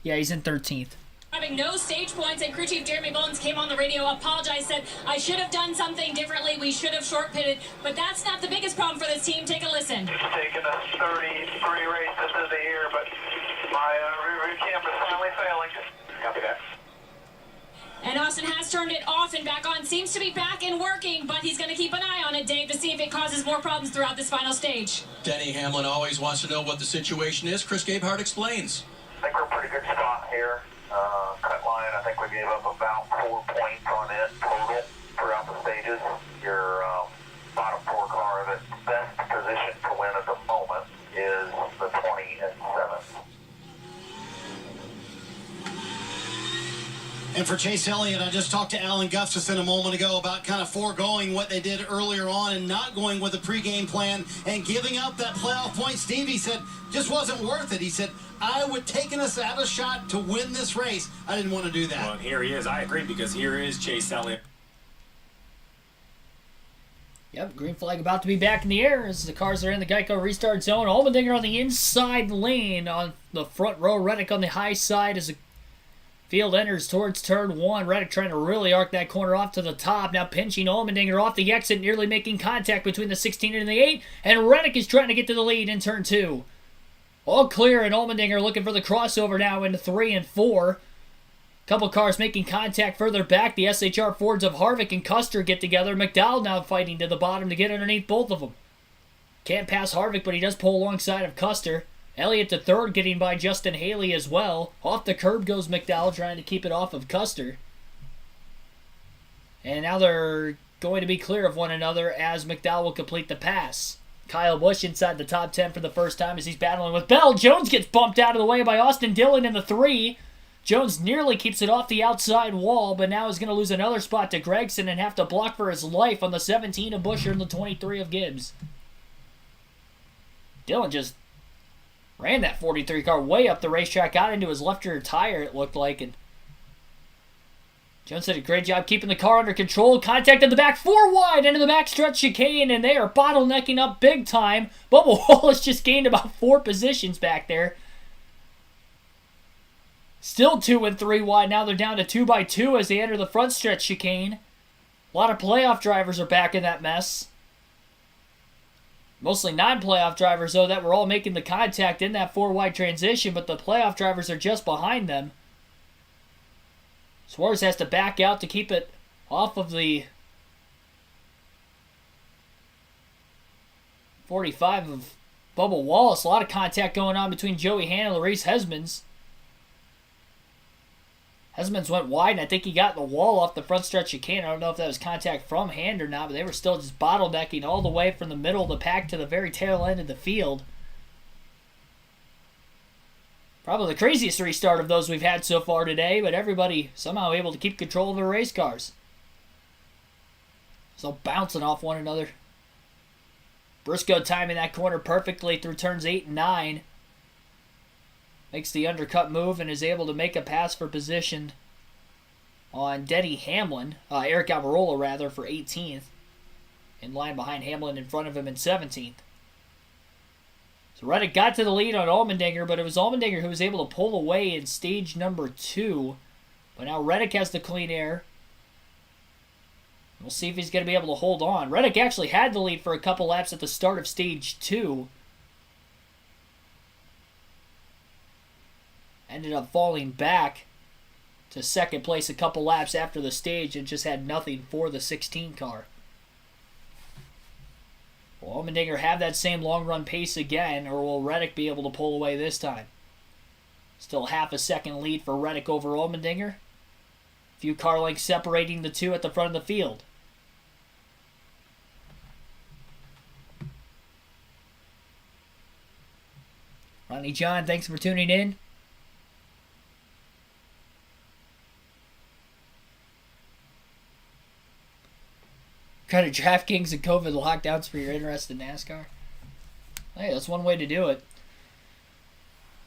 Yeah, he's in 13th. Having no stage points, and crew chief Jeremy Mullins came on the radio, apologized, said, I should have done something differently. We should have short pitted, but that's not the biggest problem for this team. Take a listen. It's taken us 33 races of the year, but my rear camp is finally failing. Copy that. And Austin has turned it off and back on. Seems to be back and working, but he's going to keep an eye on it, Dave, to see if it causes more problems throughout this final stage. Denny Hamlin always wants to know what the situation is. Chris Gabehart explains. I think we're a pretty good spot here. Cut line, I think we gave up about 4 points on it total throughout the stages. Your bottom 4 car that's best position to win at the moment is the 20 and 7th. And for Chase Elliott, I just talked to Alan Gustafson a moment ago about kind of foregoing what they did earlier on and not going with a pregame plan and giving up that playoff point. Stevie said, just wasn't worth it. He said, I would taken us out a shot to win this race. I didn't want to do that. Well, here he is. I agree, because here is Chase Elliott. Yep, green flag about to be back in the air as the cars are in the Geico restart zone. Allmendinger on the inside lane on the front row. Reddick on the high side as the field enters towards turn 1. Reddick trying to really arc that corner off to the top. Now pinching Allmendinger off the exit, nearly making contact between the 16 and the 8. And Reddick is trying to get to the lead in turn 2. All clear, and Allmendinger looking for the crossover now into 3 and 4. Couple cars making contact further back. The SHR Fords of Harvick and Custer get together. McDowell now fighting to the bottom to get underneath both of them. Can't pass Harvick, but he does pull alongside of Custer. Elliott to third, getting by Justin Haley as well. Off the curb goes McDowell, trying to keep it off of Custer. And now they're going to be clear of one another as McDowell will complete the pass. Kyle Busch inside the top 10 for the first time as he's battling with Bell. Jones gets bumped out of the way by Austin Dillon in the 3. Jones nearly keeps it off the outside wall, but now is going to lose another spot to Gregson and have to block for his life on the 17 of Buescher and the 23 of Gibbs. Dillon just ran that 43 car way up the racetrack, got into his left rear tire, it looked like, and Jones did a great job keeping the car under control. Contact at the back, 4 wide into the backstretch chicane, and they are bottlenecking up big time. Bubba Wallace just gained about 4 positions back there. Still 2 and 3 wide. Now they're down to 2 by 2 as they enter the front stretch chicane. A lot of playoff drivers are back in that mess. Mostly non-playoff drivers, though, that were all making the contact in that 4 wide transition, but the playoff drivers are just behind them. Suarez has to back out to keep it off of the 45 of Bubba Wallace. A lot of contact going on between Joey Hanna and Reese Hesmans. Hesmans went wide, and I think he got the wall off the front stretch chicane. I don't know if that was contact from hand or not, but they were still just bottlenecking all the way from the middle of the pack to the very tail end of the field. Probably the craziest restart of those we've had so far today, but everybody somehow able to keep control of their race cars. So bouncing off one another. Briscoe timing that corner perfectly through turns 8 and 9. makes the undercut move and is able to make a pass for position on Denny Hamlin, Eric Almirola rather, for 18th. In line behind Hamlin, in front of him in 17th. So Reddick got to the lead on Allmendinger, but it was Allmendinger who was able to pull away in stage number 2. But now Reddick has the clean air. We'll see if he's going to be able to hold on. Reddick actually had the lead for a couple laps at the start of stage 2. Ended up falling back to second place a couple laps after the stage and just had nothing for the 16 car. Will Allmendinger have that same long run pace again, or will Reddick be able to pull away this time? Still half a second lead for Reddick over Allmendinger. A few car lengths separating the two at the front of the field. Ronnie John, thanks for tuning in. Kind of DraftKings and COVID lockdowns for your interest in NASCAR. Hey, that's one way to do it.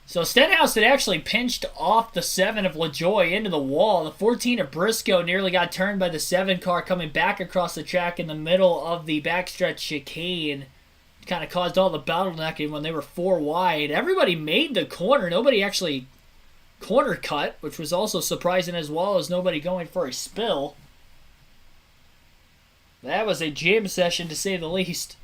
So Stenhouse had actually pinched off the 7 of LaJoie into the wall. The 14 of Briscoe nearly got turned by the 7 car coming back across the track in the middle of the backstretch chicane. Kind of caused all the bottlenecking when they were 4 wide. Everybody made the corner. Nobody actually corner cut, which was also surprising, as well as nobody going for a spill. That was a jam session, to say the least.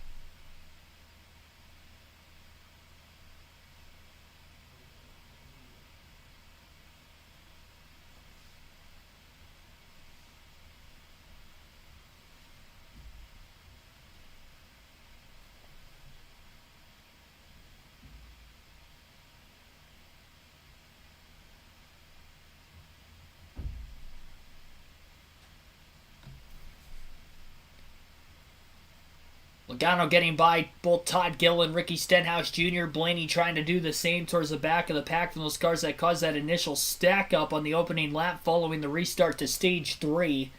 Logano getting by both Todd Gill and Ricky Stenhouse Jr. Blaney trying to do the same towards the back of the pack from those cars that caused that initial stack up on the opening lap following the restart to stage 3.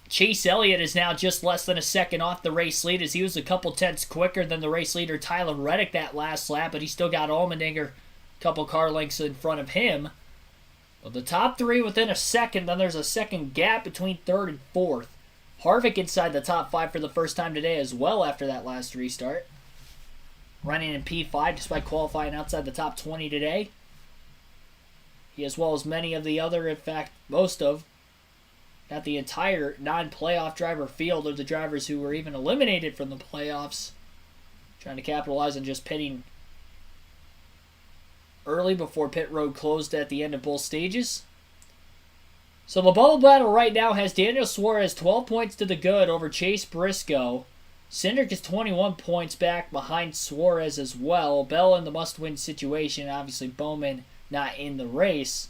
Chase Elliott is now just less than a second off the race lead, as he was a couple tenths quicker than the race leader Tyler Reddick that last lap, but he still got Allmendinger a couple car lengths in front of him. But the top 3 within a second, then there's a second gap between 3rd and 4th. Harvick inside the top 5 for the first time today as well after that last restart. Running in P5 despite qualifying outside the top 20 today. He, as well as many of the other, in fact, most of, not the entire non-playoff driver field of the drivers who were even eliminated from the playoffs, trying to capitalize on just pitting early before pit road closed at the end of both stages. So the bubble battle right now has Daniel Suarez 12 points to the good over Chase Briscoe. Cindric is 21 points back behind Suarez as well. Bell in the must-win situation. Obviously Bowman not in the race.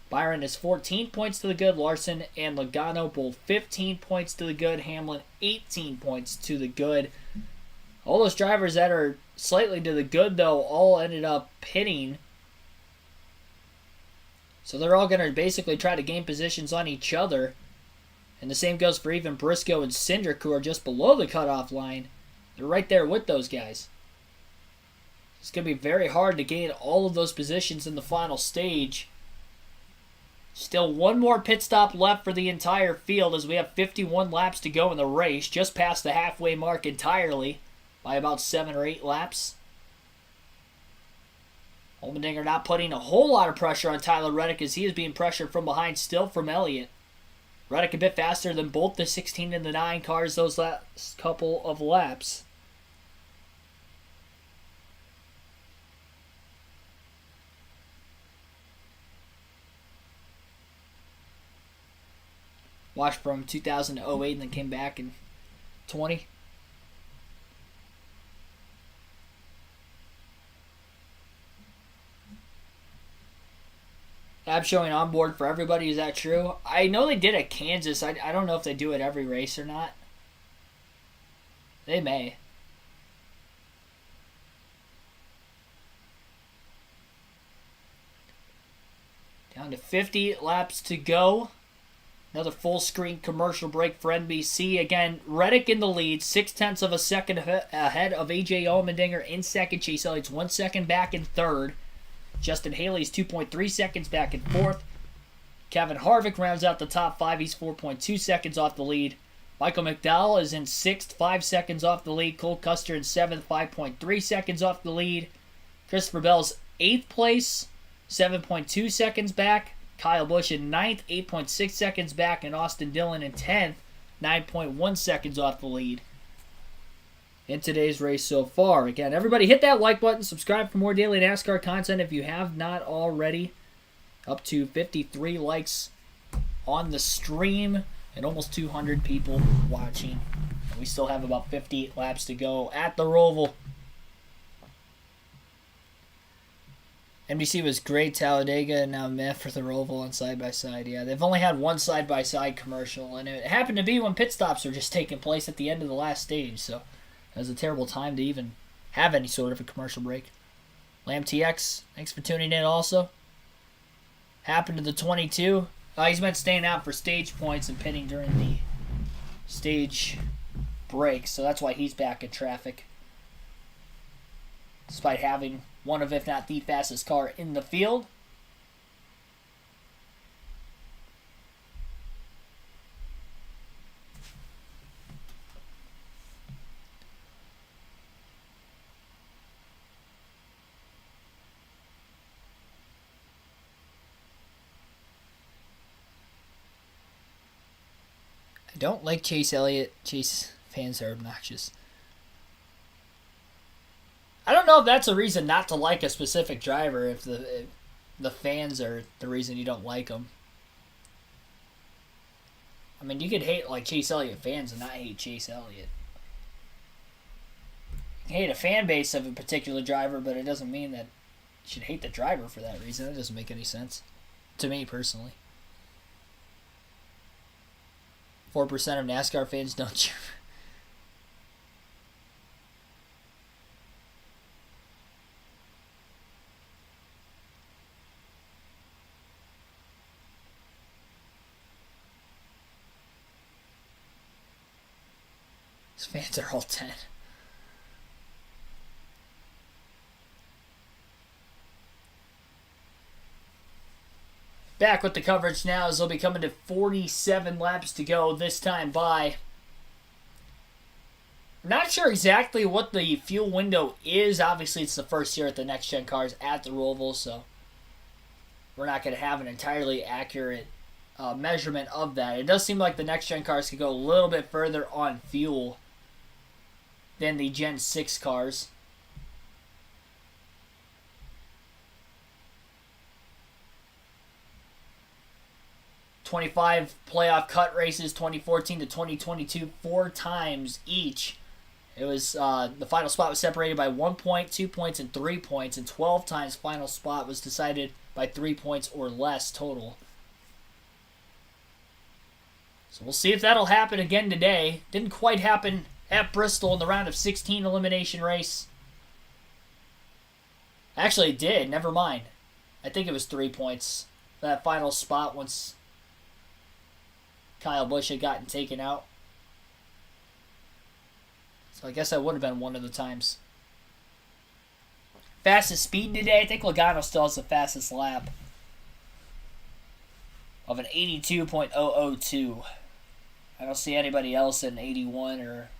Byron is 14 points to the good. Larson and Logano both 15 points to the good. Hamlin 18 points to the good. All those drivers that are slightly to the good, though, all ended up pitting. So they're all going to basically try to gain positions on each other. And the same goes for even Briscoe and Cindric, who are just below the cutoff line. They're right there with those guys. It's going to be very hard to gain all of those positions in the final stage. Still one more pit stop left for the entire field, as we have 51 laps to go in the race. Just past the halfway mark entirely by about 7 or 8 laps. Allmendinger not putting a whole lot of pressure on Tyler Reddick, as he is being pressured from behind still from Elliott. Reddick a bit faster than both the 16 and the 9 cars those last couple of laps. Watched from 2008 and then came back in 20. App showing on board for everybody. Is that true? I know they did at Kansas. I don't know if they do it every race or not. They may. Down to 50 laps to go. Another full screen commercial break for NBC. Again, Reddick in the lead. 0.6 of a second ahead of AJ Allmendinger in second. Chase Elliott's 1 second back in third. Justin Haley's 2.3 seconds back in 4th. Kevin Harvick rounds out the top 5. He's 4.2 seconds off the lead. Michael McDowell is in 6th, 5 seconds off the lead. Cole Custer in 7th, 5.3 seconds off the lead. Christopher Bell's 8th place, 7.2 seconds back. Kyle Busch in 9th, 8.6 seconds back. And Austin Dillon in 10th, 9.1 seconds off the lead in today's race so far. Again, everybody hit that like button. Subscribe for more daily NASCAR content if you have not already. Up to 53 likes on the stream and almost 200 people watching. And we still have about 58 laps to go at the Roval. NBC was great, Talladega, and now meh for the Roval on side-by-side. Yeah, they've only had one side-by-side commercial, and it happened to be when pit stops were just taking place at the end of the last stage, so it was a terrible time to even have any sort of a commercial break. Lamb TX, thanks for tuning in also. Happened to the 22. He's been staying out for stage points and pitting during the stage break, so that's why he's back in traffic. Despite having one of, if not the fastest car in the field. I don't like Chase Elliott. Chase fans are obnoxious. I don't know if that's a reason not to like a specific driver, if the fans are the reason you don't like them. I mean, you could hate like Chase Elliott fans and not hate Chase Elliott. You can hate a fan base of a particular driver, but it doesn't mean that you should hate the driver for that reason. That doesn't make any sense to me personally. 4% of NASCAR fans don't cheer. Fans are all 10. Back with the coverage now as they'll be coming to 47 laps to go this time by. Not sure exactly what the fuel window is. Obviously, it's the first year at the Next Gen cars at the Roval, so we're not going to have an entirely accurate measurement of that. It does seem like the Next Gen cars could go a little bit further on fuel than the Gen 6 cars. '25 playoff cut races, 2014 to 2022, 4 times each. It was the final spot was separated by 1 point, 2 points, and 3 points, and 12 times final spot was decided by 3 points or less total. So we'll see if that'll happen again today. Didn't quite happen at Bristol in the round of 16 elimination race. Actually, it did. Never mind. I think it was 3 points. That final spot once Kyle Busch had gotten taken out. So I guess that would have been one of the times. Fastest speed today, I think Logano still has the fastest lap of an 82.002. I don't see anybody else in 81 or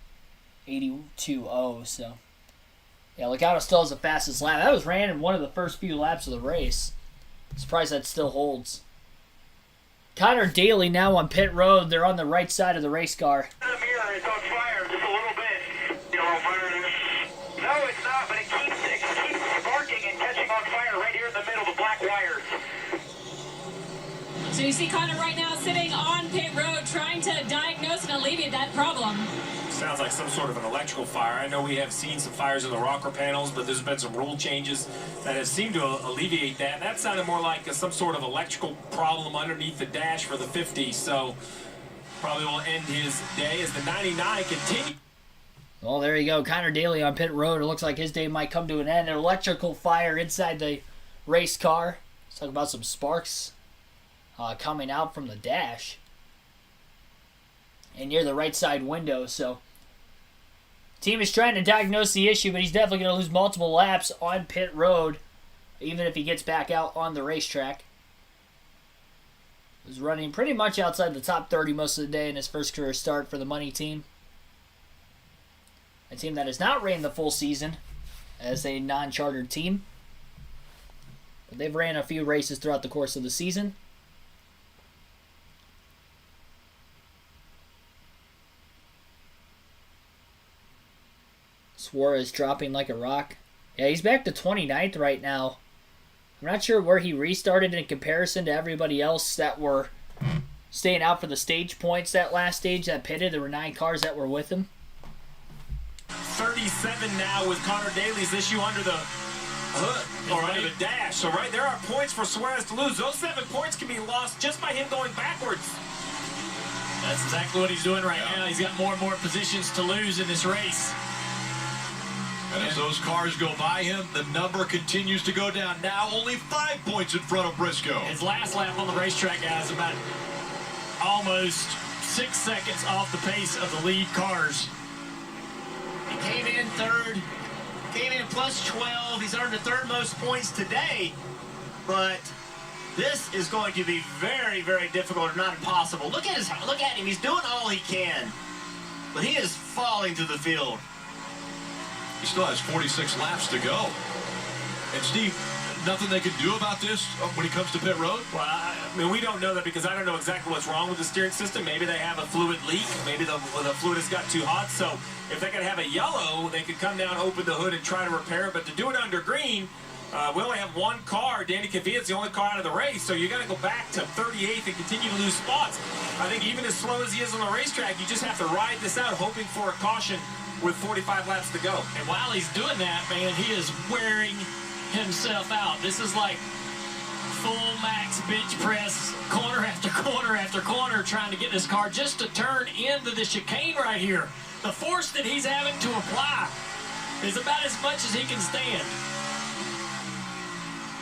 82.0, so yeah, Logano still has the fastest lap. That was ran in one of the first few laps of the race. Surprised that still holds. Connor Daly now on pit road. They're on the right side of the race car. The mirror is on fire just a little bit. You're on fire there? No, it's not, but it keeps sparking and catching on fire right here in the middle, the black wires. So you see Connor right now sitting on pit road trying to diagnose and alleviate that problem. Sounds like some sort of an electrical fire. I know we have seen some fires in the rocker panels, but there's been some rule changes that have seemed to alleviate that. That sounded more like some sort of electrical problem underneath the dash for the 50. So probably will end his day as the 99 continues. Well, there you go. Connor Daly on pit road. It looks like his day might come to an end. An electrical fire inside the race car. Let's talk about some sparks coming out from the dash and near the right side window. So team is trying to diagnose the issue, but he's definitely going to lose multiple laps on pit road even if he gets back out on the racetrack. Was running pretty much outside the top 30 most of the day in his first career start for the Money team. A team that has not ran the full season as a non-chartered team. But they've ran a few races throughout the course of the season. Suarez dropping like a rock. Yeah, he's back to 29th right now. I'm not sure where he restarted in comparison to everybody else that were staying out for the stage points that last stage that pitted. There were 9 cars that were with him. 37 now with Connor Daly's issue under the hood or under the dash. So right there are points for Suarez to lose. Those 7 points can be lost just by him going backwards. That's exactly what he's doing right now. He's got more and more positions to lose in this race. And as those cars go by him, the number continues to go down. Now only 5 points in front of Briscoe. His last lap on the racetrack, guys, about almost 6 seconds off the pace of the lead cars. He came in third, came in plus 12. He's earned the third most points today, but this is going to be very, very difficult, if not impossible. Look at him. He's doing all he can, but he is falling to the field. He still has 46 laps to go. And Steve, nothing they can do about this when he comes to pit road? Well, I mean, we don't know that because I don't know exactly what's wrong with the steering system. Maybe they have a fluid leak. Maybe the fluid has got too hot. So if they could have a yellow, they could come down, open the hood, and try to repair it. But to do it under green, we only have 1 car. Denny Hamlin's the only car out of the race. So you got to go back to 38th and continue to lose spots. I think even as slow as he is on the racetrack, you just have to ride this out, hoping for a caution with 45 laps to go. And while he's doing that, man, he is wearing himself out. This is like full max bench press, corner after corner after corner, trying to get this car just to turn into the chicane right here. The force that he's having to apply is about as much as he can stand.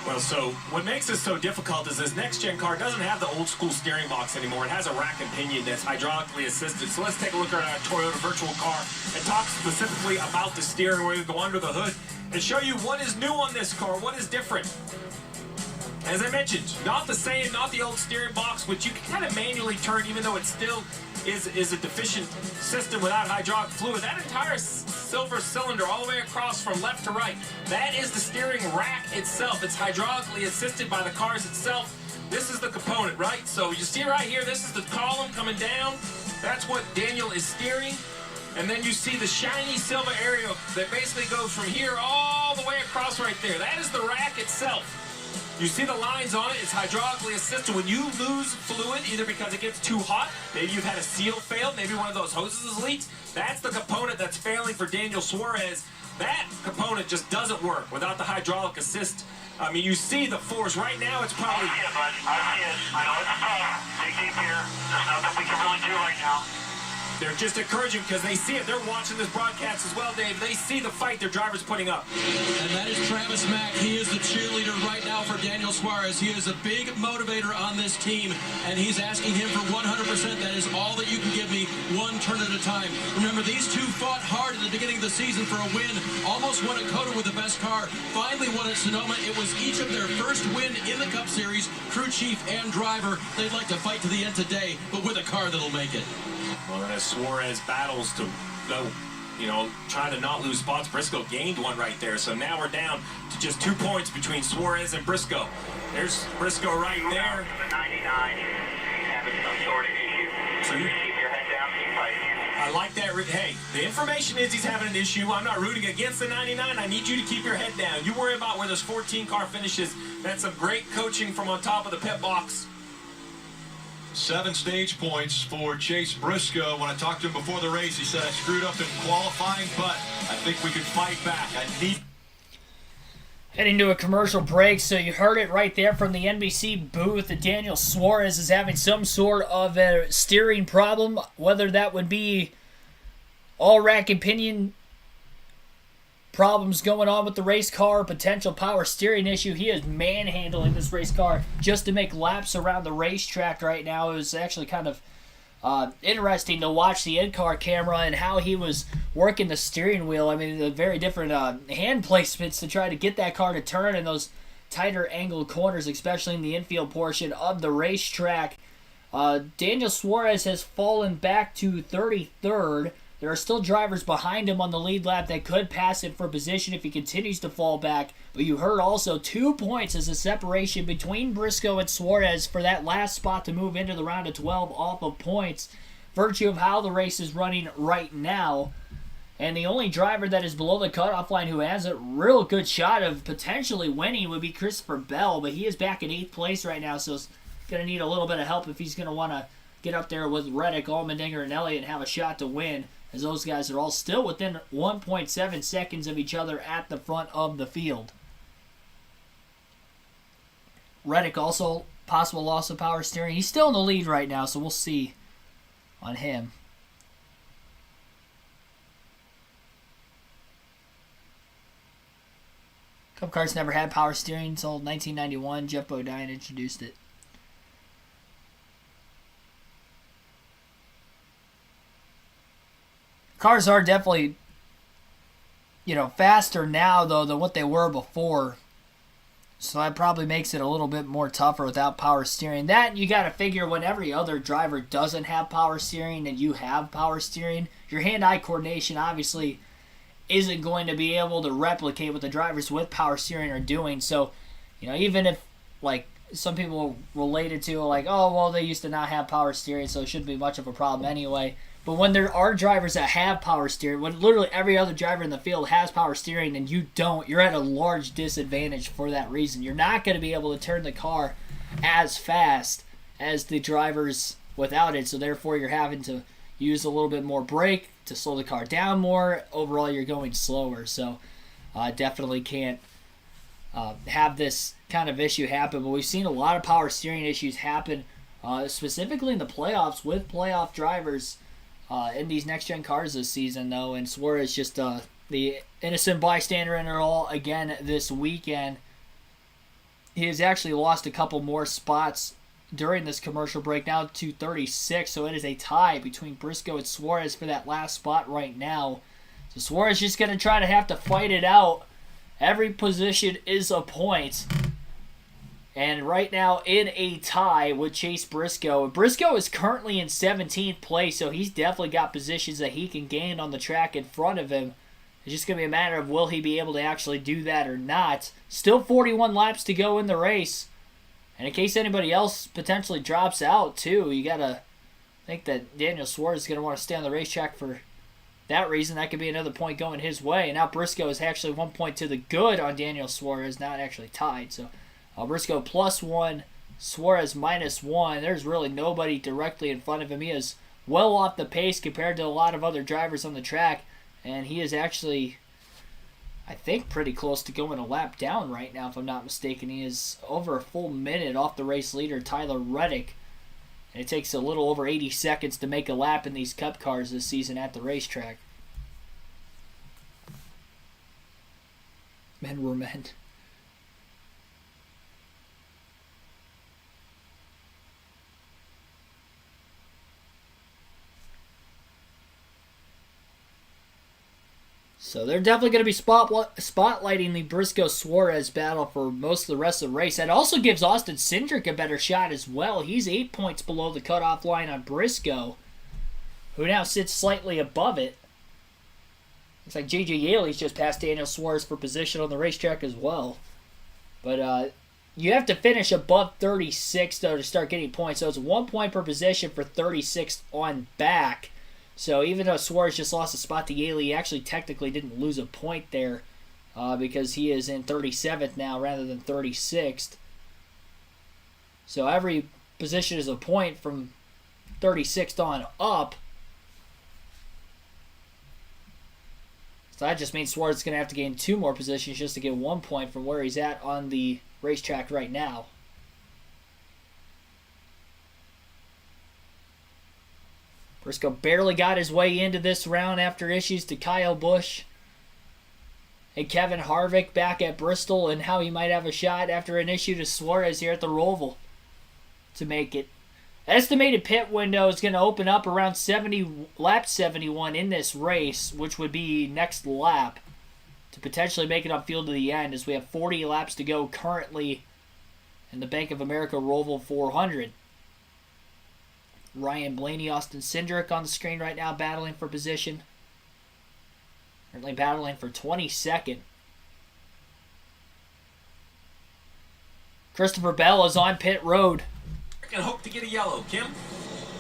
Well, so what makes this so difficult is this next-gen car doesn't have the old-school steering box anymore. It has a rack and pinion that's hydraulically assisted. So let's take a look at our Toyota virtual car and talk specifically about the steering wheel. Go under the hood and show you what is new on this car, what is different. As I mentioned, not the same, not the old steering box, which you can kind of manually turn, even though it still is a deficient system without hydraulic fluid. That entire silver cylinder all the way across from left to right, that is the steering rack itself. It's hydraulically assisted by the cars itself. This is the component, right? So you see right here, this is the column coming down. That's what Daniel is steering. And then you see the shiny silver area that basically goes from here all the way across right there. That is the rack itself. You see the lines on it, it's hydraulically assisted. When you lose fluid, either because it gets too hot, maybe you've had a seal fail, maybe one of those hoses is leaked, that's the component that's failing for Daniel Suarez. That component just doesn't work without the hydraulic assist. I mean, you see the force. Right now, it's probably... I see it, bud. I see it. I know it's tough. Dig deep here. There's nothing we can really do right now. They're just encouraging because they see it. They're watching this broadcast as well, Dave. They see the fight their driver's putting up. And that is Travis Mack. He is the cheerleader right now for Daniel Suarez. He is a big motivator on this team, and he's asking him for 100%. That is all that you can give me, one turn at a time. Remember, these two fought hard at the beginning of the season for a win. Almost won at Coda with the best car. Finally won at Sonoma. It was each of their first win in the Cup Series. Crew chief and driver. They'd like to fight to the end today, but with a car that'll make it. Well, and as Suarez battles to, trying to not lose spots, Briscoe gained one right there. So now we're down to just 2 points between Suarez and Briscoe. There's Briscoe right there. The 99 is having some sort of issue. So you keep your head down, keep fighting. I like that. Hey, the information is he's having an issue. I'm not rooting against the 99. I need you to keep your head down. You worry about where this 14 car finishes. That's some great coaching from on top of the pit box. 7 stage points for Chase Briscoe. When I talked to him before the race, he said, I screwed up in qualifying, but I think we can fight back. Heading to a commercial break, so you heard it right there from the NBC booth that Daniel Suarez is having some sort of a steering problem, whether that would be all rack and pinion problems going on with the race car, potential power steering issue. He is manhandling this race car just to make laps around the racetrack right now. It was actually kind of interesting to watch the in-car camera and how he was working the steering wheel. I mean, the very different hand placements to try to get that car to turn, and those tighter angled corners, especially in the infield portion of the racetrack. Daniel Suarez has fallen back to 33rd. There are still drivers behind him on the lead lap that could pass him for position if he continues to fall back. But you heard also 2 points as a separation between Briscoe and Suarez for that last spot to move into the round of 12 off of points. Virtue of how the race is running right now. And the only driver that is below the cutoff line who has a real good shot of potentially winning would be Christopher Bell. But he is back in 8th place right now, so he's going to need a little bit of help if he's going to want to get up there with Reddick, Allmendinger, and Elliott and have a shot to win, as those guys are all still within 1.7 seconds of each other at the front of the field. Reddick also possible loss of power steering. He's still in the lead right now, so we'll see on him. Cup cars never had power steering until 1991. Jeff Bodine introduced it. Cars are definitely, faster now, though, than what they were before. So that probably makes it a little bit more tougher without power steering. That, you got to figure when every other driver doesn't have power steering and you have power steering, your hand-eye coordination obviously isn't going to be able to replicate what the drivers with power steering are doing. So, even if, some people relate it to, they used to not have power steering, so it shouldn't be much of a problem anyway. But when there are drivers that have power steering, when literally every other driver in the field has power steering and you don't, you're at a large disadvantage for that reason. You're not going to be able to turn the car as fast as the drivers without it, so therefore you're having to use a little bit more brake to slow the car down more. Overall, you're going slower, so definitely can't have this kind of issue happen. But we've seen a lot of power steering issues happen, specifically in the playoffs with playoff drivers in these next-gen cars this season, though. And Suarez just the innocent bystander in it all again this weekend. He has actually lost a couple more spots during this commercial break, now to 36, so it is a tie between Briscoe and Suarez for that last spot right now. So Suarez just going to try to have to fight it out. Every position is a point. And right now in a tie with Chase Briscoe. Briscoe is currently in 17th place, so he's definitely got positions that he can gain on the track in front of him. It's just going to be a matter of will he be able to actually do that or not. Still 41 laps to go in the race. And in case anybody else potentially drops out too, you got to think that Daniel Suarez is going to want to stay on the racetrack for that reason. That could be another point going his way. And now Briscoe is actually 1 point to the good on Daniel Suarez, not actually tied. So Briscoe +1, Suarez -1. There's really nobody directly in front of him. He is well off the pace compared to a lot of other drivers on the track. And he is actually, I think, pretty close to going a lap down right now, if I'm not mistaken. He is over a full minute off the race leader, Tyler Reddick. And it takes a little over 80 seconds to make a lap in these Cup cars this season at the racetrack. Men were men. So they're definitely going to be spotlighting the Briscoe-Suarez battle for most of the rest of the race. That also gives Austin Cindric a better shot as well. He's 8 points below the cutoff line on Briscoe, who now sits slightly above it. Looks like J.J. Yaley's just passed Daniel Suarez for position on the racetrack as well. But you have to finish above 36, though, to start getting points. So it's 1 point per position for 36 on back. So even though Suarez just lost a spot to Yaley, he actually technically didn't lose a point there because he is in 37th now rather than 36th. So every position is a point from 36th on up. So that just means Suarez is going to have to gain 2 more positions just to get 1 point from where he's at on the racetrack right now. Briscoe barely got his way into this round after issues to Kyle Busch and Kevin Harvick back at Bristol, and how he might have a shot after an issue to Suarez here at the Roval to make it. Estimated pit window is going to open up around lap 71 in this race, which would be next lap. to potentially make it upfield to the end, as we have 40 laps to go currently in the Bank of America Roval 400. Ryan Blaney, Austin Cindric on the screen right now, battling for position. Currently battling for 22nd. Christopher Bell is on pit road. And hope to get a yellow. Kim?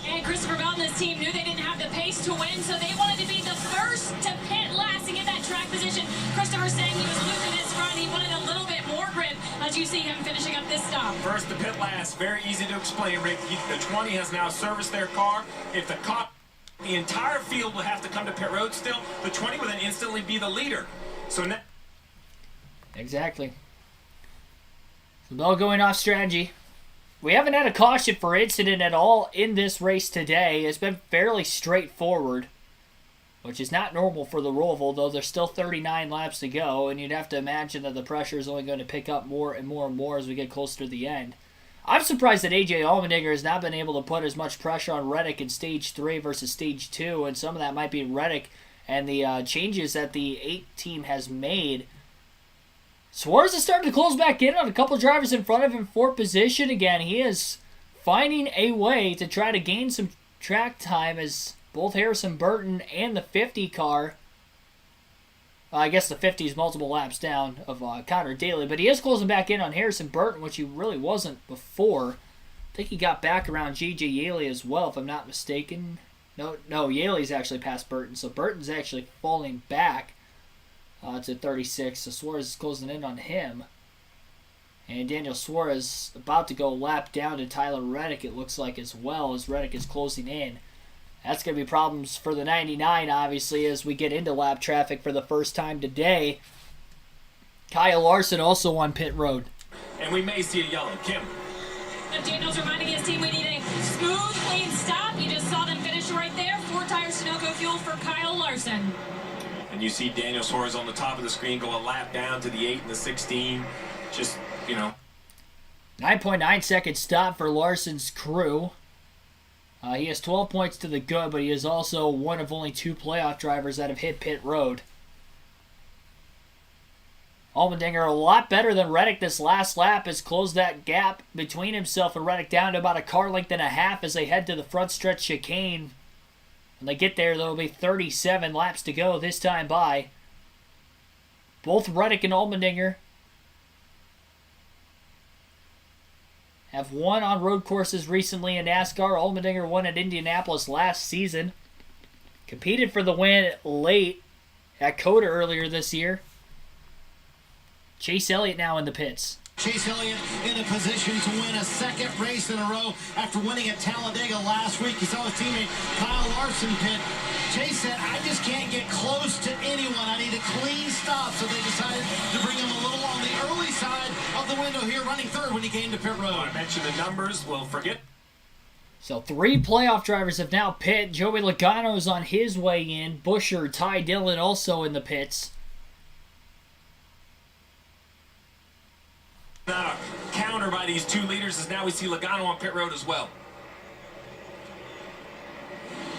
And Christopher Bell and his team knew they didn't have the pace to win, so they wanted to be the first to pit last to get that track position. Christopher saying he was losing his front. He wanted a little bit more grip as you see him finishing up this stop. First to pit last. Very easy to explain, Rick. The 20 has now serviced their car. If the entire field will have to come to pit road still, the 20 will then instantly be the leader. So now... Exactly. So Bell going off strategy. We haven't had a caution for incident at all in this race today. It's been fairly straightforward, which is not normal for the Roval, though there's still 39 laps to go, and you'd have to imagine that the pressure is only going to pick up more and more and more as we get closer to the end. I'm surprised that AJ Allmendinger has not been able to put as much pressure on Reddick in Stage 3 versus Stage 2, and some of that might be Reddick and the changes that the 8 team has made. Suarez is starting to close back in on a couple drivers in front of him for position again. He is finding a way to try to gain some track time as both Harrison Burton and the 50 car, I guess the 50 is multiple laps down of Connor Daly, but he is closing back in on Harrison Burton, which he really wasn't before. I think he got back around J.J. Yaley as well, if I'm not mistaken. No, Yaley's actually past Burton, so Burton's actually falling back to 36, so Suarez is closing in on him. And Daniel Suarez about to go lap down to Tyler Reddick, it looks like, as well, as Reddick is closing in. That's going to be problems for the 99, obviously, as we get into lap traffic for the first time today. Kyle Larson also on pit road. And we may see a yellow. Kim? Daniel's reminding his team we need a smooth, clean stop. You just saw them finish right there. 4 tires Sunoco fuel for Kyle Larson. And you see Daniel Suarez on the top of the screen go a lap down to the 8 and the 16. Just, 9.9 second stop for Larson's crew. He has 12 points to the good, but he is also one of only 2 playoff drivers that have hit pit road. Allmendinger a lot better than Reddick this last lap, has closed that gap between himself and Reddick down to about a car length and a half as they head to the front stretch chicane. When they get there, there will be 37 laps to go this time by. Both Reddick and Allmendinger have won on road courses recently in NASCAR. Allmendinger won at Indianapolis last season. Competed for the win late at COTA earlier this year. Chase Elliott now in the pits. Chase Elliott in a position to win a second race in a row after winning at Talladega last week. He saw his teammate Kyle Larson pit. Chase said, I just can't get close to anyone. I need a clean stop. So they decided to bring him a little on the early side of the window here, running third when he came to pit road. I mentioned the numbers. We'll forget. So 3 playoff drivers have now pit. Joey Logano's on his way in. Buescher, Ty Dillon also in the pits. Counter by these 2 leaders as now we see Logano on pit road as well.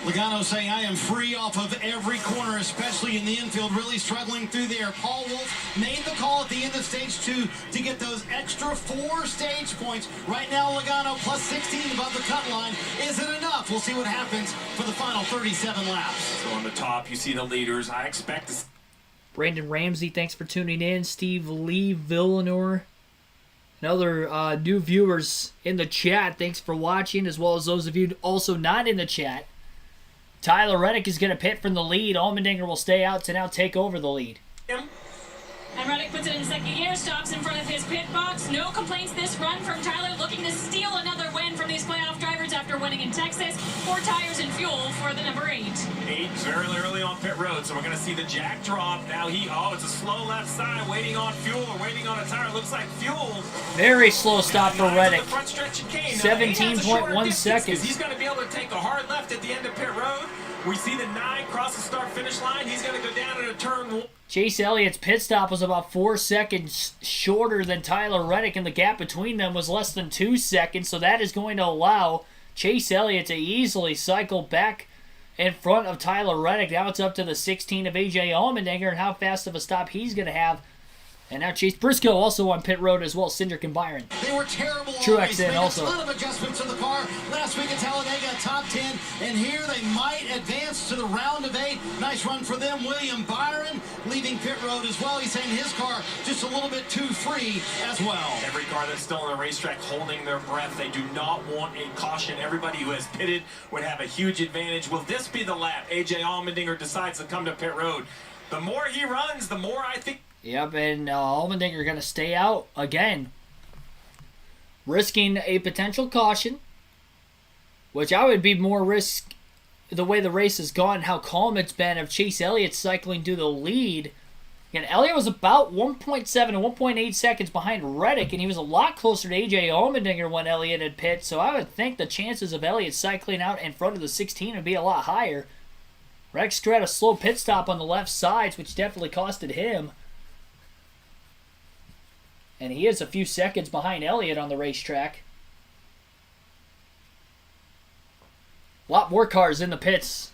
Logano saying, I am free off of every corner, especially in the infield, really struggling through there. Paul Wolfe made the call at the end of stage 2 to get those extra 4 stage points. Right now, Logano plus 16 above the cut line. Is it enough? We'll see what happens for the final 37 laps. So on the top, you see the leaders. I expect to... Brandon Ramsey, thanks for tuning in. Steve Lee Villanor. And other new viewers in the chat, thanks for watching, as well as those of you also not in the chat. Tyler Reddick is going to pit from the lead. Allmendinger will stay out to now take over the lead. And Reddick puts it in second gear, stops in front of his pit box. No complaints this run from Tyler, looking to steal another win from these playoff drivers after winning in Texas. 4 tires and fuel for the number 8. 8 is very early on pit road, so we're going to see the jack drop. Now it's a slow left side, waiting on fuel or waiting on a tire. Looks like fuel. Very slow stop for Reddick. 17.1 seconds. He's going to be able to take a hard left at the end of pit road. We see the 9 cross the start-finish line. He's going to go down at a turn 1. Chase Elliott's pit stop was about 4 seconds shorter than Tyler Reddick, and the gap between them was less than 2 seconds, so that is going to allow Chase Elliott to easily cycle back in front of Tyler Reddick. Now it's up to the 16 of A.J. Allmendinger and how fast of a stop he's going to have. And now Chase Briscoe also on pit road as well, Cindric and Byron. They were terrible. Truex in also. A ton of adjustments to the car. Last week at Talladega, top 10. And here they might advance to the round of 8. Nice run for them. William Byron leaving pit road as well. He's saying his car just a little bit too free as well. Every car that's still on the racetrack holding their breath. They do not want a caution. Everybody who has pitted would have a huge advantage. Will this be the lap A.J. Allmendinger decides to come to pit road? The more he runs, the more I think... Yep, and Allmendinger going to stay out again, risking a potential caution, which I would be more risk the way the race has gone, how calm it's been of Chase Elliott cycling to the lead. And Elliott was about 1.7 to 1.8 seconds behind Reddick, and he was a lot closer to A.J. Allmendinger when Elliott had pit, so I would think the chances of Elliott cycling out in front of the 16 would be a lot higher. Reddick had a slow pit stop on the left sides, which definitely costed him. And he is a few seconds behind Elliott on the racetrack. A lot more cars in the pits.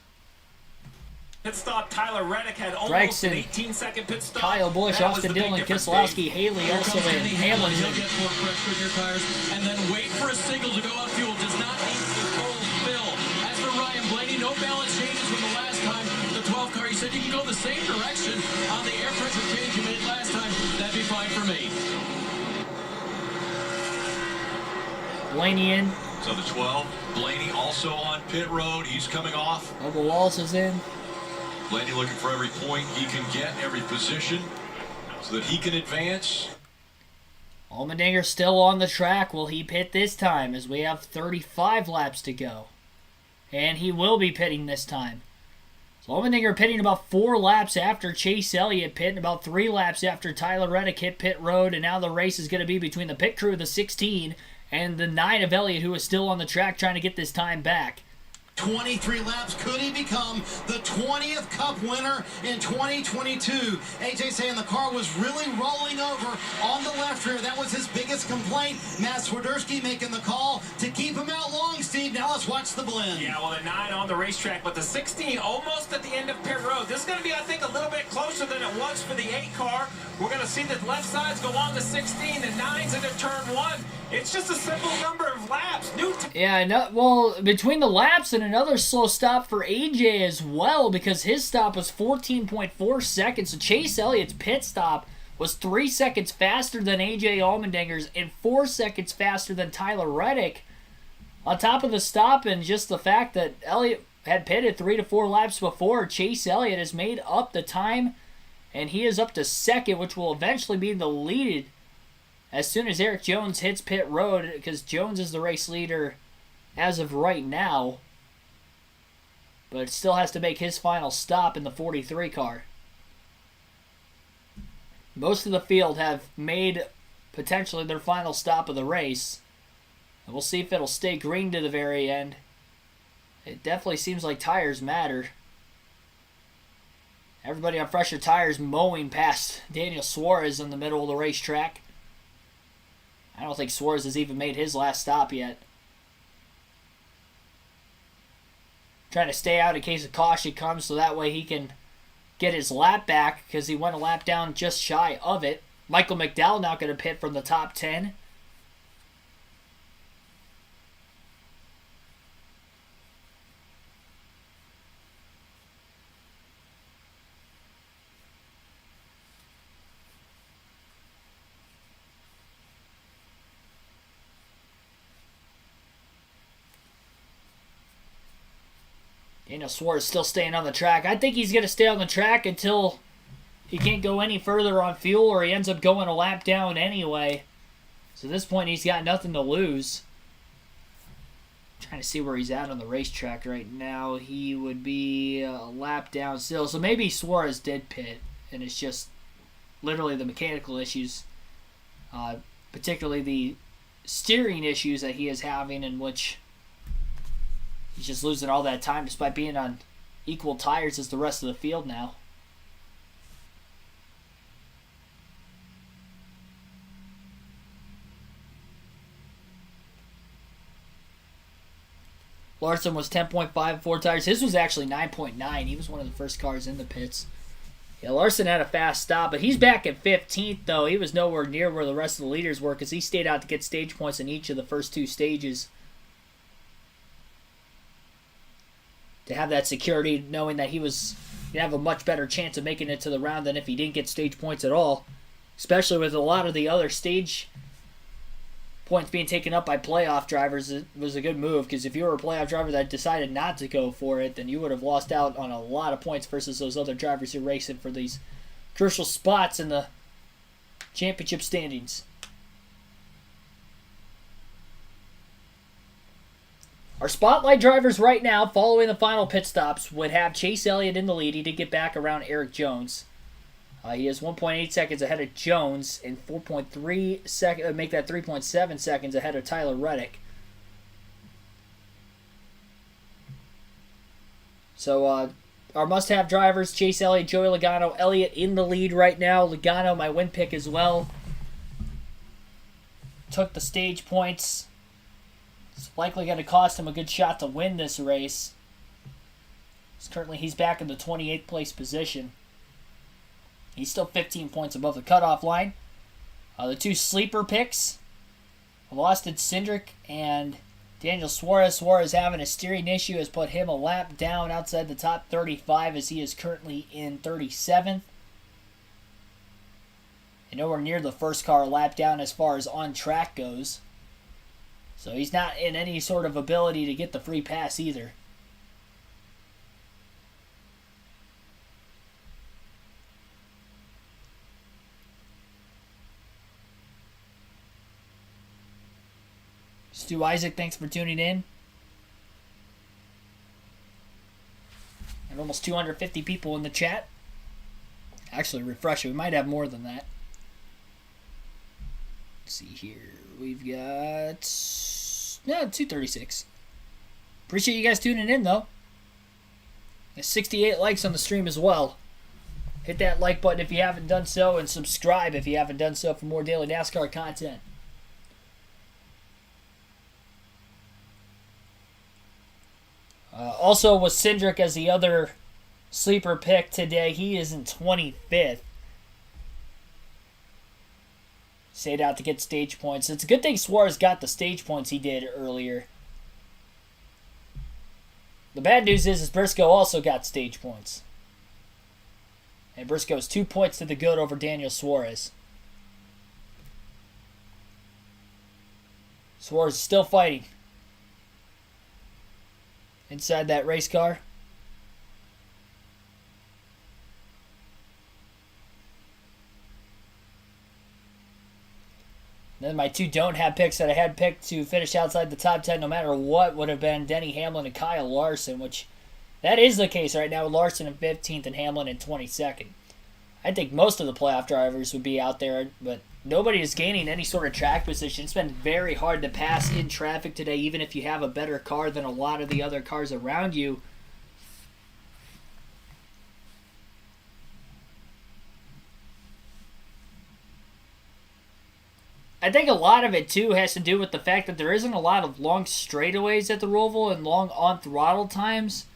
Pit stop, Tyler Reddick had almost an 18-second pit stop. Kyle Busch, Austin Dillon, Keselowski, Haley also in. Hamlin. He'll get more pressure in your tires and then wait for a signal to go on fuel. Does not need to full fill. As for Ryan Blaney, no balance changes from the last time. The 12 car, he said you can go the same direction on the air pressure change you made last time. That'd be fine for me. Blaney in. So the 12, Blaney also on pit road. He's coming off. Bubba Wallace is in. Blaney looking for every point he can get, every position, so that he can advance. Allmendinger still on the track. Will he pit this time as we have 35 laps to go? And he will be pitting this time. So Allmendinger pitting about 4 laps after Chase Elliott pit and about 3 laps after Tyler Reddick hit pit road. And now the race is going to be between the pit crew of the 16 and the 9 of Elliott, who is still on the track trying to get this time back. 23 laps. Could he become the 20th Cup winner in 2022? AJ saying the car was really rolling over on the left rear. That was his biggest complaint. Matt Swiderski making the call to keep him out long, Steve. Now let's watch the blend. Yeah, well, the 9 on the racetrack, but the 16 almost at the end of pit road. This is going to be, I think, a little bit closer than it was for the 8 car. We're going to see the left sides go on the 16, the 9's into turn 1. It's just a simple number of laps. Yeah, no, well, between the laps and another slow stop for AJ as well, because his stop was 14.4 seconds. So Chase Elliott's pit stop was 3 seconds faster than AJ Allmendinger's and 4 seconds faster than Tyler Reddick. On top of the stop and just the fact that Elliott had pitted 3 to 4 laps before, Chase Elliott has made up the time, and he is up to second, which will eventually be the lead as soon as Eric Jones hits pit road, because Jones is the race leader as of right now, but still has to make his final stop in the 43 car. Most of the field have made potentially their final stop of the race, and we'll see if it'll stay green to the very end. It definitely seems like tires matter. Everybody on fresher tires mowing past Daniel Suarez in the middle of the racetrack. I don't think Suarez has even made his last stop yet. Trying to stay out in case a caution comes so that way he can get his lap back because he went a lap down just shy of it. Michael McDowell now going to pit from the top 10. Daniel Suarez still staying on the track. I think he's going to stay on the track until he can't go any further on fuel or he ends up going a lap down anyway. So at this point, he's got nothing to lose. Trying to see where he's at on the racetrack right now. He would be a lap down still. So maybe Suarez did pit, and it's just literally the mechanical issues, particularly the steering issues that he is having, in which he's just losing all that time despite being on equal tires as the rest of the field now. Larson was 10.5 4 tires. His was actually 9.9. He was one of the first cars in the pits. Yeah, Larson had a fast stop, but he's back at 15th, though. He was nowhere near where the rest of the leaders were because he stayed out to get stage points in each of the first 2 stages. To have that security, knowing that he was going to have a much better chance of making it to the round than if he didn't get stage points at all. Especially with a lot of the other stage points being taken up by playoff drivers, it was a good move, because if you were a playoff driver that decided not to go for it, then you would have lost out on a lot of points versus those other drivers who are racing for these crucial spots in the championship standings. Our spotlight drivers right now, following the final pit stops, would have Chase Elliott in the lead. He did get back around Eric Jones. He is 1.8 seconds ahead of Jones and 4.3 seconds, make that 3.7 seconds ahead of Tyler Reddick. So our must-have drivers, Chase Elliott, Joey Logano, Elliott in the lead right now. Logano, my win pick as well. Took the stage points. It's likely going to cost him a good shot to win this race. Currently, he's back in the 28th place position. He's still 15 points above the cutoff line. The 2 sleeper picks, Austin Cindric and Daniel Suarez. Suarez having a steering issue has put him a lap down outside the top 35 as he is currently in 37th. And nowhere near the first car lap down as far as on track goes. So he's not in any sort of ability to get the free pass either. Stu Isaac, thanks for tuning in. And almost 250 people in the chat. Actually, refresh it. We might have more than that. Let's see here. We've got 236. Appreciate you guys tuning in, though. There's 68 likes on the stream as well. Hit that like button if you haven't done so, and subscribe if you haven't done so for more daily NASCAR content. Also, with Cindric as the other sleeper pick today, he is in 25th. Stayed out to get stage points. It's a good thing Suarez got the stage points he did earlier. The bad news is Briscoe also got stage points. And Briscoe's 2 points to the good over Daniel Suarez. Suarez is still fighting inside that race car. Then my 2 don't have picks that I had picked to finish outside the top 10 no matter what would have been Denny Hamlin and Kyle Larson, which that is the case right now with Larson in 15th and Hamlin in 22nd. I think most of the playoff drivers would be out there, but nobody is gaining any sort of track position. It's been very hard to pass in traffic today, even if you have a better car than a lot of the other cars around you. I think a lot of it, too, has to do with the fact that there isn't a lot of long straightaways at the Roval and long on-throttle times.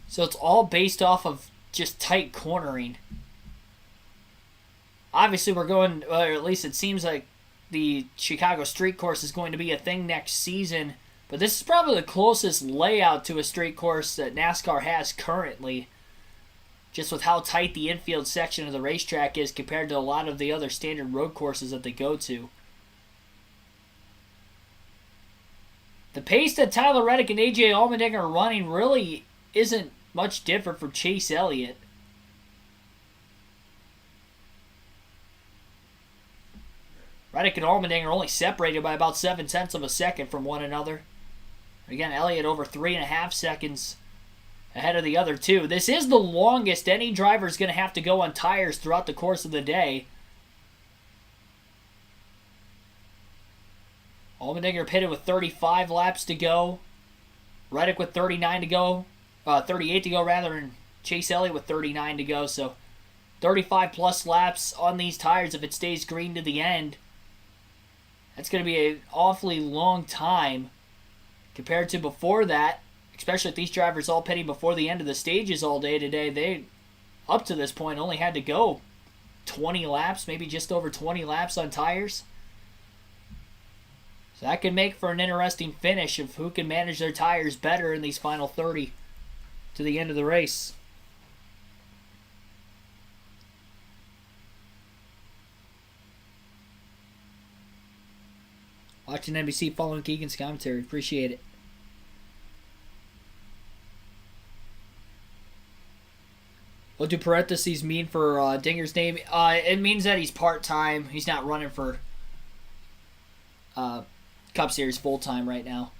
So it's all based off of just tight cornering. Obviously, we're going, or at least it seems like the Chicago Street Course is going to be a thing next season. But this is probably the closest layout to a street course that NASCAR has currently. Just with how tight the infield section of the racetrack is compared to a lot of the other standard road courses that they go to. The pace that Tyler Reddick and AJ Allmendinger are running really isn't much different from Chase Elliott. Reddick and Allmendinger are only separated by about 0.7 of a second from one another. Again, Elliott over 3.5 seconds ahead of the other 2. This is the longest any driver is going to have to go on tires throughout the course of the day. Allmendinger pitted with 35 laps to go. Reddick with 39 to go. 38 to go rather, and Chase Elliott with 39 to go. So 35 plus laps on these tires if it stays green to the end. That's going to be an awfully long time compared to before that, especially with these drivers all pitting before the end of the stages all day today, they, up to this point, only had to go 20 laps, maybe just over 20 laps on tires. So that could make for an interesting finish of who can manage their tires better in these final 30 to the end of the race. Watching NBC, following Keegan's commentary. Appreciate it. What do parentheses mean for Dinger's name? It means that he's part-time. He's not running for Cup Series full-time right now.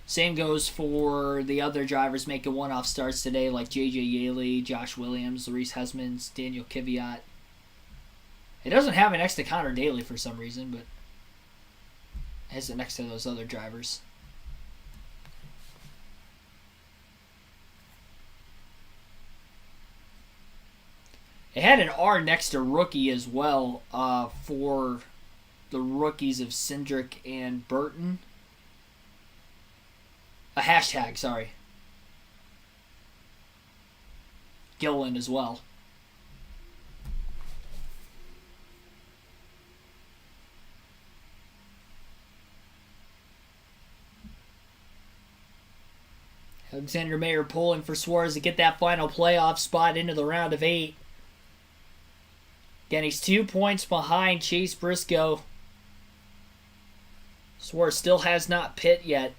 Same goes for the other drivers making one-off starts today, like J.J. Yaley, Josh Williams, Reese Hesmans, Daniel Kvyat. It doesn't have it next to Connor Daly for some reason, but it has it next to those other drivers. It had an R next to rookie as well for the rookies of Cindric and Burton. A hashtag, sorry. Gilliland as well. Alexander Mayer pulling for Suarez to get that final playoff spot into the round of 8. Again, he's 2 points behind Chase Briscoe. Suarez still has not pit yet.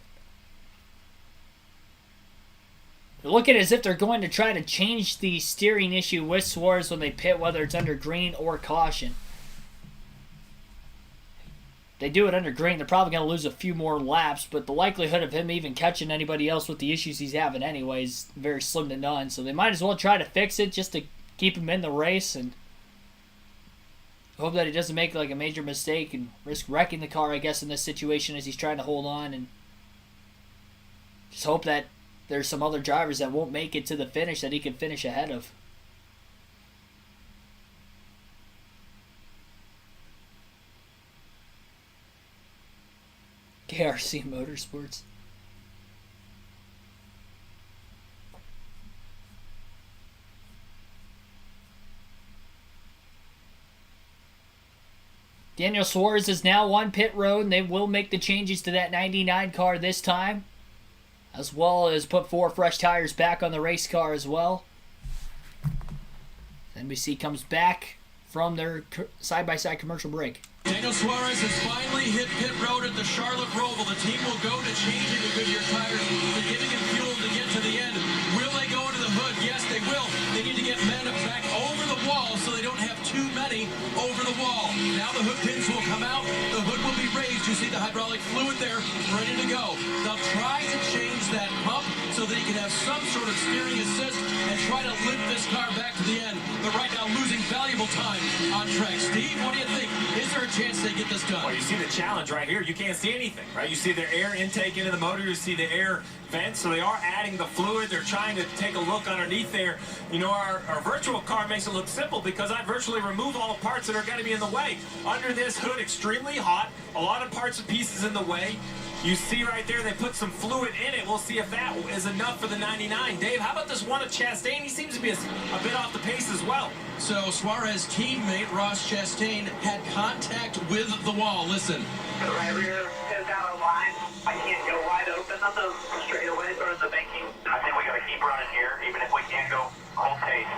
They're looking as if they're going to try to change the steering issue with Suarez when they pit, whether it's under green or caution. If they do it under green, they're probably going to lose a few more laps, but the likelihood of him even catching anybody else with the issues he's having anyway is very slim to none. So they might as well try to fix it just to keep him in the race and hope that he doesn't make like a major mistake and risk wrecking the car, I guess, in this situation as he's trying to hold on, and just hope that there's some other drivers that won't make it to the finish that he can finish ahead of. KRC Motorsports. Daniel Suarez is now on pit road, and they will make the changes to that 99 car this time, as well as put 4 fresh tires back on the race car as well. NBC comes back from their side-by-side commercial break. Daniel Suarez has finally hit pit road at the Charlotte Roval. The team will go to changing the Goodyear tires, to giving him fuel to get to the end. Will they go into the hood? Yes, they will. They need to get men back over the wall so they don't have too many over the wall. Now the hood pins will come out. The hood will be raised. You see the hydraulic fluid there, ready to go. They'll try to change that pump so that he can have some sort of steering assist and try to lift this car back to the end. But right now losing valuable time on track. Steve, what do you think? Is there a chance they get this done? Well, you see the challenge right here. You can't see anything, right? You see the air intake into the motor. You see the air vent. So they are adding the fluid. They're trying to take a look underneath there. You know, our virtual car makes it look simple because I virtually remove all the parts that are going to be in the way. Under this hood, extremely hot. A lot of parts and pieces in the way. You see right there, they put some fluid in it. We'll see if that is enough for the 99. Dave, how about this one of Chastain? He seems to be a bit off the pace as well. So Suarez's teammate, Ross Chastain, had contact with the wall. Listen. The right rear is down a line. I can't go wide open on the straightaways or the banking. I think we got to keep running here, even if we can't go full pace.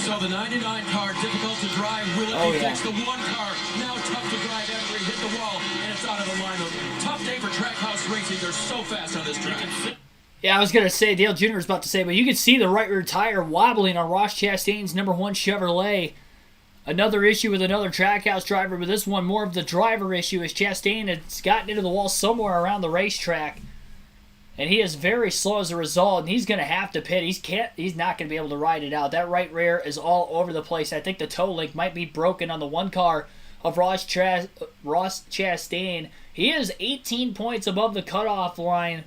So the 99 car, difficult to drive. Will it be fixed? The one car, now tough to drive after he hit the wall, and it's out of the lineup. Tough day for Trackhouse Racing. They're so fast on this track. Yeah, I was going to say, Dale Jr. was about to say, but you can see the right rear tire wobbling on Ross Chastain's number 1 Chevrolet. Another issue with another Trackhouse driver, but this one more of the driver issue as Chastain has gotten into the wall somewhere around the racetrack. And he is very slow as a result, and he's going to have to pit. He's not going to be able to ride it out. That right rear is all over the place. I think the toe link might be broken on the one car of Ross Chastain. He is 18 points above the cutoff line,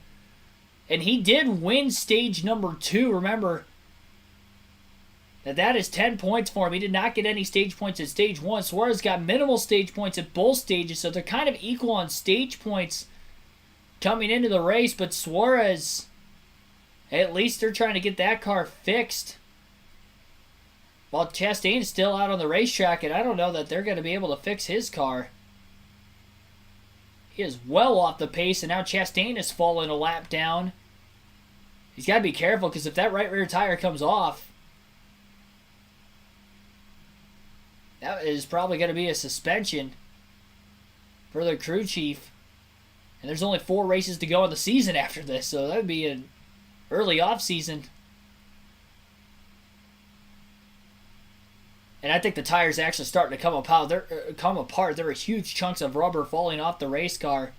and he did win stage number 2. Remember, that is 10 points for him. He did not get any stage points at stage 1. Suarez got minimal stage points at both stages, so they're kind of equal on stage points coming into the race, but Suarez, at least they're trying to get that car fixed. While Chastain's still out on the racetrack, and I don't know that they're going to be able to fix his car. He is well off the pace, and now Chastain is falling a lap down. He's got to be careful, because if that right rear tire comes off, that is probably going to be a suspension for the crew chief. And there's only 4 races to go in the season after this, so that would be an early off-season. And I think the tires actually starting to come apart. There are huge chunks of rubber falling off the race car.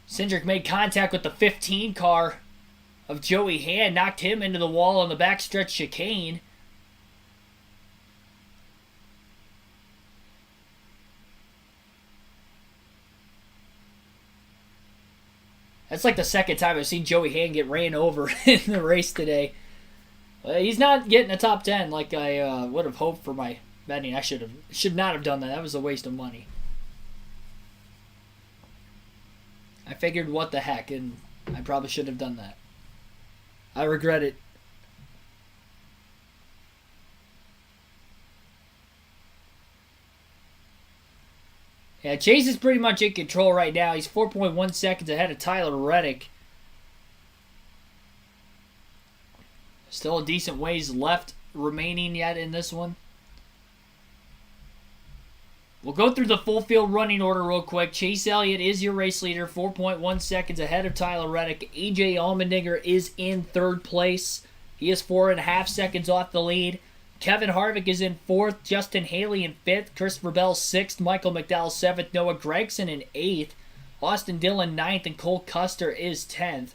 Cindric made contact with the 15 car of Joey Hand, knocked him into the wall on the backstretch chicane. That's like the second time I've seen Joey Hand get ran over in the race today. He's not getting a top 10 like I would have hoped for my betting. I should not have done that. That was a waste of money. I figured what the heck, and I probably shouldn't have done that. I regret it. Yeah, Chase is pretty much in control right now. He's 4.1 seconds ahead of Tyler Reddick. Still a decent ways left remaining yet in this one. We'll go through the full field running order real quick. Chase Elliott is your race leader, 4.1 seconds ahead of Tyler Reddick. AJ Allmendinger is in third place. He is 4.5 seconds off the lead. Kevin Harvick is in fourth. Justin Haley in fifth. Christopher Bell sixth. Michael McDowell seventh. Noah Gragson in eighth. Austin Dillon ninth. And Cole Custer is 10th.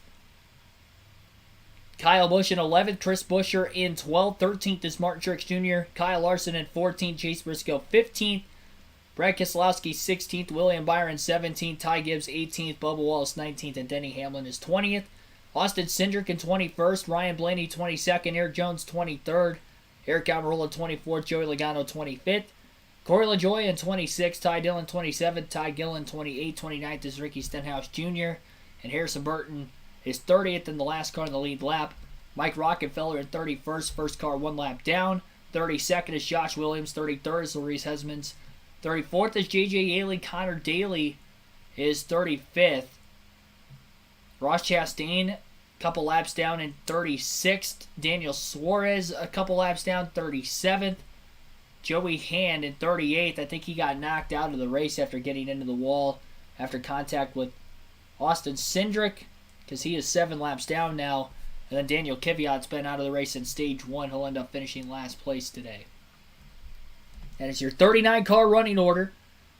Kyle Busch in 11th. Chris Buescher in 12th. 13th is Martin Truex Jr. Kyle Larson in 14th. Chase Briscoe 15th. Brad Keselowski 16th. William Byron 17th. Ty Gibbs 18th. Bubba Wallace 19th. And Denny Hamlin is 20th. Austin Cindric in 21st. Ryan Blaney 22nd. Eric Jones 23rd. Eric Almirola 24th. Joey Logano 25th. Corey LaJoie in 26th. Ty Dillon 27th. Ty Gillen 28th. 29th is Ricky Stenhouse Jr. And Harrison Burton is 30th in the last car in the lead lap. Mike Rockefeller in 31st. First car 1 lap down. 32nd is Josh Williams. 33rd is Maurice Hesmans. 34th is J.J. Yaley. Connor Daly is 35th. Ross Chastain, a couple laps down in 36th. Daniel Suarez, a couple laps down, 37th. Joey Hand in 38th. I think he got knocked out of the race after getting into the wall after contact with Austin Cindric, because he is 7 laps down now. And then Daniel Kvyat's been out of the race in stage 1. He'll end up finishing last place today. And it's your 39-car running order.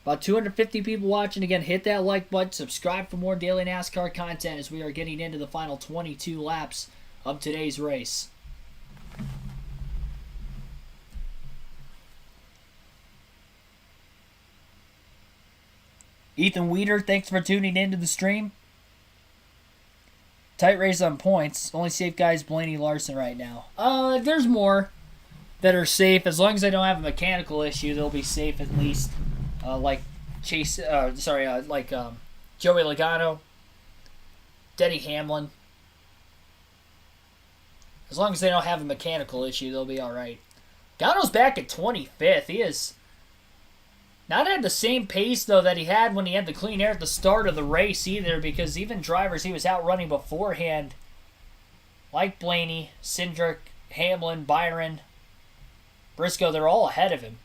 About 250 people watching. Again, hit that like button. Subscribe for more daily NASCAR content as we are getting into the final 22 laps of today's race. Ethan Weeder, thanks for tuning into the stream. Tight race on points. Only safe guy is Blaney Larson right now. There's more that are safe. As long as they don't have a mechanical issue, they'll be safe at least. Like Joey Logano, Denny Hamlin. As long as they don't have a mechanical issue, they'll be alright. Logano's back at 25th. He is not at the same pace, though, that he had when he had the clean air at the start of the race either, because even drivers he was outrunning beforehand, like Blaney, Cindric, Hamlin, Byron, Briscoe, they're all ahead of him.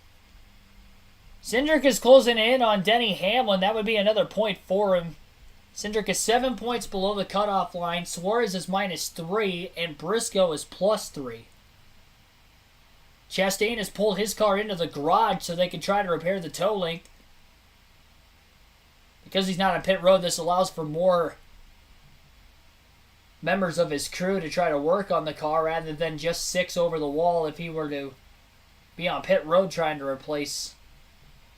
Cindric is closing in on Denny Hamlin. That would be another point for him. Cindric is 7 points below the cutoff line. Suarez is -3, and Briscoe is +3. Chastain has pulled his car into the garage so they can try to repair the toe link. Because he's not on pit road, this allows for more members of his crew to try to work on the car rather than just 6 over the wall if he were to be on pit road trying to replace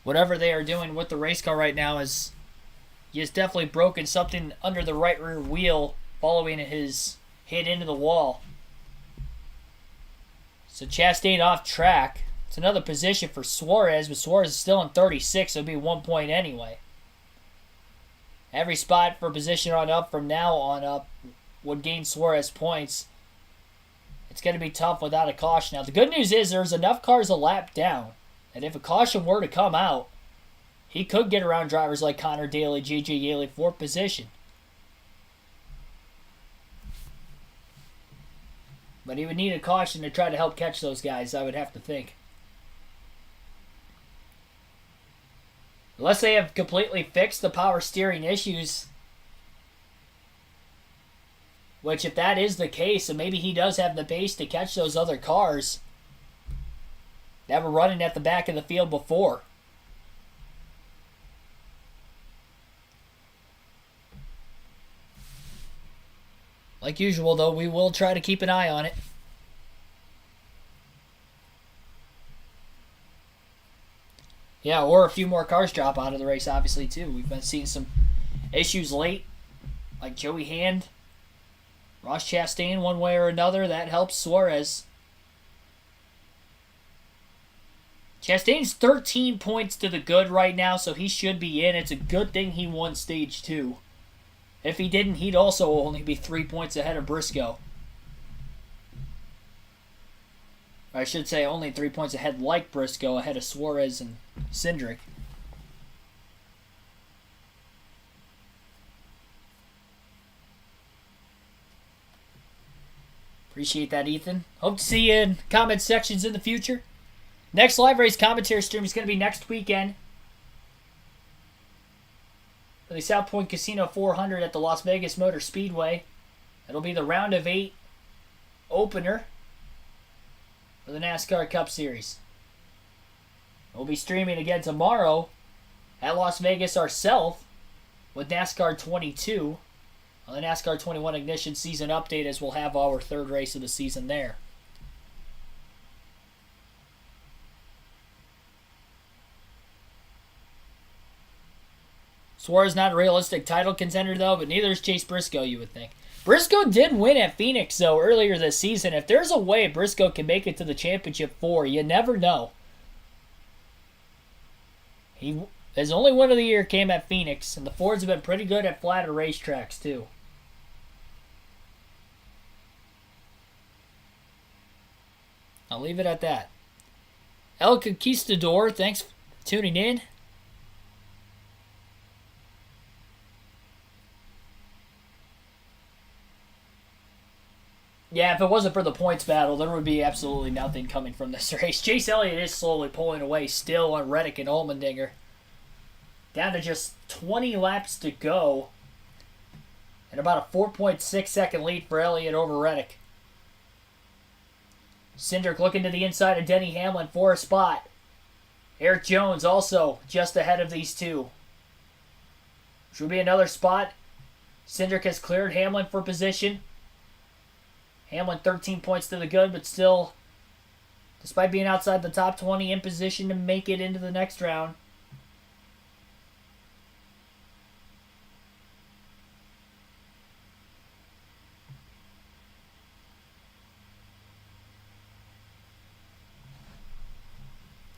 whatever they are doing with the race car right now. Is he has definitely broken something under the right rear wheel following his hit into the wall. So Chastain off track. It's another position for Suarez, but Suarez is still in 36, so it'll be 1 point anyway. Every spot for position on up from now on up would gain Suarez points. It's going to be tough without a caution. Now, the good news is there's enough cars a lap down, and if a caution were to come out, he could get around drivers like Connor Daly, J.J. Yaley, 4th position. But he would need a caution to try to help catch those guys, I would have to think. Unless they have completely fixed the power steering issues. Which, if that is the case, and maybe he does have the base to catch those other cars that were running at the back of the field before. Like usual, though, we will try to keep an eye on it. Yeah, or a few more cars drop out of the race, obviously, too. We've been seeing some issues late, like Joey Hand, Ross Chastain, one way or another. That helps Suarez. Chastain's 13 points to the good right now, so he should be in. It's a good thing he won Stage 2. If he didn't, he'd also only be 3 points ahead of Briscoe. I should say only 3 points ahead like Briscoe, ahead of Suarez and Cindric. Appreciate that, Ethan. Hope to see you in comment sections in the future. Next live race commentary stream is going to be next weekend. For the South Point Casino 400 at the Las Vegas Motor Speedway. It'll be the round of 8 opener for the NASCAR Cup Series. We'll be streaming again tomorrow at Las Vegas ourselves with NASCAR 22 on the NASCAR 21 Ignition season update, as we'll have our 3rd race of the season there. Suarez not a realistic title contender, though, but neither is Chase Briscoe, you would think. Briscoe did win at Phoenix, though, earlier this season. If there's a way Briscoe can make it to the championship 4, you never know. His only win of the year came at Phoenix, and the Fords have been pretty good at flatter racetracks, too. I'll leave it at that. El Conquistador, thanks for tuning in. Yeah, if it wasn't for the points battle, there would be absolutely nothing coming from this race. Chase Elliott is slowly pulling away still on Reddick and Allmendinger. Down to just 20 laps to go. And about a 4.6 second lead for Elliott over Reddick. Cindric looking to the inside of Denny Hamlin for a spot. Eric Jones also just ahead of these two. Which will be another spot. Cindric has cleared Hamlin for position. Hamlin 13 points to the good, but still, despite being outside the top 20, in position to make it into the next round.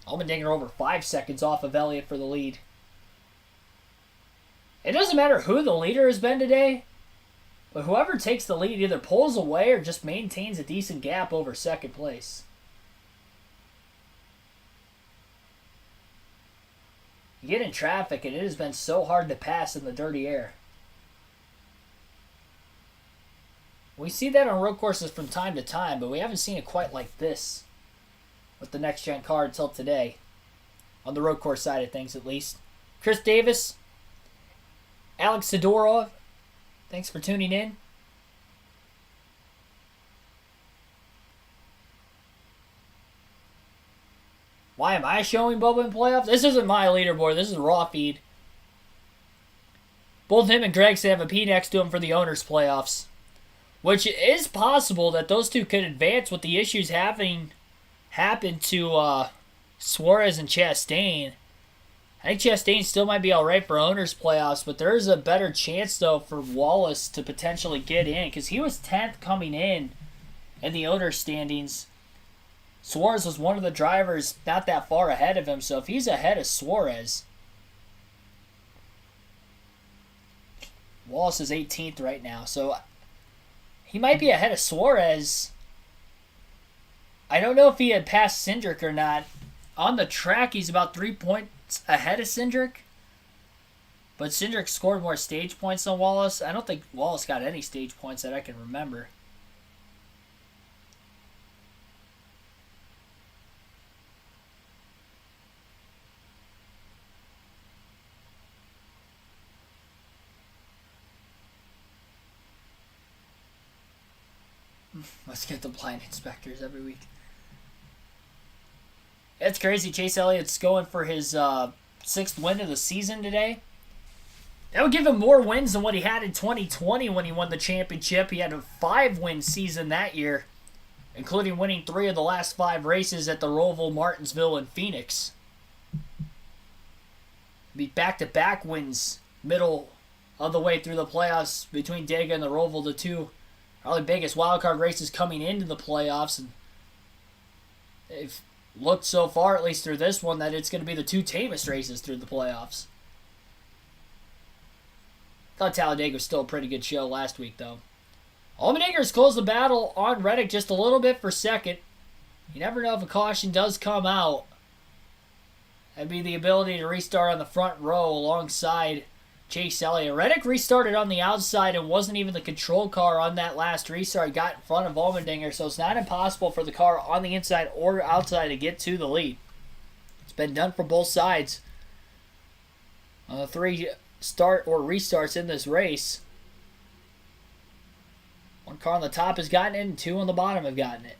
Allmendinger over 5 seconds off of Elliott for the lead. It doesn't matter who the leader has been today, but whoever takes the lead either pulls away or just maintains a decent gap over second place. You get in traffic and it has been so hard to pass in the dirty air. We see that on road courses from time to time, but we haven't seen it quite like this with the next gen car until today. On the road course side of things, at least. Chris Davis, Alex Sidorov, thanks for tuning in. Why am I showing Bubba in playoffs? This isn't my leaderboard. This is a raw feed. Both him and Greg have a P next to him for the owners' playoffs. Which is possible that those two could advance with the issues happened to Suarez and Chastain. I think Chastain still might be alright for owners' playoffs, but there's a better chance, though, for Wallace to potentially get in, because he was 10th coming in the owners' standings Suarez was one of the drivers not that far ahead of him, so if he's ahead of Suarez, Wallace is 18th right now, so he might be ahead of Suarez. I don't know if he had passed Cindric or not. On the track, he's about 3 points ahead of Cindric, but Cindric scored more stage points than Wallace. I don't think Wallace got any stage points that I can remember. Let's get the blind inspectors every week. It's crazy. Chase Elliott's going for his 6th win of the season today. That would give him more wins than what he had in 2020 when he won the championship. He had a 5-win season that year, including winning 3 of the last 5 races at the Roval, Martinsville, and Phoenix. Be back-to-back wins middle of the way through the playoffs between Dega and the Roval, the two probably biggest wildcard races coming into the playoffs. And they've looked so far, at least through this one, that it's going to be the 2 tamest races through the playoffs. Thought Talladega was still a pretty good show last week, though. Allmendinger's closed the battle on Reddick just a little bit for second. You never know if a caution does come out. That'd be the ability to restart on the front row alongside Chase Elliott. Reddick restarted on the outside and wasn't even the control car on that last restart. Got in front of Allmendinger, so it's not impossible for the car on the inside or outside to get to the lead. It's been done for both sides on the 3 start or restarts in this race. 1 car on the top has gotten it and 2 on the bottom have gotten it.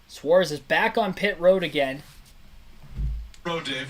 Suarez is back on pit road again. Road, Dave.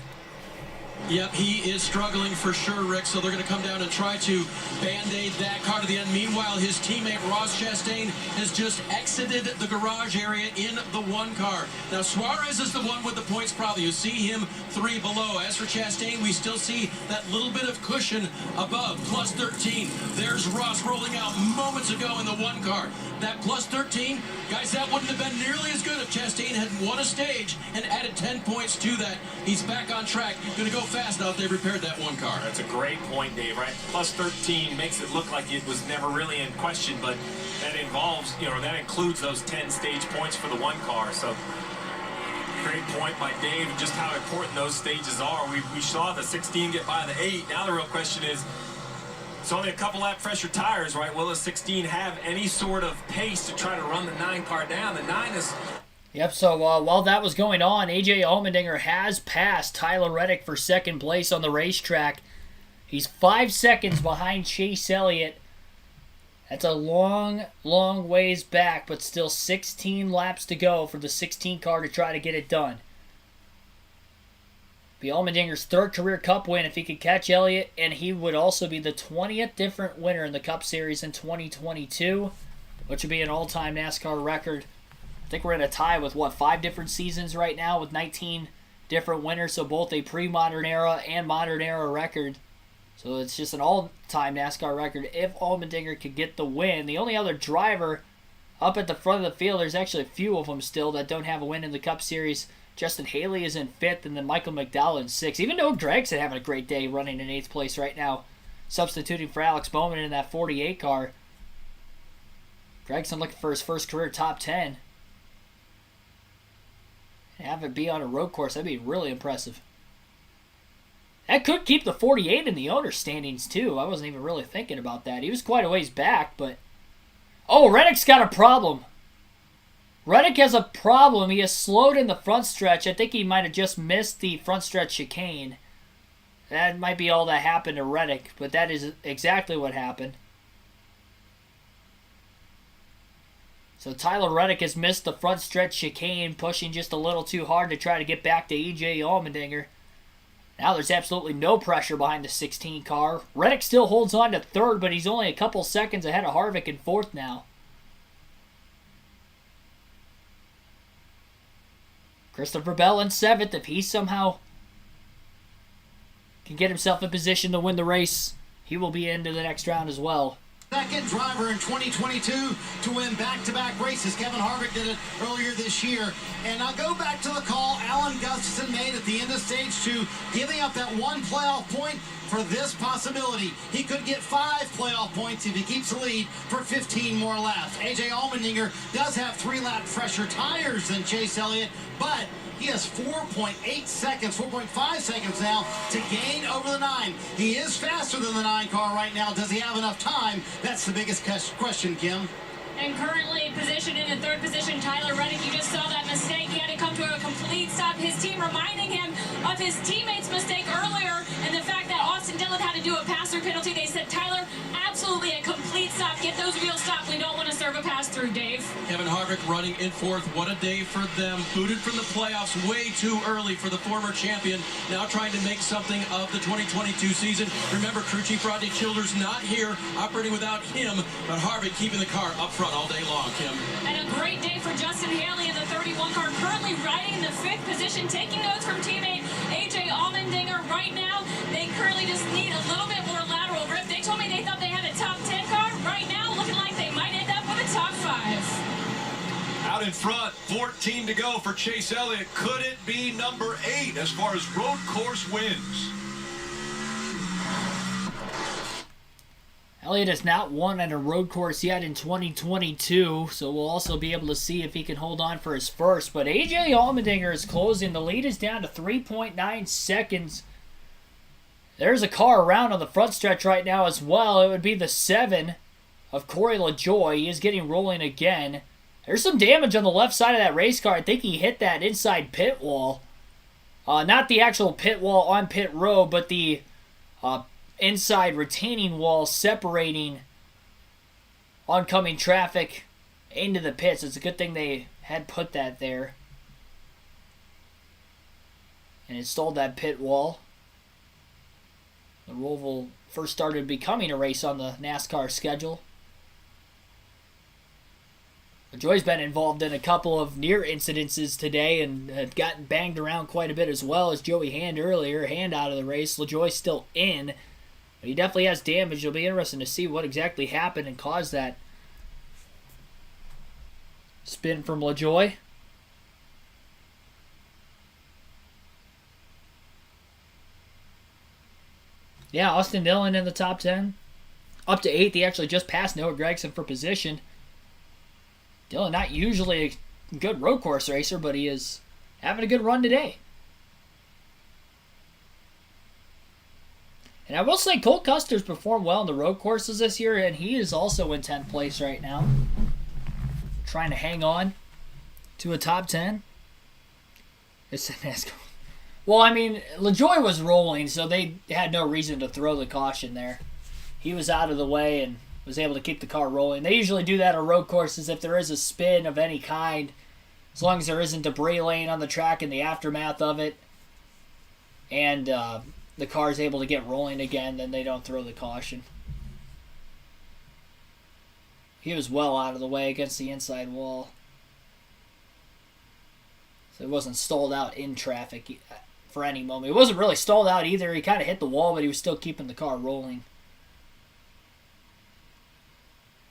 Yep, he is struggling for sure, Rick, so they're going to come down and try to band-aid that car to the end. Meanwhile, his teammate Ross Chastain has just exited the garage area in the 1 car. Now, Suarez is the one with the points problem. You see him 3 below. As for Chastain, we still see that little bit of cushion above, plus 13. There's Ross rolling out moments ago in the 1 car. That plus 13, guys, that wouldn't have been nearly as good if Chastain had won a stage and added 10 points to that. He's back on track. Going to go fast now if they repaired that 1 car. That's a great point, Dave, right? Plus 13 makes it look like it was never really in question, but that involves, that includes those 10 stage points for the 1 car. So great point by Dave, and just how important those stages are. We saw the 16 get by the 8. Now the real question is, it's only a couple lap fresher tires, right? Will the 16 have any sort of pace to try to run the 9 car down? The 9 is... Yep, so while that was going on, A.J. Allmendinger has passed Tyler Reddick for 2nd place on the racetrack. He's 5 seconds behind Chase Elliott. That's a long, long ways back, but still 16 laps to go for the 16 car to try to get it done. Be Allmendinger's 3rd career Cup win if he could catch Elliott, and he would also be the 20th different winner in the Cup Series in 2022, which would be an all-time NASCAR record. I think we're in a tie with, 5 different seasons right now with 19 different winners, so both a pre-modern era and modern era record. So it's just an all-time NASCAR record if Allmendinger could get the win. The only other driver up at the front of the field, there's actually a few of them still that don't have a win in the Cup Series. Justin Haley is in 5th, and then Michael McDowell in 6th. Even though Gregson having a great day running in 8th place right now, substituting for Alex Bowman in that 48 car. Gregson looking for his first career top 10. And have it be on a road course, that'd be really impressive. That could keep the 48 in the owner's standings, too. I wasn't even really thinking about that. He was quite a ways back, but... Oh, Reddick's got a problem. Reddick has a problem. He has slowed in the front stretch. I think he might have just missed the front stretch chicane. That might be all that happened to Reddick, but that is exactly what happened. So Tyler Reddick has missed the front stretch chicane, pushing just a little too hard to try to get back to E.J. Allmendinger. Now there's absolutely no pressure behind the 16 car. Reddick still holds on to 3rd, but he's only a couple seconds ahead of Harvick in 4th now. Christopher Bell in 7th. If he somehow can get himself in position to win the race, he will be into the next round as well. Second driver in 2022 to win back-to-back races. Kevin Harvick did it earlier this year. And I'll go back to the call Alan Gustafson made at the end of stage 2, giving up that one playoff point for this possibility. He could get 5 playoff points if he keeps the lead for 15 more laps. AJ Allmendinger does have 3 lap fresher tires than Chase Elliott, but he has 4.8 seconds, 4.5 seconds now to gain over the 9. He is faster than the 9 car right now. Does he have enough time? That's the biggest question, Kim. And currently positioned in the 3rd position, Tyler Reddick. You just saw that mistake. He had to come to a complete stop. His team reminding him of his teammate's mistake earlier and the fact that Austin Dillon had to do a pass-through penalty. They said, Tyler, absolutely a complete stop. Get those wheels stopped. We don't want to serve a pass-through, Dave. Kevin Harvick running in 4th. What a day for them. Booted from the playoffs way too early for the former champion. Now trying to make something of the 2022 season. Remember, crew chief Rodney Childers not here, operating without him, but Harvick keeping the car up front all day long, Kim. And a great day for Justin Haley in the 31 car, currently riding in the 5th position, taking notes from teammate AJ Allmendinger right now. They currently just need a little bit more lateral grip. They told me they thought they had a top 10 car. Right now, looking like they might end up with a top 5. Out in front, 14 to go for Chase Elliott. Could it be number 8 as far as road course wins? Elliott has not won at a road course yet in 2022, so we'll also be able to see if he can hold on for his first. But AJ Allmendinger is closing. The lead is down to 3.9 seconds. There's a car around on the front stretch right now as well. It would be the 7 of Corey LaJoie. He is getting rolling again. There's some damage on the left side of that race car. I think he hit that inside pit wall. Not the actual pit wall on pit road, but the inside retaining wall separating oncoming traffic into the pits. It's a good thing they had put that there and installed that pit wall. The Roval first started becoming a race on the NASCAR schedule. LaJoie's been involved in a couple of near incidences today and had gotten banged around quite a bit as well as Joey Hand earlier. Hand out of the race. LaJoie's still in. But he definitely has damage. It'll be interesting to see what exactly happened and caused that spin from LaJoie. Yeah, Austin Dillon in the top 10. Up to 8th. He actually just passed Noah Gragson for position. Dillon, not usually a good road course racer, but he is having a good run today. And I will say Cole Custer's performed well in the road courses this year, and he is also in 10th place right now. Trying to hang on to a top 10. It's a NASCAR. Well, I mean, LaJoie was rolling, so they had no reason to throw the caution there. He was out of the way and was able to keep the car rolling. They usually do that on road courses if there is a spin of any kind, as long as there isn't debris laying on the track in the aftermath of it, and the car is able to get rolling again, then they don't throw the caution. He was well out of the way against the inside wall, so it wasn't stalled out in traffic for any moment. It wasn't really stalled out either. He kind of hit the wall, but he was still keeping the car rolling.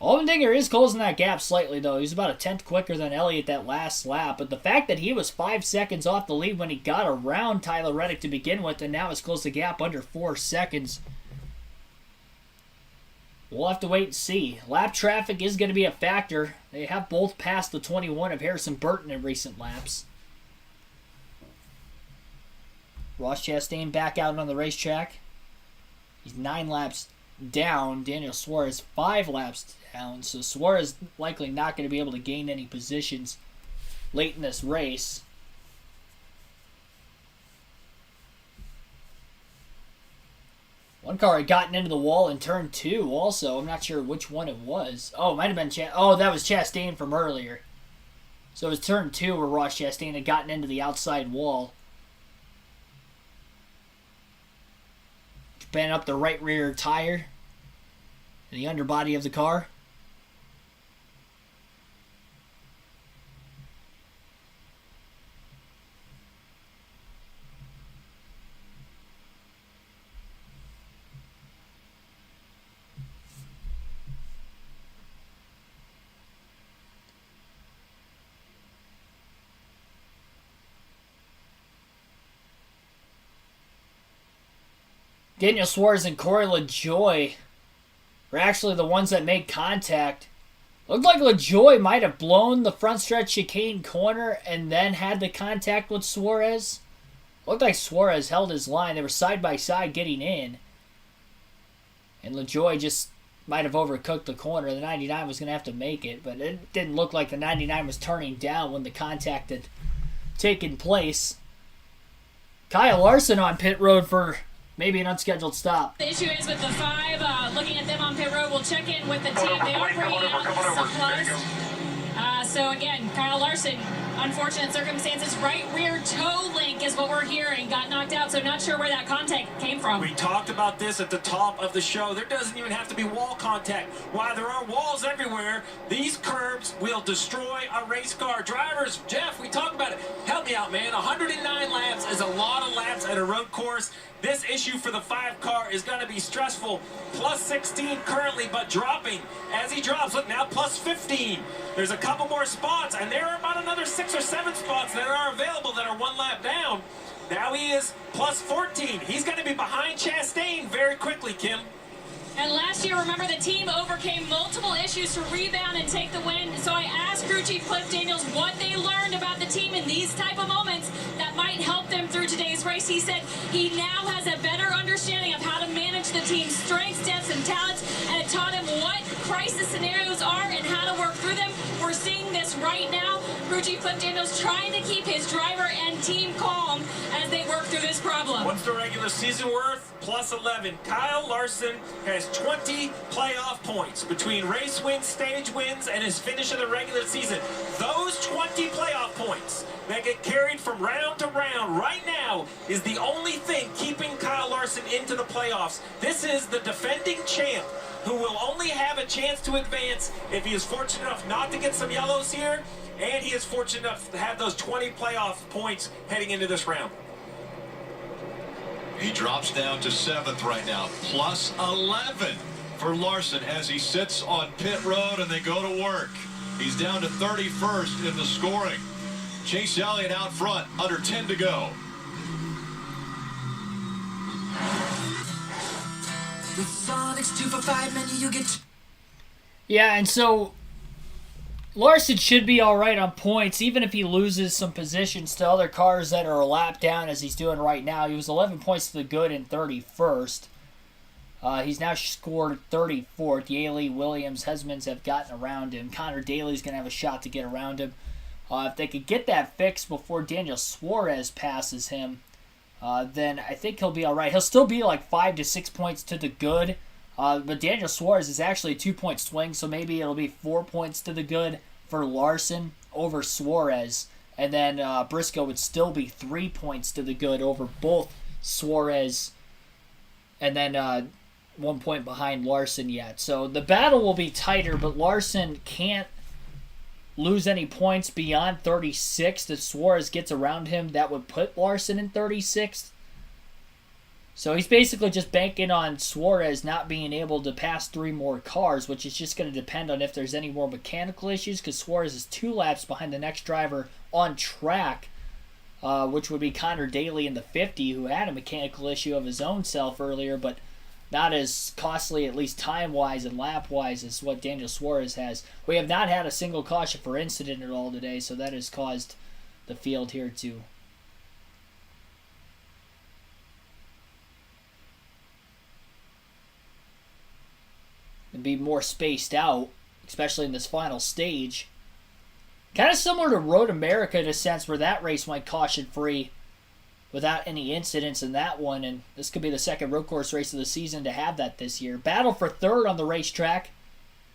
Allmendinger is closing that gap slightly, though. He's about a 10th quicker than Elliott that last lap. But the fact that he was 5 seconds off the lead when he got around Tyler Reddick to begin with, and now has closed the gap under 4 seconds. We'll have to wait and see. Lap traffic is going to be a factor. They have both passed the 21 of Harrison Burton in recent laps. Ross Chastain back out on the racetrack. He's 9 laps down. Daniel Suarez 5 laps down. So Suarez likely not going to be able to gain any positions late in this race. One car had gotten into the wall in turn 2 also. I'm not sure which one it was. Oh, it might have been that was Chastain from earlier. So it was turn 2 where Ross Chastain had gotten into the outside wall. Bent up the right rear tire in the underbody of the car. Daniel Suarez and Corey LaJoie were actually the ones that made contact. Looked like LaJoie might have blown the front stretch chicane corner and then had the contact with Suarez. Looked like Suarez held his line. They were side by side getting in. And LaJoie just might have overcooked the corner. The 99 was going to have to make it, but it didn't look like the 99 was turning down when the contact had taken place. Kyle Larson on pit road for maybe an unscheduled stop. The issue is with the 5, looking at them on pit road, we'll check in with the team. They are bringing out supplies. So again, Kyle Larson, unfortunate circumstances, right rear toe link is what we're hearing. Got knocked out, so not sure where that contact came from. We talked about this at the top of the show. There doesn't even have to be wall contact. While there are walls everywhere, these curbs will destroy a race car. Drivers, Jeff, we talked about it. Help me out, man. 109 laps is a lot of laps at a road course. This issue for the 5 car is going to be stressful. Plus 16 currently, but dropping as he drops. Look, now plus 15. There's a couple more spots, and there are about another 6 or 7 spots that are available that are 1 lap down. Now he is plus 14. He's going to be behind Chastain very quickly, Kim. And last year, remember, the team overcame multiple issues to rebound and take the win. So I asked crew chief Cliff Daniels what they learned about the team in these type of moments that might help them through today's race. He said he now has a better understanding of how to manage the team's strengths, depths, and talents, and it taught him what crisis scenarios are and how to work through them. We're seeing this right now. Crew chief Cliff Daniels trying to keep his driver and team calm as they work through this problem. What's the regular season worth? Plus 11. Kyle Larson has 20 playoff points between race wins, stage wins, and his finish of the regular season. Those 20 playoff points that get carried from round to round right now is the only thing keeping Kyle Larson into the playoffs. This is the defending champ who will only have a chance to advance if he is fortunate enough not to get some yellows here, and he is fortunate enough to have those 20 playoff points heading into this round. He drops down to 7th right now, plus 11 for Larson as he sits on pit road and they go to work. He's down to 31st in the scoring. Chase Elliott out front, under 10 to go. With Sonic's 2 for 5 menu, you get. Yeah, and so Larson should be all right on points, even if he loses some positions to other cars that are a lap down as he's doing right now. He was 11 points to the good in 31st. He's now scored 34th. Yaley, Williams, Hesmans have gotten around him. Connor Daly's going to have a shot to get around him. If they could get that fixed before Daniel Suarez passes him, then I think he'll be all right. He'll still be like 5 to 6 points to the good. But Daniel Suarez is actually a 2-point swing, so maybe it'll be 4 points to the good for Larson over Suarez. And then Briscoe would still be 3 points to the good over both Suarez and then 1 point behind Larson yet. So the battle will be tighter, but Larson can't lose any points beyond 36. If Suarez gets around him, that would put Larson in 36th. So he's basically just banking on Suarez not being able to pass 3 more cars, which is just going to depend on if there's any more mechanical issues, because Suarez is 2 laps behind the next driver on track, which would be Connor Daly in the 50, who had a mechanical issue of his own self earlier, but not as costly, at least time-wise and lap-wise, as what Daniel Suarez has. We have not had a single caution for incident at all today, so that has caused the field here to and be more spaced out, especially in this final stage. Kind of similar to Road America in a sense, where that race went caution-free without any incidents in that one, and this could be the second road course race of the season to have that this year. Battle for third on the racetrack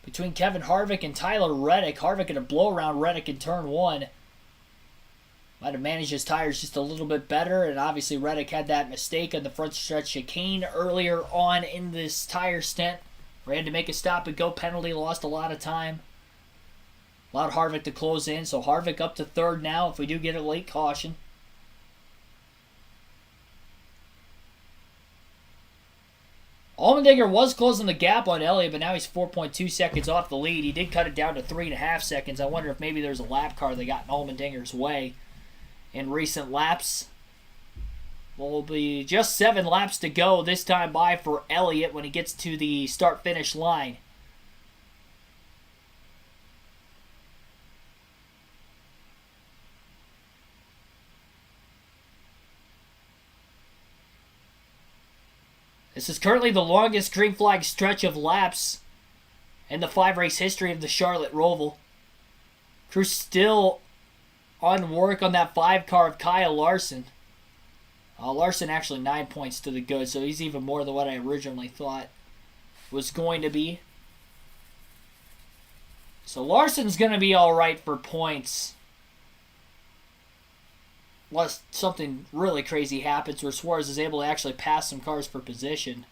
between Kevin Harvick and Tyler Reddick. Harvick in a blow around Reddick in turn 1. Might have managed his tires just a little bit better, and obviously Reddick had that mistake on the front stretch chicane earlier on in this tire stint, where he had to make a stop and go penalty, lost a lot of time. Allowed Harvick to close in, so Harvick up to third now if we do get a late caution. Allmendinger was closing the gap on Elliott, but now he's 4.2 seconds off the lead. He did cut it down to 3.5 seconds. I wonder if maybe there's a lap car that got in Allmendinger's way in recent laps. Will be just 7 laps to go this time by for Elliott when he gets to the start-finish line. This is currently the longest green flag stretch of laps in the 5-race history of the Charlotte Roval. Crew still on work on that 5 car of Kyle Larson. Larson actually 9 points to the good, so he's even more than what I originally thought was going to be. So Larson's going to be alright for points. Unless something really crazy happens where Suarez is able to actually pass some cars for position.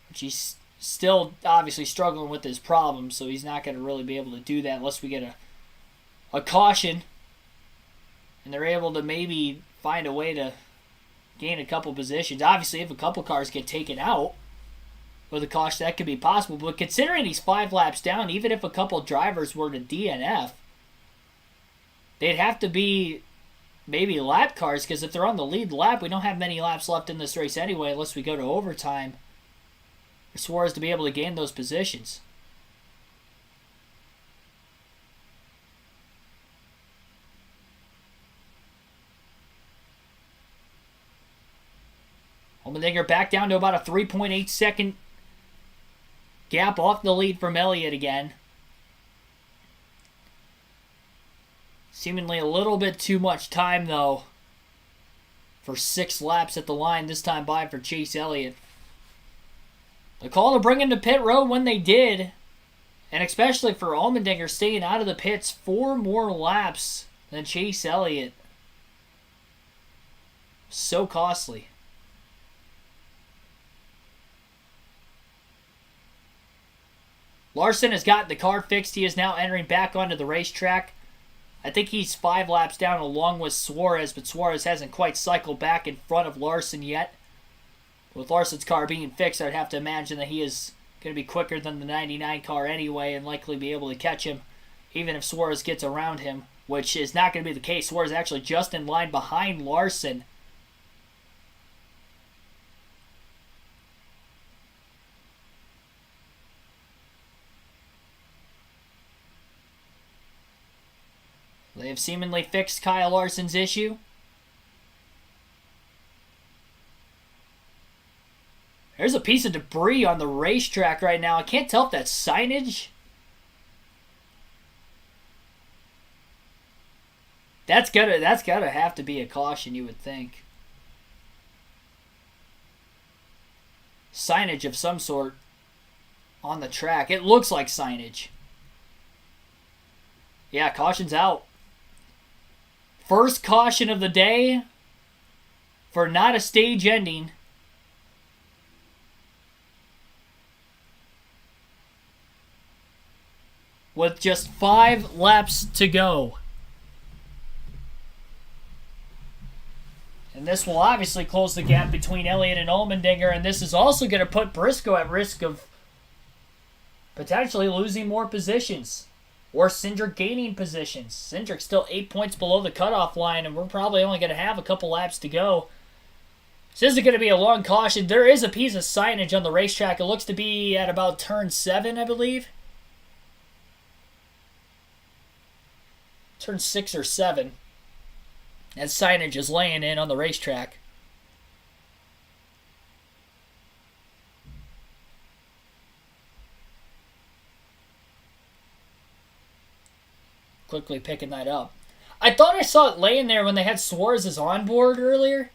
Which he's still obviously struggling with his problems, so he's not going to really be able to do that unless we get a caution. And they're able to maybe find a way to gain a couple positions. Obviously, if a couple cars get taken out with a caution, that could be possible. But considering he's 5 laps down, even if a couple drivers were to DNF, they'd have to be maybe lap cars, because if they're on the lead lap, we don't have many laps left in this race anyway unless we go to overtime for Suarez to be able to gain those positions. Allmendinger back down to about a 3.8 second gap off the lead from Elliott again. Seemingly a little bit too much time, though, for 6 laps at the line this time by for Chase Elliott. The call to bring him to pit road when they did, and especially for Allmendinger staying out of the pits 4 more laps than Chase Elliott. So costly. Larson has gotten the car fixed. He is now entering back onto the racetrack. I think he's 5 laps down along with Suarez, but Suarez hasn't quite cycled back in front of Larson yet. With Larson's car being fixed, I'd have to imagine that he is going to be quicker than the 99 car anyway and likely be able to catch him even if Suarez gets around him, which is not going to be the case. Suarez is actually just in line behind Larson. They have seemingly fixed Kyle Larson's issue. There's a piece of debris on the racetrack right now. I can't tell if that's signage. That's gotta have to be a caution, you would think. Signage of some sort on the track. It looks like signage. Yeah, caution's out. First caution of the day for not a stage ending. With just 5 laps to go. And this will obviously close the gap between Elliott and Allmendinger, and this is also going to put Briscoe at risk of potentially losing more positions. Or Cindric gaining positions. Cindric's still 8 points below the cutoff line, and we're probably only going to have a couple laps to go. This isn't going to be a long caution. There is a piece of signage on the racetrack. It looks to be at about turn 7, I believe. Turn 6 or 7. And signage is laying in on the racetrack. Quickly picking that up. I thought I saw it laying there when they had Suarez's onboard earlier.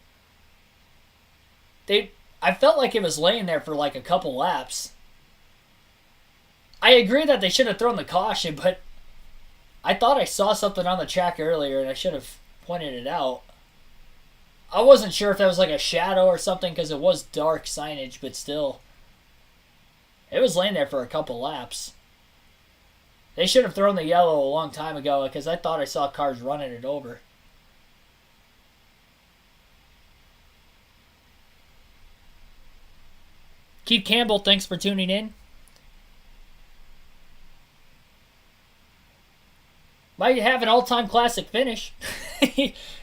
I felt like it was laying there for like a couple laps. I agree that they should have thrown the caution, but I thought I saw something on the track earlier and I should have pointed it out. I wasn't sure if that was like a shadow or something because it was dark signage, but still. It was laying there for a couple laps. They should have thrown the yellow a long time ago because I thought I saw cars running it over. Keith Campbell, thanks for tuning in. Might have an all-time classic finish.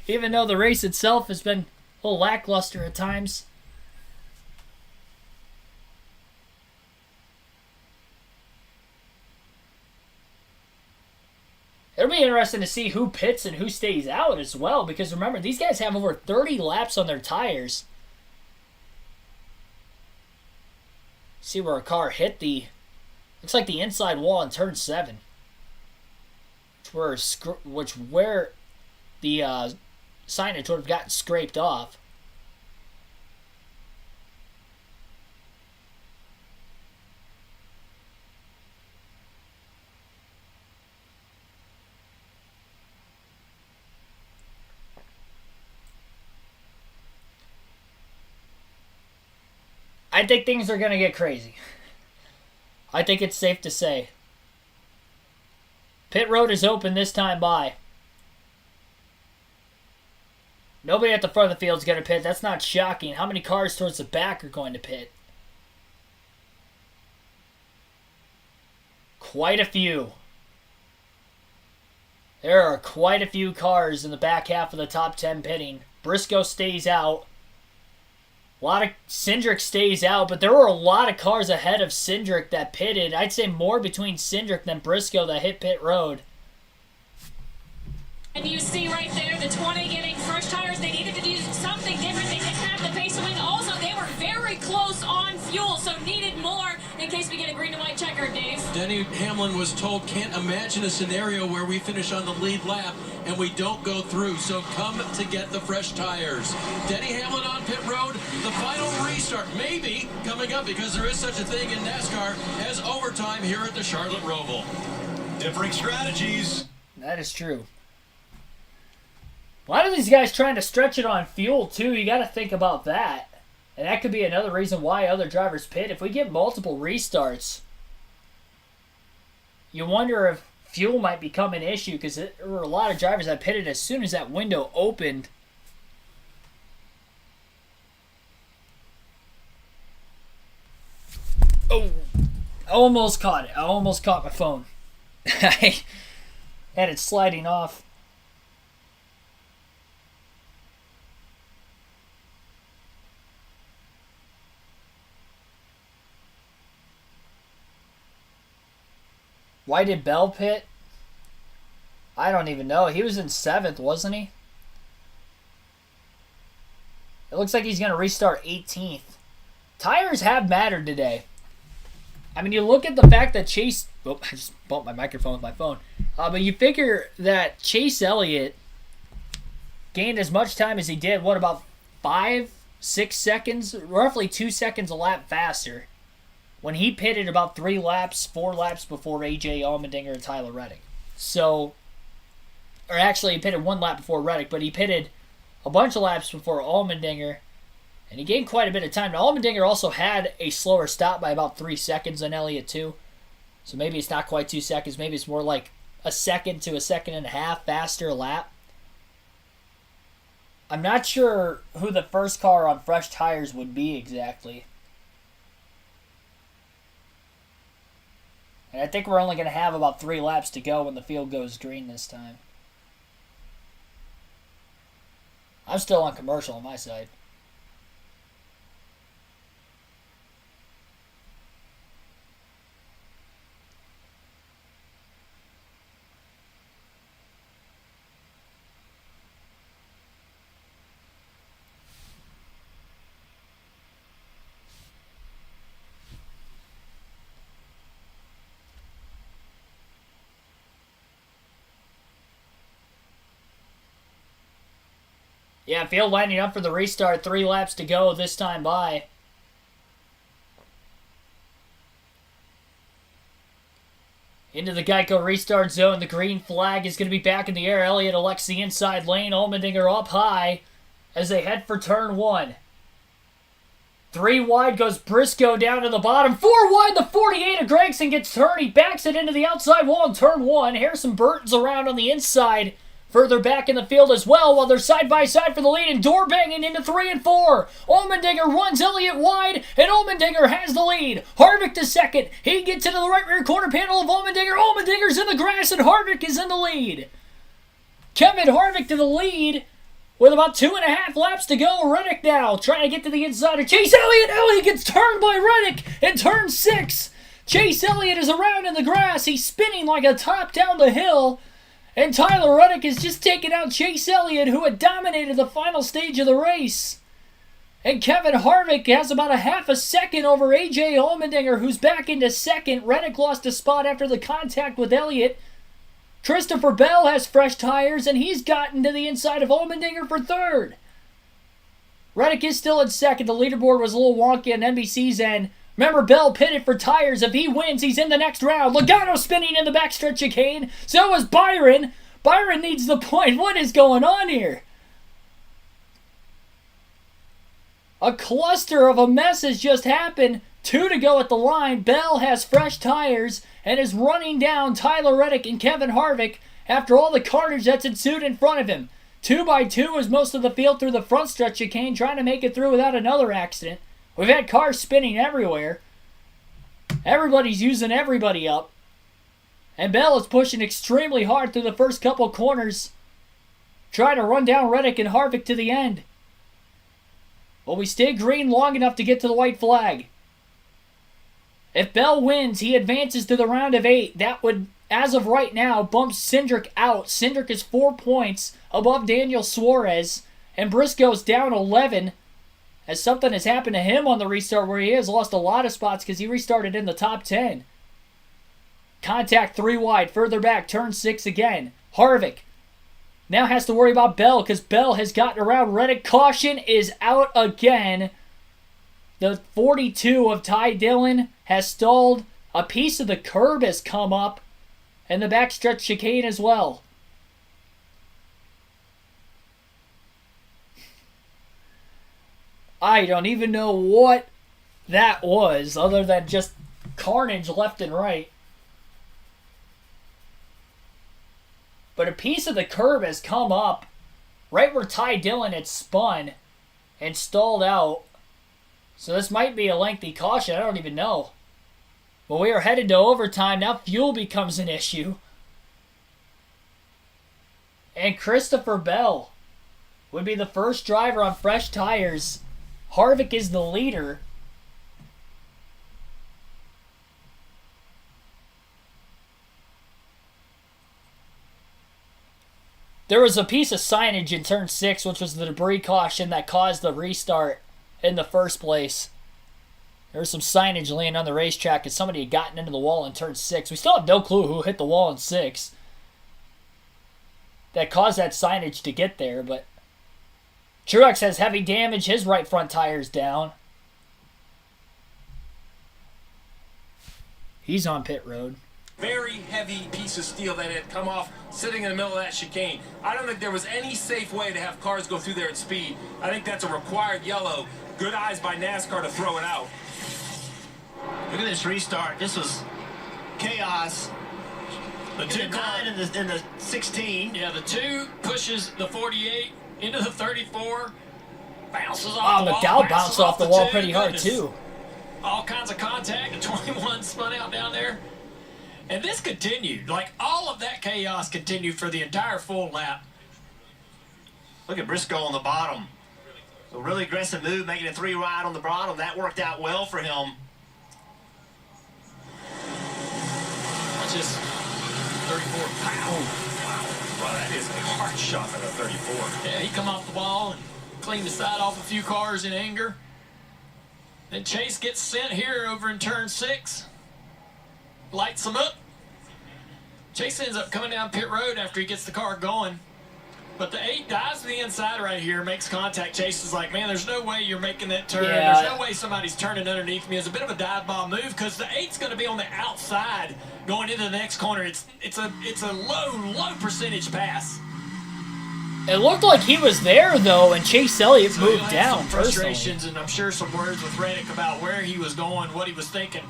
Even though the race itself has been A little lackluster at times. It'll be interesting to see who pits and who stays out as well, because remember, these guys have over 30 laps on their tires. See where a car hit the... Looks like the inside wall in turn 7. Where the signage would have gotten scraped off. I think things are going to get crazy. I think it's safe to say. Pit road is open this time by. Nobody at the front of the field is going to pit. That's not shocking. How many cars towards the back are going to pit? Quite a few. There are quite a few cars in the back half of the top 10 pitting. Briscoe stays out. A lot of Cindric stays out, but there were a lot of cars ahead of Cindric that pitted. I'd say more between Cindric than Briscoe that hit pit road. And you see right there the 20 getting fresh tires. They needed to do something different. They didn't have the pace to win. Also, they were very close on fuel, so needed more in case we get a green and white checker, Dave. Denny Hamlin was told, can't imagine a scenario where we finish on the lead lap and we don't go through, so come to get the fresh tires. Denny Hamlin on pit road, the final restart maybe coming up, because there is such a thing in NASCAR as overtime here at the Charlotte Roval. Differing strategies. That is true. A lot of these guys trying to stretch it on fuel too. You got to think about that. And that could be another reason why other drivers pit. If we get multiple restarts, you wonder if fuel might become an issue, because there were a lot of drivers that pitted as soon as that window opened. Oh, I almost caught it. I almost caught my phone. I had it sliding off. Why did Bell pit? I don't even know. He was in 7th, wasn't he? It looks like he's going to restart 18th. Tires have mattered today. I mean, you look at the fact that Chase... Oh, I just bumped my microphone with my phone. But you figure that Chase Elliott gained as much time as he did. What, about 5-6 seconds? Roughly 2 seconds a lap faster. When he pitted about 4 laps before A.J. Allmendinger and Tyler Reddick. So, or actually he pitted 1 lap before Reddick, but he pitted a bunch of laps before Allmendinger, and he gained quite a bit of time. Now, Allmendinger also had a slower stop by about 3 seconds than Elliott too. So maybe it's not quite 2 seconds. Maybe it's more like a second to a second and a half faster lap. I'm not sure who the first car on fresh tires would be exactly. And I think we're only going to have about 3 laps to go when the field goes green this time. I'm still on commercial on my side. Yeah, field lining up for the restart. 3 laps to go this time by. Into the Geico restart zone. The green flag is going to be back in the air. Elliott elects the inside lane. Allmendinger up high as they head for turn 1. 3 wide goes Briscoe down to the bottom. 4 wide, the 48 of Gregson gets turned. He backs it into the outside wall in turn 1. Harrison Burton's around on the inside. Further back in the field as well, while they're side by side for the lead, and door banging into 3 and 4. Allmendinger runs Elliott wide, and Allmendinger has the lead. Harvick to second. He gets into the right rear quarter panel of Allmendinger. Allmendinger's in the grass, and Harvick is in the lead. Kevin Harvick to the lead With about 2.5 laps to go, Reddick now trying to get to the inside of Chase Elliott. Elliott gets turned by Reddick in turn 6. Chase Elliott is around in the grass. He's spinning like a top down the hill. And Tyler Reddick is just taking out Chase Elliott, who had dominated the final stage of the race. And Kevin Harvick has about a half a second over A.J. Allmendinger, who's back into second. Reddick lost a spot after the contact with Elliott. Christopher Bell has fresh tires, and he's gotten to the inside of Allmendinger for third. Reddick is still in second. The leaderboard was a little wonky on NBC's end. Remember, Bell pitted for tires. If he wins, he's in the next round. Logano spinning in the backstretch chicane. So is Byron. Byron needs the point. What is going on here? A cluster of a mess has just happened. 2 to go at the line. Bell has fresh tires and is running down Tyler Reddick and Kevin Harvick after all the carnage that's ensued in front of him. 2 by 2 is most of the field through the front stretch chicane, trying to make it through without another accident. We've had cars spinning everywhere. Everybody's using everybody up. And Bell is pushing extremely hard through the first couple corners, trying to run down Reddick and Harvick to the end. Will we stay green long enough to get to the white flag? If Bell wins, he advances to the round of 8. That would, as of right now, bump Cindric out. Cindric is 4 points above Daniel Suarez, and Briscoe's down 11, as something has happened to him on the restart where he has lost a lot of spots because he restarted in the top 10. Contact 3 wide, further back, turn 6 again. Harvick now has to worry about Bell because Bell has gotten around Reddick. Caution is out again. The 42 of Ty Dillon has stalled. A piece of the curb has come up, and the backstretch chicane as well. I don't even know what that was, other than just carnage left and right. But a piece of the curb has come up right where Ty Dillon had spun and stalled out. So this might be a lengthy caution. I don't even know. But we are headed to overtime. Now fuel becomes an issue. And Christopher Bell would be the first driver on fresh tires. Harvick is the leader. There was a piece of signage in turn 6, which was the debris caution that caused the restart in the first place. There was some signage laying on the racetrack because somebody had gotten into the wall in turn 6. We still have no clue who hit the wall in 6 that caused that signage to get there, but Truex has heavy damage. His right front tire's down. He's on pit road. Very heavy piece of steel that had come off sitting in the middle of that chicane. I don't think there was any safe way to have cars go through there at speed. I think that's a required yellow. Good eyes by NASCAR to throw it out. Look at this restart. This was chaos. The 2 car in the 16. Yeah, the 2 pushes the 48 into the 34. Bounces off Wow, the wall. McDowell bounced off the wall 2. pretty hard, Goodness. too. All kinds of contact. The 21 spun out down there. And this continued. Like, all of that chaos continued for the entire full lap. Look at Briscoe on the bottom. A really aggressive move, making a 3 wide on the bottom. That worked out well for him. Watch this. 34. Pow. Wow, that is a hard shot for the 34. Yeah, he come off the wall and cleaned the side off a few cars in anger. Then Chase gets sent here over in turn 6. Lights him up. Chase ends up coming down pit road after he gets the car going. But the 8 dives to the inside right here, makes contact. Chase is like, man, there's no way you're making that turn. Yeah. There's no way somebody's turning underneath me. It's a bit of a dive bomb move because the 8's going to be on the outside going into the next corner. It's a low percentage pass. It looked like he was there, though, and Chase Elliott So moved he'll have down some personally. frustrations and I'm sure some words with Reddick about where he was going, what he was thinking.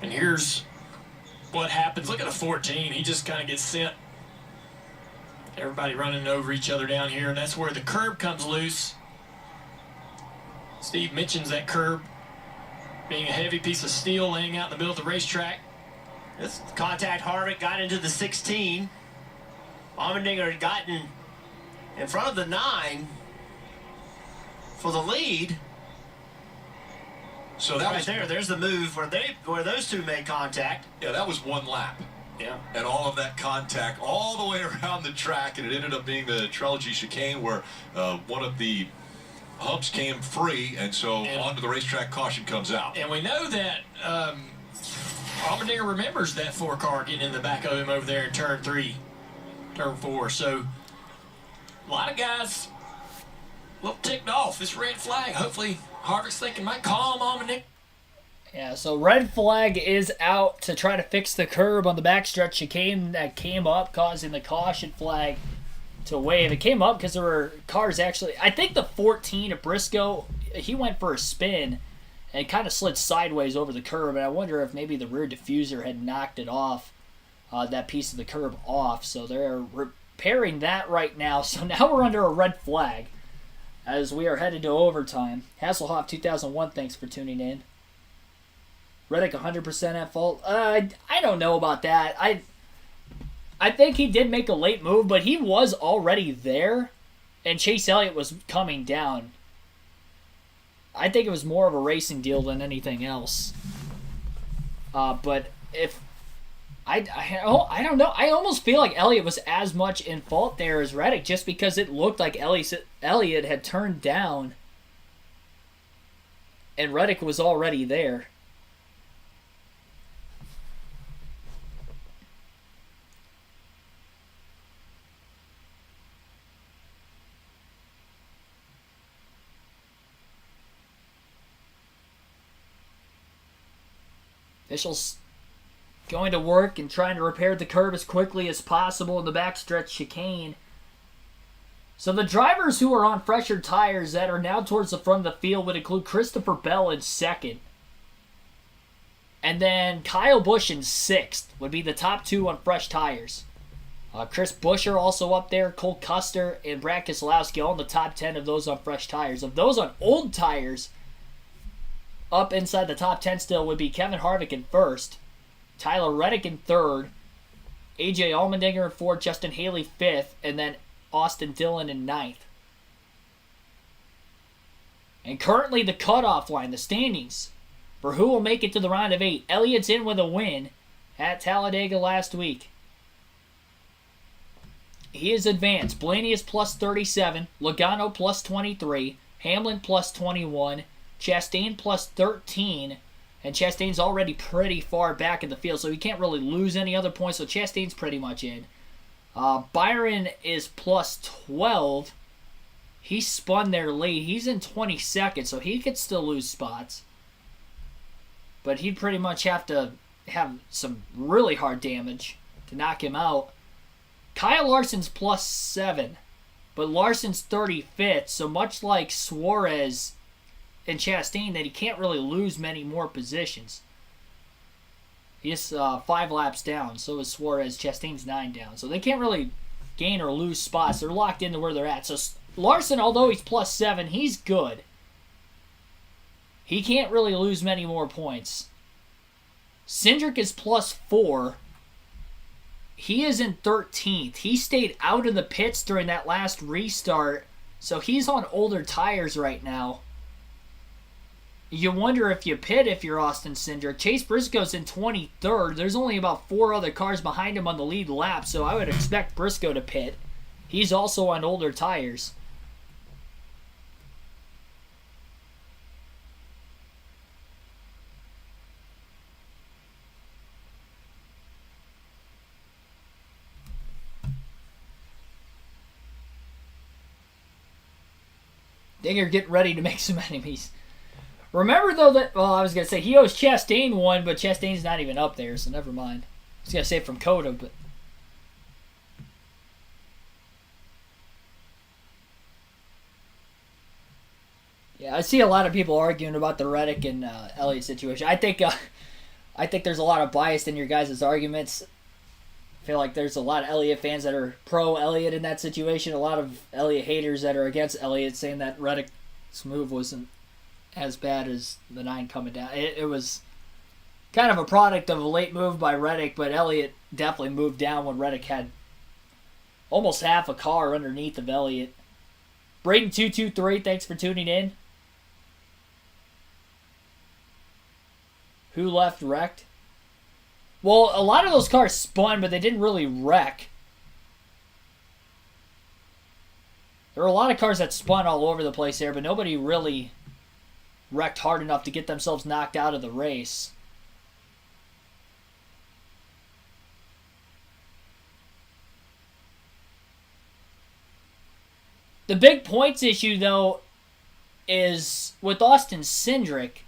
And here's what happens. Look at a 14. He just kind of gets sent. Everybody running over each other down here, and that's where the curb comes loose. Steve mentions that curb being a heavy piece of steel laying out in the middle of the racetrack. This contact, Harvick got into the 16. Allmendinger had gotten in front of the 9 for the lead. So that right was there. There's the move where those two made contact. Yeah, that was one lap. Yeah. And all of that contact all the way around the track, and it ended up being the Trilogy chicane where one of the humps came free, and so onto the racetrack, caution comes out. And we know that Allmendinger remembers that 4 car getting in the back of him over there in turn 4. So a lot of guys a little ticked off. This red flag. Hopefully Harvick's thinking might calm Allmendinger. Yeah, so red flag is out to try to fix the curb on the backstretch chicane that came up, causing the caution flag to wave. It came up because there were cars actually. I think the 14 of Briscoe, he went for a spin and kind of slid sideways over the curb. And I wonder if maybe the rear diffuser had knocked it off, that piece of the curb off. So they're repairing that right now. So now we're under a red flag as we are headed to overtime. Hasselhoff 2001, thanks for tuning in. Reddick 100% at fault. I don't know about that. I think he did make a late move, but he was already there, and Chase Elliott was coming down. I think it was more of a racing deal than anything else. But if I don't know. I almost feel like Elliott was as much in fault there as Reddick, just because it looked like Elliott had turned down, and Reddick was already there. Officials going to work and trying to repair the curb as quickly as possible in the backstretch chicane. So the drivers who are on fresher tires that are now towards the front of the field would include Christopher Bell in second. And then Kyle Busch in sixth would be the top 2 on fresh tires. Chris Buescher also up there, Cole Custer, and Brad Keselowski all in the top 10 of those on fresh tires. Of those on old tires, up inside the top 10 still would be Kevin Harvick in first, Tyler Reddick in third, AJ Allmendinger in fourth, Justin Haley fifth, and then Austin Dillon in ninth. And currently the cutoff line, the standings, for who will make it to the round of 8. Elliott's in with a win at Talladega last week. He is advanced. Blaney is plus 37, Logano plus 23, Hamlin plus 21, Chastain plus 13, and Chastain's already pretty far back in the field, so he can't really lose any other points, so Chastain's pretty much in. Byron is plus 12. He spun there late. He's in 22nd, so he could still lose spots. But he'd pretty much have to have some really hard damage to knock him out. Kyle Larson's plus 7, but Larson's 35th, so much like Suarez and Chastain, that he can't really lose many more positions. He's 5 laps down, so is Suarez. Chastain's 9 down. So they can't really gain or lose spots. They're locked into where they're at. So Larson, although he's plus 7, he's good. He can't really lose many more points. Cindric is plus 4. He is in 13th. He stayed out of the pits during that last restart, so he's on older tires right now. You wonder if you pit if you're Austin Cindric. Chase Briscoe's in 23rd. There's only about 4 other cars behind him on the lead lap, so I would expect Briscoe to pit. He's also on older tires. Dinger getting ready to make some enemies. Remember, though, that, well, I was going to say, he owes Chastain one, but Chastain's not even up there, so never mind. I was going to say from Coda, but... Yeah, I see a lot of people arguing about the Reddick and Elliott situation. I think there's a lot of bias in your guys' arguments. I feel like there's a lot of Elliott fans that are pro-Elliott in that situation. A lot of Elliott haters that are against Elliott, saying that Reddick's move wasn't as bad as the 9 coming down. It was kind of a product of a late move by Reddick, but Elliott definitely moved down when Reddick had almost half a car underneath of Elliott. Braden223, thanks for tuning in. Who left wrecked? Well, a lot of those cars spun, but they didn't really wreck. There were a lot of cars that spun all over the place there, but nobody really wrecked hard enough to get themselves knocked out of the race. The big points issue, though, is with Austin Cindric.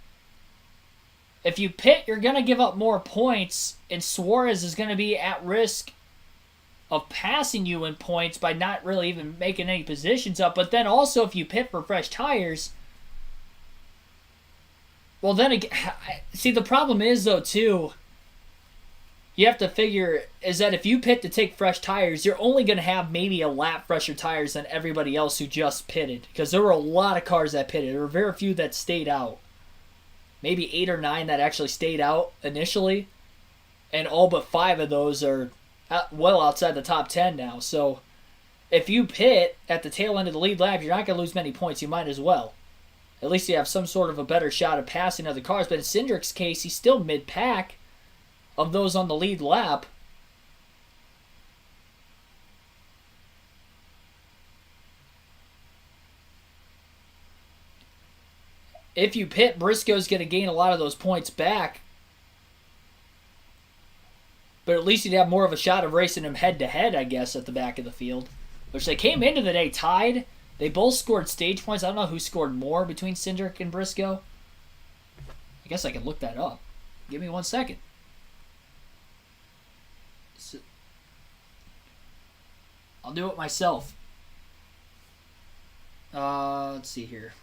If you pit, you're going to give up more points, and Suarez is going to be at risk of passing you in points by not really even making any positions up. But then also, if you pit for fresh tires, well, then again, see, the problem is, though, too, you have to figure is that if you pit to take fresh tires, you're only going to have maybe a lap fresher tires than everybody else who just pitted. Because there were a lot of cars that pitted. There were very few that stayed out. Maybe 8 or 9 that actually stayed out initially. And all but 5 of those are well outside the top 10 now. So if you pit at the tail end of the lead lap, you're not going to lose many points. You might as well. At least you have some sort of a better shot of passing other cars. But in Cindric's case, he's still mid-pack of those on the lead lap. If you pit, Briscoe's going to gain a lot of those points back. But at least you'd have more of a shot of racing him head-to-head, I guess, at the back of the field. Which they came into the day tied. They both scored stage points. I don't know who scored more between Cindric and Briscoe. I guess I can look that up. Give me 1 second. I'll do it myself. Let's see here.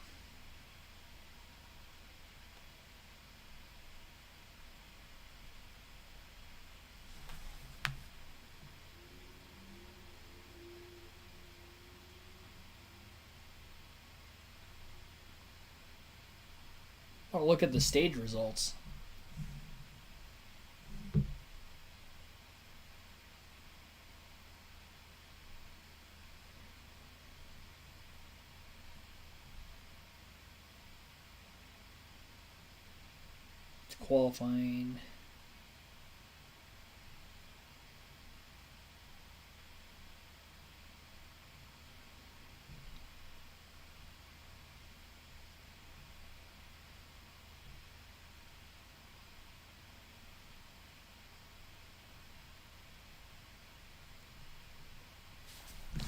I'll look at the stage results. Qualifying.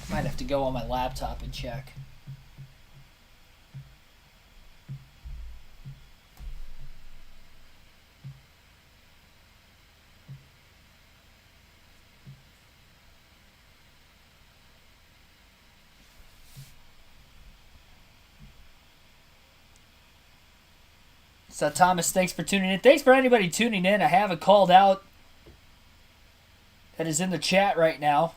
Might have to go on my laptop and check. So Thomas, thanks for tuning in. Thanks for anybody tuning in. I have a called out that is in the chat right now.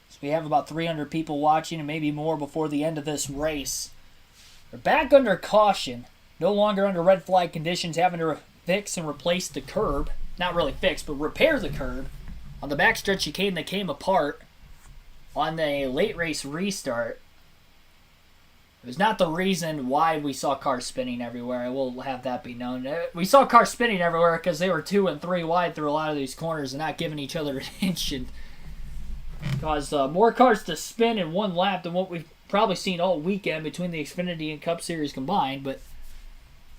So we have about 300 people watching and maybe more before the end of this race. We're back under caution. No longer under red flag conditions, having to fix and replace the curb. Not really fix, but repair the curb. On the backstretch chicane that came apart on the late race restart. It was not the reason why we saw cars spinning everywhere. I will have that be known. We saw cars spinning everywhere because they were 2 and 3 wide through a lot of these corners and not giving each other an inch. And caused more cars to spin in one lap than what we've probably seen all weekend between the Xfinity and Cup Series combined. But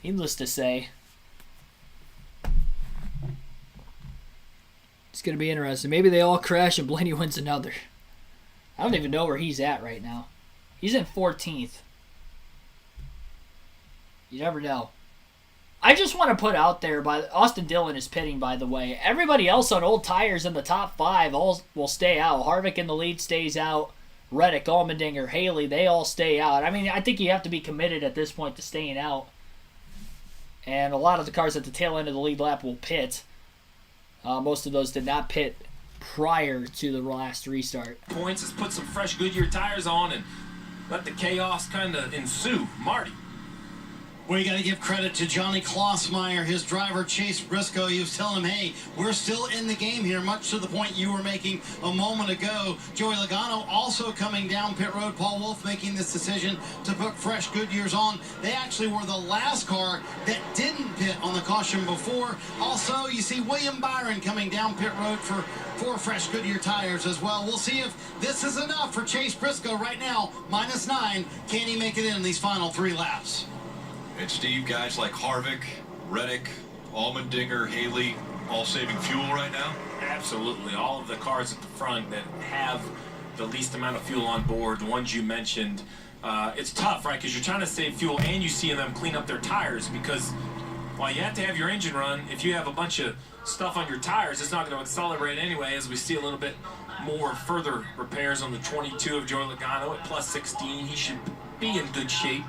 needless to say, it's going to be interesting. Maybe they all crash and Blaney wins another. I don't even know where he's at right now. He's in 14th. You never know. I just want to put out there, Austin Dillon is pitting, by the way. Everybody else on old tires in the top 5 all will stay out. Harvick in the lead stays out. Reddick, Allmendinger, Haley, they all stay out. I mean, I think you have to be committed at this point to staying out. And a lot of the cars at the tail end of the lead lap will pit. Most of those did not pit prior to the last restart. Points is put some fresh Goodyear tires on and let the chaos kind of ensue. Marty. Well, you got to give credit to Johnny Klossmeyer, his driver, Chase Briscoe. He was telling him, hey, we're still in the game here, much to the point you were making a moment ago. Joey Logano also coming down pit road. Paul Wolf making this decision to put fresh Goodyears on. They actually were the last car that didn't pit on the caution before. Also, you see William Byron coming down pit road for 4 fresh Goodyear tires as well. We'll see if this is enough for Chase Briscoe right now. -9. Can he make it in these final 3 laps? And Steve, guys like Harvick, Reddick, Allmendinger, Haley, all saving fuel right now? Absolutely. All of the cars at the front that have the least amount of fuel on board, the ones you mentioned, it's tough, right? Because you're trying to save fuel and you see them clean up their tires because while you have to have your engine run, if you have a bunch of stuff on your tires, it's not going to accelerate anyway, as we see a little bit more further repairs on the 22 of Joey Logano at +16. He should be in good shape.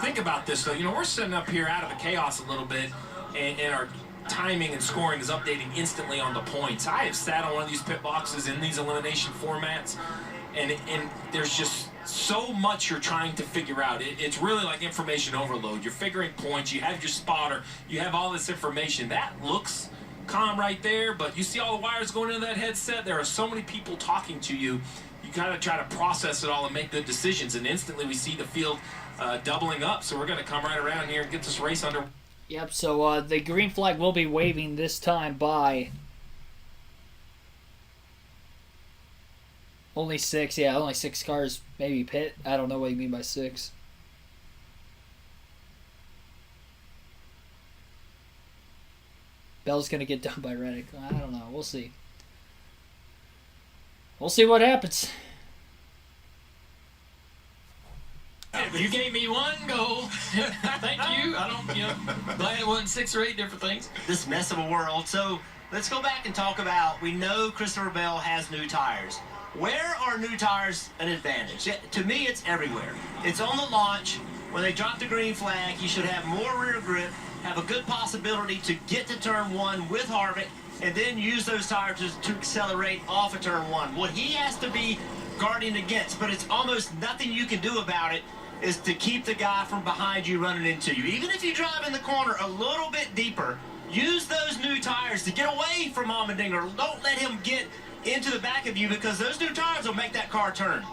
Think about this, though. You know, we're sitting up here out of the chaos a little bit, and our timing and scoring is updating instantly on the points. I have sat on one of these pit boxes in these elimination formats, and there's just so much you're trying to figure out. It's really like information overload. You're figuring points. You have your spotter. You have all this information. That looks calm right there, but you see all the wires going into that headset. There are so many people talking to you. You got to try to process it all and make good decisions, and instantly we see the field doubling up, so we're going to come right around here and get this race under. Yep, so the green flag will be waving this time by only 6. Yeah, only 6 cars maybe pit. I don't know what you mean by 6. Bell's going to get done by Reddick. I don't know. We'll see. We'll see what happens. You gave me one goal. Thank you. I don't, glad it wasn't 6 or 8 different things. This mess of a world. So let's go back and talk about, we know Christopher Bell has new tires. Where are new tires an advantage? To me, it's everywhere. It's on the launch. When they drop the green flag, you should have more rear grip, have a good possibility to get to turn 1 with Harvick, and then use those tires to accelerate off of turn 1. What he has to be guarding against, but it's almost nothing you can do about it, is to keep the guy from behind you running into you. Even if you drive in the corner a little bit deeper, use those new tires to get away from Allmendinger. Don't let him get into the back of you because those new tires will make that car turn.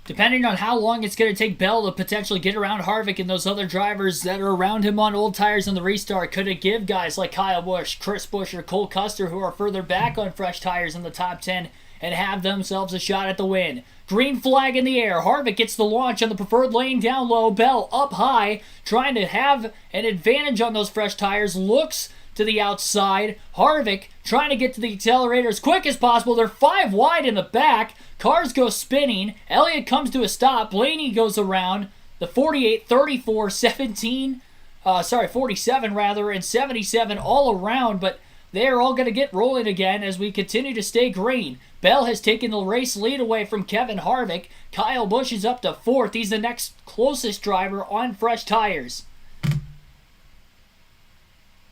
Depending on how long it's going to take Bell to potentially get around Harvick and those other drivers that are around him on old tires in the restart, could it give guys like Kyle Busch, Chris Busch, or Cole Custer, who are further back on fresh tires in the top 10, and have themselves a shot at the win? Green flag in the air. Harvick gets the launch on the preferred lane down low. Bell up high, trying to have an advantage on those fresh tires. Looks to the outside. Harvick trying to get to the accelerator as quick as possible. They're 5 wide in the back. Cars go spinning. Elliott comes to a stop. Blaney goes around. The 48, 34, 17, 47 rather, and 77 all around, but they're all going to get rolling again as we continue to stay green. Bell has taken the race lead away from Kevin Harvick. Kyle Busch is up to 4th. He's the next closest driver on fresh tires.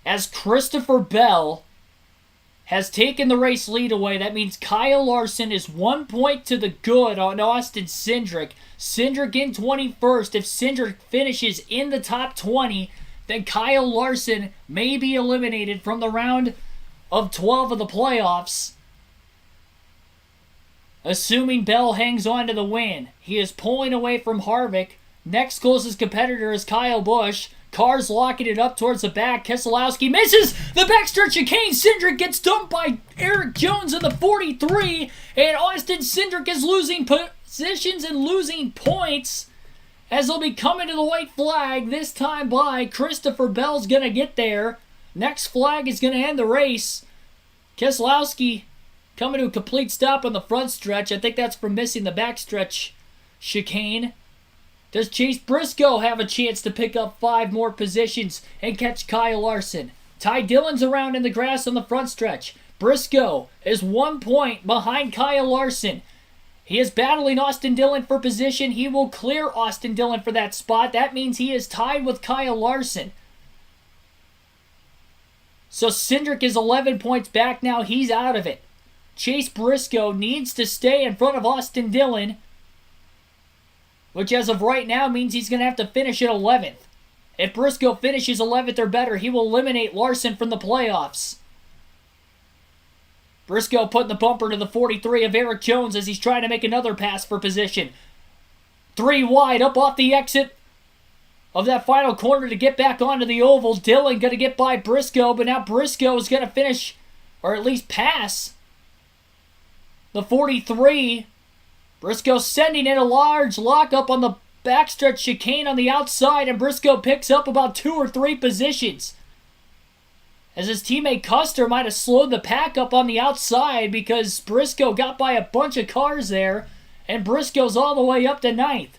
As Christopher Bell has taken the race lead away, that means Kyle Larson is 1 point to the good on Austin Cindric. Cindric in 21st. If Cindric finishes in the top 20, then Kyle Larson may be eliminated from the round of 12 of the playoffs. Assuming Bell hangs on to the win. He is pulling away from Harvick. Next closest competitor is Kyle Busch. Cars locking it up towards the back. Keselowski misses the backstretch chicane. Cindric gets dumped by Eric Jones in the 43. And Austin Cindric is losing positions and losing points as they'll be coming to the white flag. This time by Christopher Bell's going to get there. Next flag is going to end the race. Keselowski coming to a complete stop on the front stretch. I think that's for missing the backstretch chicane. Does Chase Briscoe have a chance to pick up 5 more positions and catch Kyle Larson? Ty Dillon's around in the grass on the front stretch. Briscoe is 1 point behind Kyle Larson. He is battling Austin Dillon for position. He will clear Austin Dillon for that spot. That means he is tied with Kyle Larson. So Cindric is 11 points back now. He's out of it. Chase Briscoe needs to stay in front of Austin Dillon which as of right now means he's going to have to finish at 11th. If Briscoe finishes 11th or better, he will eliminate Larson from the playoffs. Briscoe putting the bumper to the 43 of Eric Jones as he's trying to make another pass for position. 3 wide up off the exit of that final corner to get back onto the oval. Dillon going to get by Briscoe, but now Briscoe is going to finish, or at least pass, the 43. Briscoe sending in a large lockup on the backstretch chicane on the outside, and Briscoe picks up about 2 or 3 positions. As his teammate Custer might have slowed the pack up on the outside because Briscoe got by a bunch of cars there, and Briscoe's all the way up to 9th.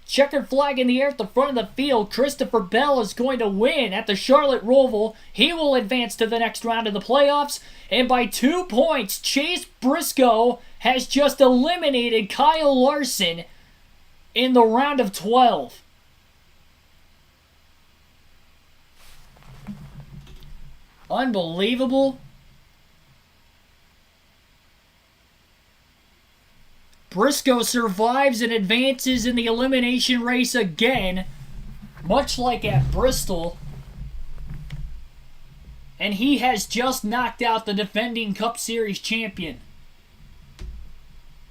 Checkered flag in the air at the front of the field. Christopher Bell is going to win at the Charlotte Roval. He will advance to the next round of the playoffs. And by 2 points, Chase Briscoe has just eliminated Kyle Larson in the round of 12. Unbelievable. Briscoe survives and advances in the elimination race again, much like at Bristol. And he has just knocked out the defending Cup Series champion.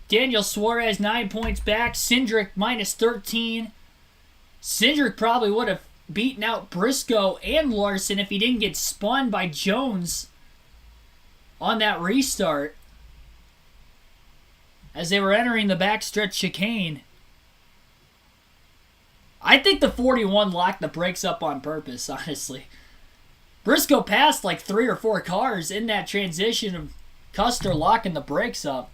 Daniel Suarez 9 points back. Cindric minus 13. Cindric probably would have beaten out Briscoe and Larson if he didn't get spun by Jones on that restart as they were entering the backstretch chicane. I think the 41 locked the brakes up on purpose, honestly. Briscoe passed like 3 or 4 cars in that transition of Custer locking the brakes up.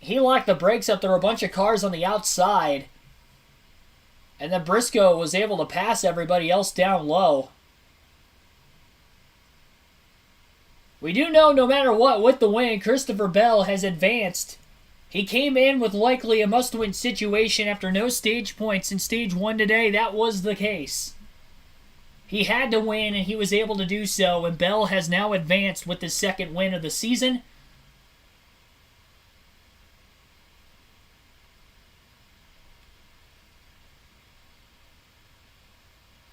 He locked the brakes up. There were a bunch of cars on the outside. And then Briscoe was able to pass everybody else down low. We do know no matter what, with the win, Christopher Bell has advanced. He came in with likely a must-win situation after no stage points in Stage 1 today. That was the case. He had to win, and he was able to do so, and Bell has now advanced with his second win of the season.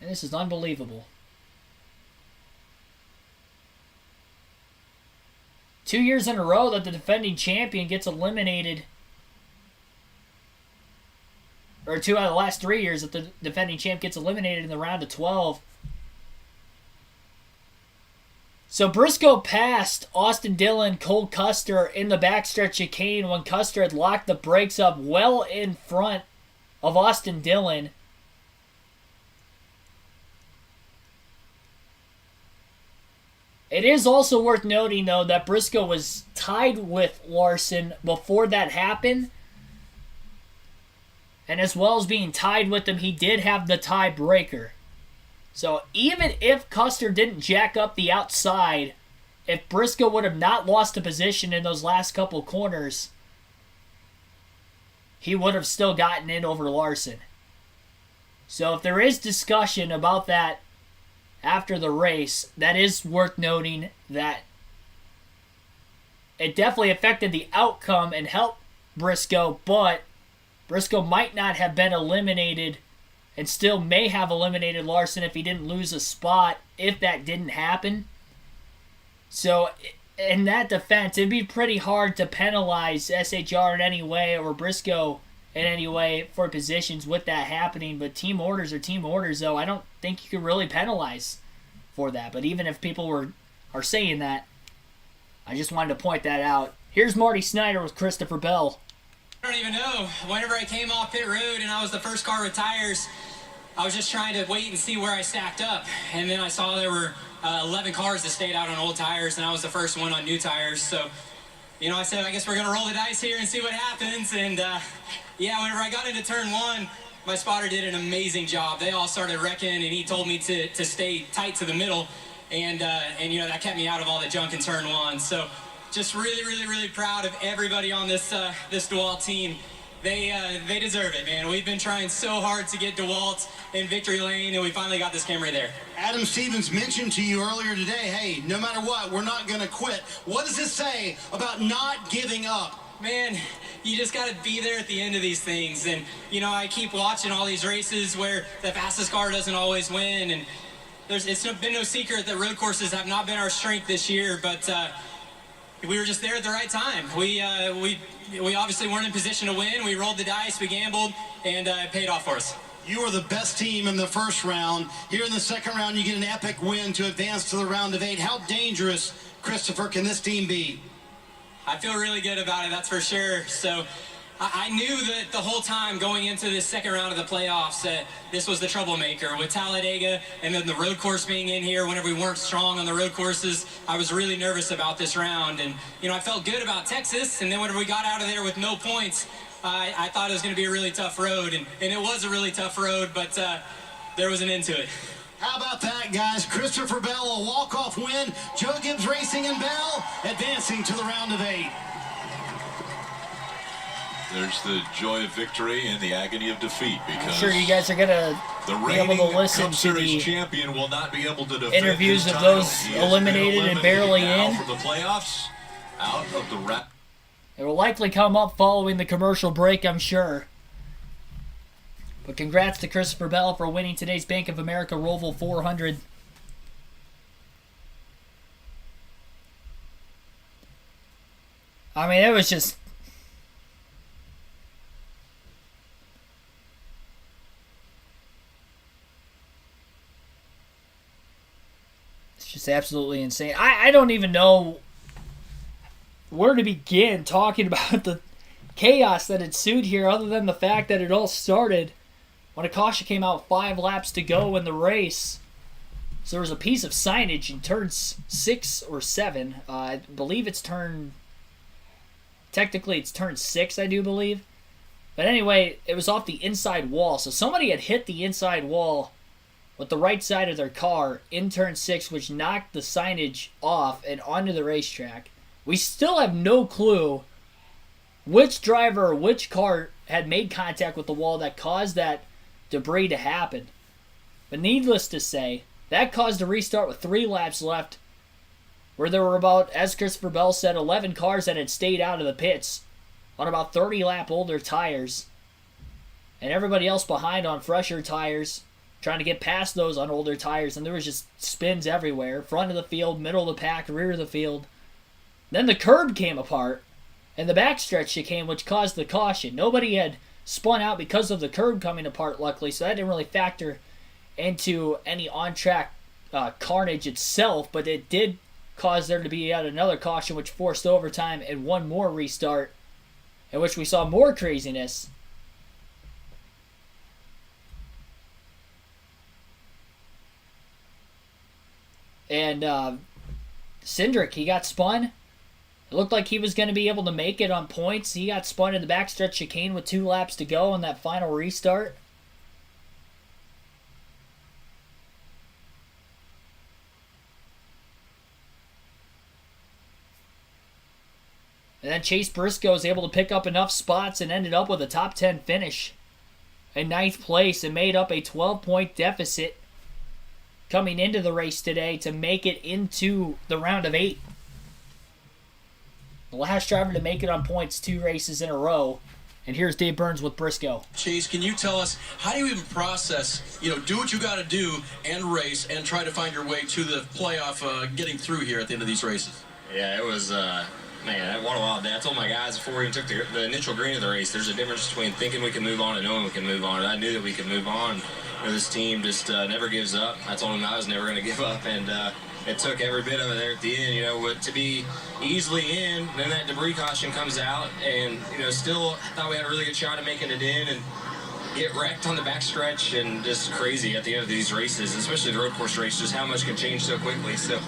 And this is unbelievable. 2 years in a row that the defending champion gets eliminated. Or 2 out of the last 3 years that the defending champ gets eliminated in the round of 12. So Briscoe passed Austin Dillon, Cole Custer in the backstretch chicane when Custer had locked the brakes up well in front of Austin Dillon. It is also worth noting, though, that Briscoe was tied with Larson before that happened. And as well as being tied with him, he did have the tiebreaker. So even if Custer didn't jack up the outside, if Briscoe would have not lost a position in those last couple corners, he would have still gotten in over Larson. So if there is discussion about that after the race, that is worth noting that it definitely affected the outcome and helped Briscoe, but Briscoe might not have been eliminated and still may have eliminated Larson if he didn't lose a spot if that didn't happen. So in that defense, it'd be pretty hard to penalize SHR in any way or Briscoe in any way for positions with that happening, but team orders are team orders, though. I don't think you can really penalize for that, but even if people are saying that, I just wanted to point that out. Here's Marty Snyder with Christopher Bell. I don't even know. Whenever I came off pit road and I was the first car with tires, I was just trying to wait and see where I stacked up, and then I saw there were 11 cars that stayed out on old tires, and I was the first one on new tires, so I said, I guess we're going to roll the dice here and see what happens. And yeah, whenever I got into turn 1, my spotter did an amazing job. They all started wrecking, and he told me to stay tight to the middle, and that kept me out of all the junk in turn 1. So just really, really, really proud of everybody on this DeWalt team. they deserve it, man. We've been trying so hard to get DeWalt in victory lane, and we finally got this camera there. Adam Stevens mentioned to you earlier today, hey, no matter what, we're not going to quit. What does it say about not giving up? Man, you just got to be there at the end of these things. And, you know, I keep watching all these races where the fastest car doesn't always win. And it's been no secret that road courses have not been our strength this year. But we were just there at the right time. We obviously weren't in position to win. We rolled the dice, we gambled, and it paid off for us. You were the best team in the first round. Here in the second round, you get an epic win to advance to the round of 8. How dangerous, Christopher, can this team be? I feel really good about it, that's for sure. So I knew that the whole time going into this second round of the playoffs that this was the troublemaker. With Talladega and then the road course being in here, whenever we weren't strong on the road courses, I was really nervous about this round. And, you know, I felt good about Texas, and then whenever we got out of there with no points, I thought it was going to be a really tough road. And it was a really tough road, but there was an end to it. How about that, guys? Christopher Bell, a walk-off win. Joe Gibbs Racing and Bell advancing to the round of 8. There's the joy of victory and the agony of defeat, because I'm sure you guys are gonna be able to listen Cup to Series the champion will not be able to defend interviews his of title. those He has been eliminated and barely now in. for the playoffs, out of the It will likely come up following the commercial break, I'm sure. But congrats to Christopher Bell for winning today's Bank of America Roval 400. I mean, it was just... It's just absolutely insane. I don't even know where to begin talking about the chaos that ensued here, other than the fact that it all started when a caution came out 5 laps to go in the race. So there was a piece of signage in turns 6 or 7. I believe it's technically it's turn 6, I do believe. But anyway, it was off the inside wall. So somebody had hit the inside wall with the right side of their car in turn 6, which knocked the signage off and onto the racetrack. We still have no clue which driver or which car had made contact with the wall that caused that debris to happen. But needless to say, that caused a restart with 3 laps left, where there were about, as Christopher Bell said, 11 cars that had stayed out of the pits on about 30 lap older tires, and everybody else behind on fresher tires, trying to get past those on older tires, and there was just spins everywhere. Front of the field, middle of the pack, rear of the field. Then the curb came apart, and the backstretch chicane, which caused the caution. Nobody had spun out because of the curb coming apart, luckily, so that didn't really factor into any on-track carnage itself, but it did cause there to be yet another caution, which forced overtime and one more restart, in which we saw more craziness. And Cindric, he got spun. It looked like he was going to be able to make it on points. He got spun in the backstretch chicane with 2 laps to go on that final restart. And then Chase Briscoe was able to pick up enough spots and ended up with a top 10 finish in 9th place and made up a 12-point deficit coming into the race today to make it into the round of 8. The last driver to make it on points 2 races in a row. And here's Dave Burns with Briscoe. Chase, can you tell us, how do you even process, do what you got to do and race and try to find your way to the playoff, getting through here at the end of these races? Yeah, it was, man, what a wild day. I told my guys before we even took the initial green of the race, there's a difference between thinking we can move on and knowing we can move on. And I knew that we could move on. This team just never gives up. I told them I was never going to give up, and it took every bit of it there at the end. But to be easily in, then that debris caution comes out, and still thought we had a really good shot at making it in, and get wrecked on the backstretch, and just crazy at the end of these races, especially the road course race, just how much can change so quickly. So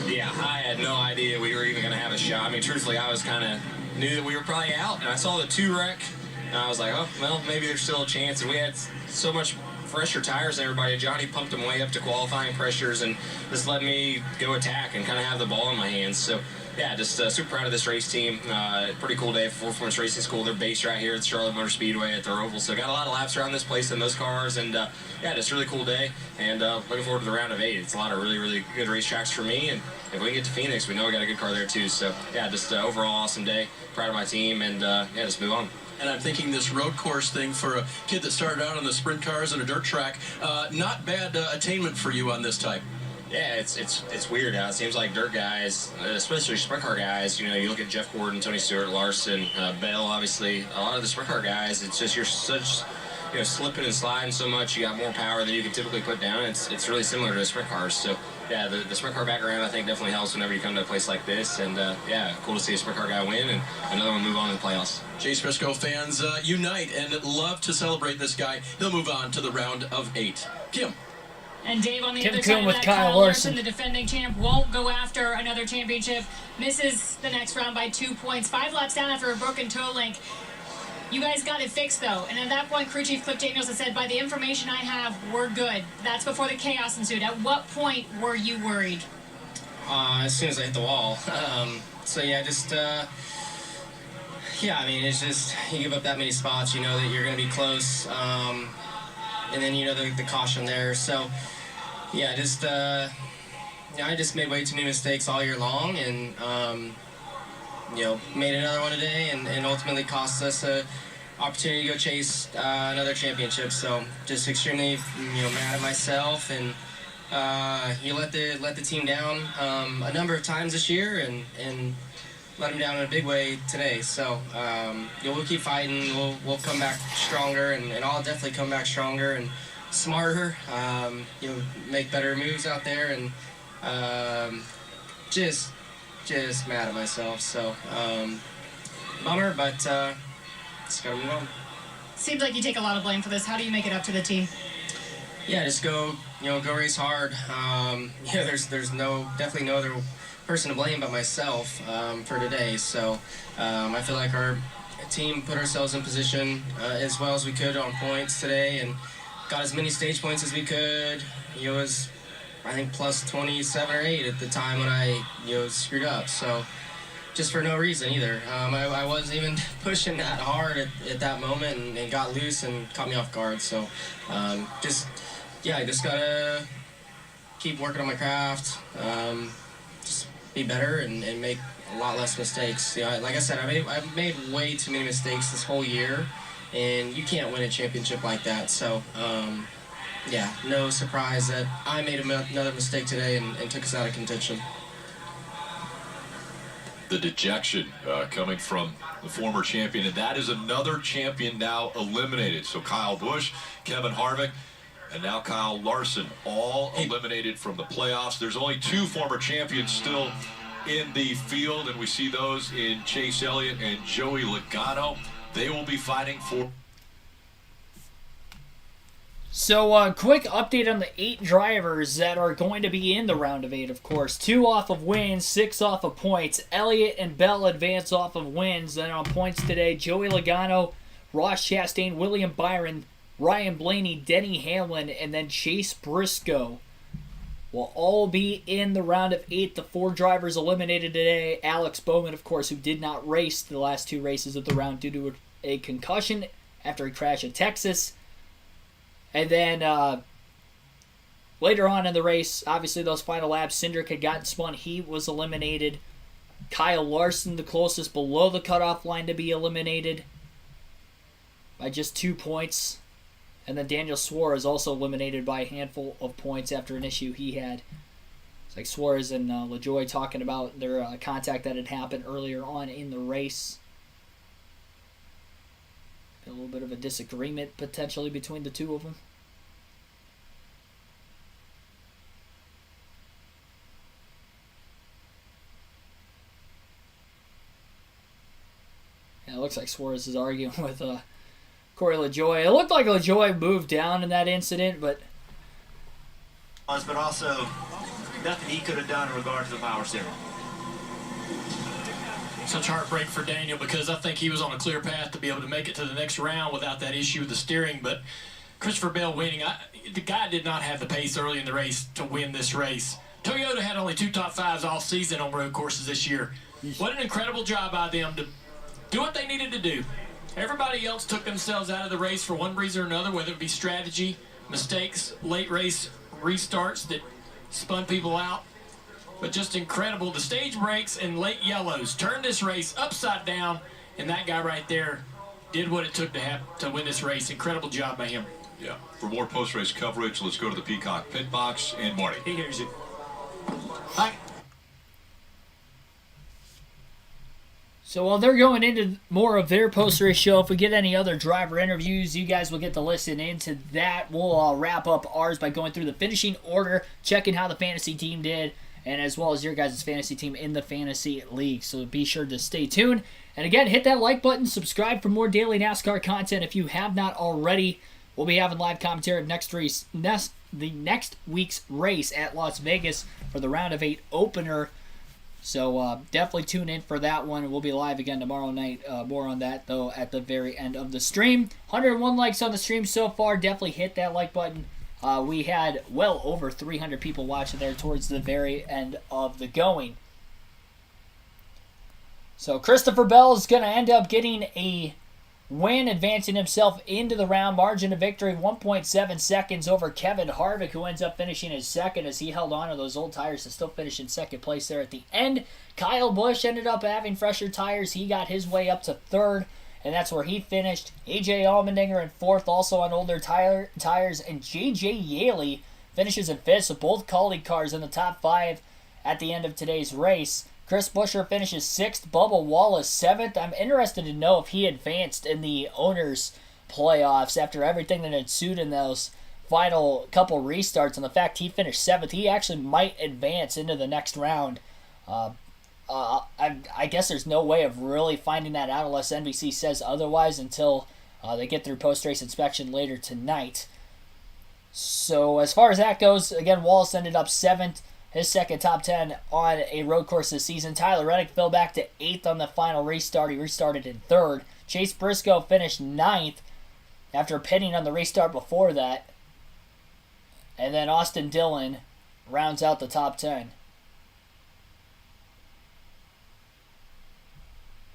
yeah, I had no idea we were even going to have a shot. I mean, truthfully, I was kind of knew that we were probably out, and I saw the 2 wreck, and I was like, oh, well, maybe there's still a chance. And we had so much fresher tires than everybody. Johnny pumped them way up to qualifying pressures, and this let me go attack and kind of have the ball in my hands. So yeah, just super proud of this race team. Pretty cool day for Performance Racing School. They're based right here at Charlotte Motor Speedway at the Roval. So got a lot of laps around this place in those cars, and yeah, just a really cool day. And looking forward to the round of 8. It's a lot of really, really good racetracks for me. And if we get to Phoenix, we know we got a good car there too. So yeah, just overall awesome day. Proud of my team, and yeah, just move on. And I'm thinking this road course thing for a kid that started out on the sprint cars and a dirt track, not bad attainment for you on this type. Yeah, it's weird how it seems like dirt guys, especially sprint car guys, you know, you look at Jeff Gordon, Tony Stewart, Larson, Bell, obviously, a lot of the sprint car guys, it's just you're such, you know, slipping and sliding so much, you got more power than you can typically put down. It's really similar to the sprint cars. So yeah, the sprint car background I think definitely helps whenever you come to a place like this. And yeah, cool to see a sprint car guy win and another one move on to the playoffs. Chase Briscoe fans unite and love to celebrate this guy. He'll move on to the round of 8. Kim. And Dave, on the Kim other side of with that, Kyle Kyle Larson, the defending champ, won't go after another championship. Misses the next round by 2 points. 5 laps down after a broken toe link. You guys got it fixed, though. And at that point, crew chief Cliff Daniels had said, by the information I have, we're good. That's before the chaos ensued. At what point were you worried? As soon as I hit the wall. So yeah, just yeah, I mean, it's just, you give up that many spots, you know that you're going to be close. And then, you know, the caution there. So yeah, just yeah, I just made way too many mistakes all year long, and you know, made another one today, and ultimately cost us a opportunity to go chase another championship. So just extremely, you know, mad at myself, and you let the team down a number of times this year, and let them down in a big way today. So you know, we'll keep fighting. We'll come back stronger, and I'll definitely come back stronger and smarter. You know, make better moves out there, and just mad at myself. So bummer, but just gotta move on. Seems like you take a lot of blame for this. How do you make it up to the team? Yeah, just go race hard. Yeah, there's definitely no other person to blame but myself for today. So I feel like our team put ourselves in position as well as we could on points today, and got as many stage points as we could. It was, I think, plus 27 or 8 at the time when I screwed up. So just for no reason either. I wasn't even pushing that hard at that moment, and got loose and caught me off guard. So just I just gotta keep working on my craft. Just be better and make a lot less mistakes. You know, like I said, I've made way too many mistakes this whole year, and you can't win a championship like that. So yeah, no surprise that I made another mistake today and took us out of contention. The dejection coming from the former champion, and that is another champion now eliminated. So Kyle Busch, Kevin Harvick, and now Kyle Larson, all eliminated from the playoffs. There's only 2 former champions still in the field, and we see those in Chase Elliott and Joey Logano. They will be fighting for... So, quick update on the 8 drivers that are going to be in the round of 8, of course. 2 off of wins, 6 off of points. Elliott and Bell advance off of wins. Then on points today, Joey Logano, Ross Chastain, William Byron, Ryan Blaney, Denny Hamlin, and then Chase Briscoe will all be in the round of 8. The 4 drivers eliminated today. Alex Bowman, of course, who did not race the last 2 races of the round due to a concussion after he crashed at Texas. And then later on in the race, obviously those final laps, Cindric had gotten spun. He was eliminated. Kyle Larson, the closest below the cutoff line to be eliminated by just 2 points. And then Daniel Suarez also eliminated by a handful of points after an issue he had. It's like Suarez and LaJoie talking about their contact that had happened earlier on in the race. A little bit of a disagreement potentially between the 2 of them. Yeah, it looks like Suarez is arguing with Corey LaJoie. It looked like LaJoie moved down in that incident, but also nothing he could have done in regard to the power steering. Such heartbreak for Daniel, because I think he was on a clear path to be able to make it to the next round without that issue with the steering. But Christopher Bell winning, the guy did not have the pace early in the race to win this race. Toyota had only 2 top 5s all season on road courses this year. What an incredible job by them to do what they needed to do. Everybody else took themselves out of the race for one reason or another, whether it be strategy, mistakes, late race restarts that spun people out. But just incredible. The stage breaks and late yellows turned this race upside down, and that guy right there did what it took to win this race. Incredible job by him. Yeah. For more post-race coverage, let's go to the Peacock Pit Box and Marty. He hears you. Hi. So while they're going into more of their post-race show, if we get any other driver interviews, you guys will get to listen into that. We'll wrap up ours by going through the finishing order, checking how the fantasy team did, and as well as your guys' fantasy team in the fantasy league. So be sure to stay tuned. And again, hit that like button, subscribe for more daily NASCAR content if you have not already. We'll be having live commentary of the next week's race at Las Vegas for the Round of 8 opener. So definitely tune in for that one. We'll be live again tomorrow night. More on that, though, at the very end of the stream. 101 likes on the stream so far. Definitely hit that like button. We had well over 300 people watching there towards the very end of the going. So Christopher Bell is going to end up getting a win, advancing himself into the round. Margin of victory 1.7 seconds over Kevin Harvick, who ends up finishing his second as he held on to those old tires to still finish in second place there at the end. Kyle Busch ended up having fresher tires. He got his way up to third, and that's where he finished. AJ Allmendinger in fourth, also on older tires, and JJ Yaley finishes in fifth. So both quality cars in the top 5 at the end of today's race. Chris Buescher finishes 6th, Bubba Wallace 7th. I'm interested to know if he advanced in the owners' playoffs after everything that ensued in those final couple restarts, and the fact he finished 7th. He actually might advance into the next round. I guess there's no way of really finding that out unless NBC says otherwise until they get through post-race inspection later tonight. So as far as that goes, again, Wallace ended up 7th. His second top 10 on a road course this season. Tyler Reddick fell back to 8th on the final restart. He restarted in 3rd. Chase Briscoe finished 9th after pitting on the restart before that. And then Austin Dillon rounds out the top 10.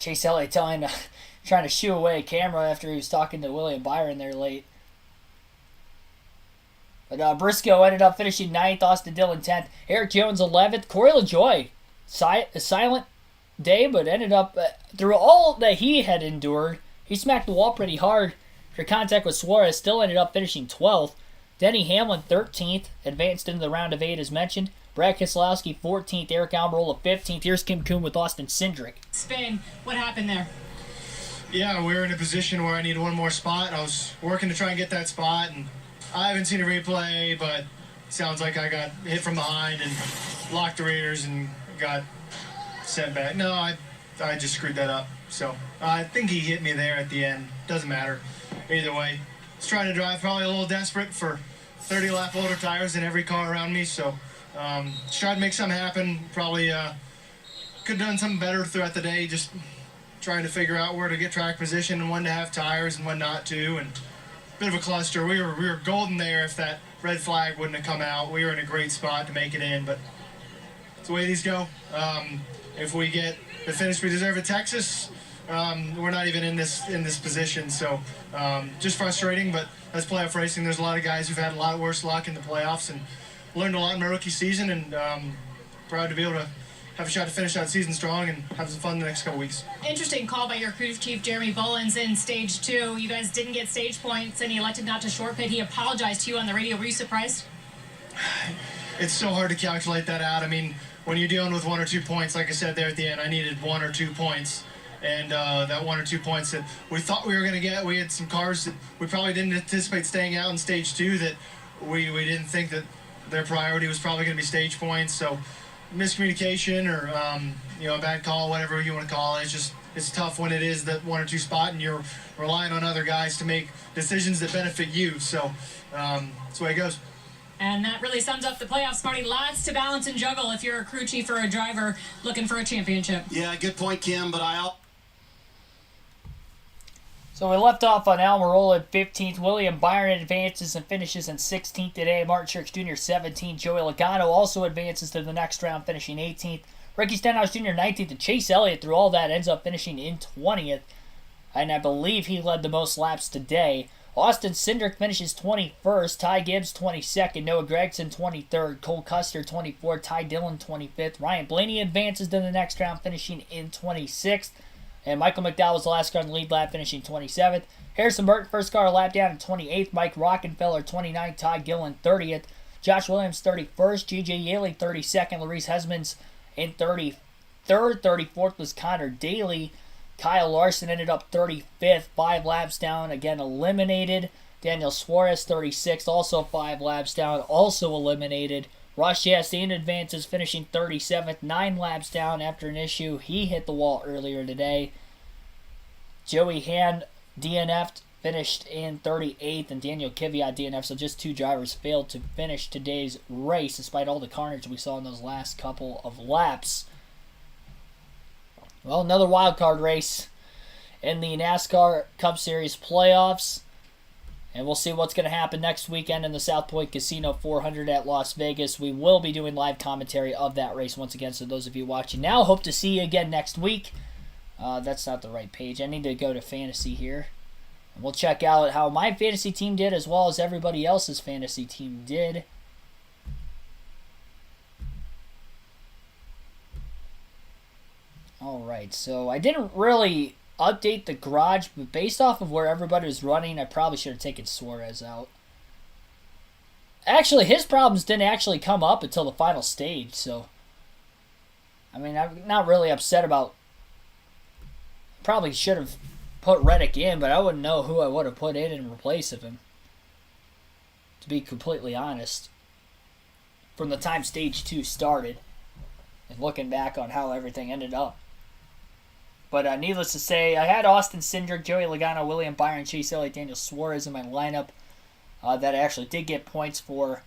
Chase Elliott trying to shoo away a camera after he was talking to William Byron there late. But Briscoe ended up finishing 9th, Austin Dillon 10th, Eric Jones 11th, Corey LaJoie, a silent day, but ended up, through all that he had endured, he smacked the wall pretty hard for contact with Suarez, still ended up finishing 12th. Denny Hamlin 13th, advanced into the round of 8 as mentioned. Brad Keselowski 14th, Eric Almirola 15th. Here's Kim Kuhn with Austin Cindric. Spin, what happened there? Yeah, we were in a position where I needed one more spot. I was working to try and get that spot, and I haven't seen a replay, but it sounds like I got hit from behind and locked the rears and got sent back. No, I just screwed that up. So I think he hit me there at the end. Doesn't matter. Either way, I was trying to drive, probably a little desperate for 30 lap older tires in every car around me. So just tried to make something happen. Probably could have done something better throughout the day. Just trying to figure out where to get track position and when to have tires and when not to. And bit of a cluster. We were golden there if that red flag wouldn't have come out. We were in a great spot to make it in, but it's the way these go. If we get the finish we deserve at Texas, we're not even in this position. So just frustrating, but that's playoff racing. There's a lot of guys who've had a lot worse luck in the playoffs and learned a lot in my rookie season, and proud to be able to have a shot to finish out season strong and have some fun the next couple weeks. Interesting call by your crew chief, Jeremy Bullins, in stage 2. You guys didn't get stage points, and he elected not to short pit. He apologized to you on the radio. Were you surprised? It's so hard to calculate that out. I mean, when you're dealing with 1 or 2 points, like I said there at the end, I needed 1 or 2 points. And that 1 or 2 points that we thought we were going to get, we had some cars that we probably didn't anticipate staying out in stage 2 that we didn't think that their priority was probably going to be stage points. So miscommunication or a bad call, whatever you want to call it. It's tough when it is that 1 or 2 spot and you're relying on other guys to make decisions that benefit you. So that's the way it goes. And that really sums up the playoffs, Marty. Lots to balance and juggle if you're a crew chief or a driver looking for a championship. Yeah, good point, Kim, but So we left off on Almirola at 15th. William Byron advances and finishes in 16th today. Martin Truex Jr. 17th. Joey Logano also advances to the next round, finishing 18th. Ricky Stenhouse Jr. 19th. And Chase Elliott, through all that, ends up finishing in 20th. And I believe he led the most laps today. Austin Cindric finishes 21st. Ty Gibbs 22nd. Noah Gragson 23rd. Cole Custer 24th. Ty Dillon 25th. Ryan Blaney advances to the next round, finishing in 26th. And Michael McDowell was the last car in the lead lap, finishing 27th. Harrison Burton, first car lap down in 28th. Mike Rockenfeller, 29th. Todd Gillen, 30th. Josh Williams, 31st. G.J. Yaley, 32nd. Larice Hesmans in 33rd. 34th was Connor Daly. Kyle Larson ended up 35th. 5 laps down, again eliminated. Daniel Suarez, 36th. Also 5 laps down, also eliminated. Ross Chastain advances, finishing 37th, 9 laps down after an issue. He hit the wall earlier today. Joey Hand DNF'd, finished in 38th, and Daniel Kvyat DNF'd, so just 2 drivers failed to finish today's race, despite all the carnage we saw in those last couple of laps. Well, another wildcard race in the NASCAR Cup Series playoffs. And we'll see what's going to happen next weekend in the South Point Casino 400 at Las Vegas. We will be doing live commentary of that race once again, so those of you watching now, hope to see you again next week. That's not the right page. I need to go to fantasy here. And we'll check out how my fantasy team did as well as everybody else's fantasy team did. Alright, so I didn't really update the garage, but based off of where everybody was running, I probably should have taken Suarez out. Actually, his problems didn't actually come up until the final stage, so I mean, I'm not really upset about. Probably should have put Reddick in, but I wouldn't know who I would have put in replace of him, to be completely honest, from the time stage 2 started and looking back on how everything ended up. But needless to say, I had Austin Cindric, Joey Logano, William Byron, Chase Elliott, Daniel Suarez in my lineup that I actually did get points for.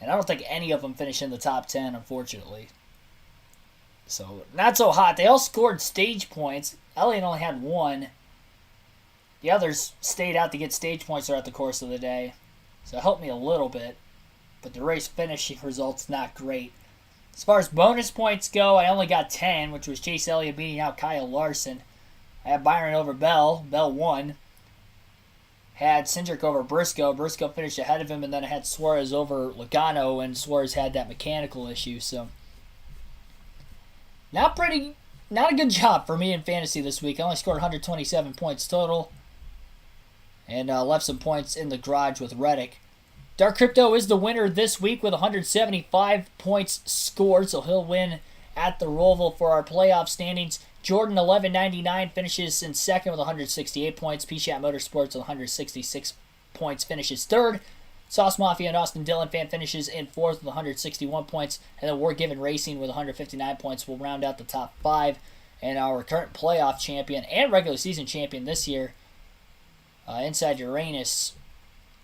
And I don't think any of them finished in the top 10, unfortunately. So, not so hot. They all scored stage points. Elliott only had 1. The others stayed out to get stage points throughout the course of the day. So it helped me a little bit. But the race finishing results, not great. As far as bonus points go, I only got 10, which was Chase Elliott beating out Kyle Larson. I had Byron over Bell. Bell won. Had Cindric over Briscoe. Briscoe finished ahead of him, and then I had Suarez over Logano, and Suarez had that mechanical issue. So, not a good job for me in fantasy this week. I only scored 127 points total, and left some points in the garage with Reddick. Dark Crypto is the winner this week with 175 points scored, so he'll win at the Roval for our playoff standings. Jordan 1199 finishes in second with 168 points. P-Shat Motorsports with 166 points finishes third. Sauce Mafia and Austin Dillon fan finishes in fourth with 161 points. And then War Given Racing with 159 points will round out the top 5. And our current playoff champion and regular season champion this year, Inside Uranus,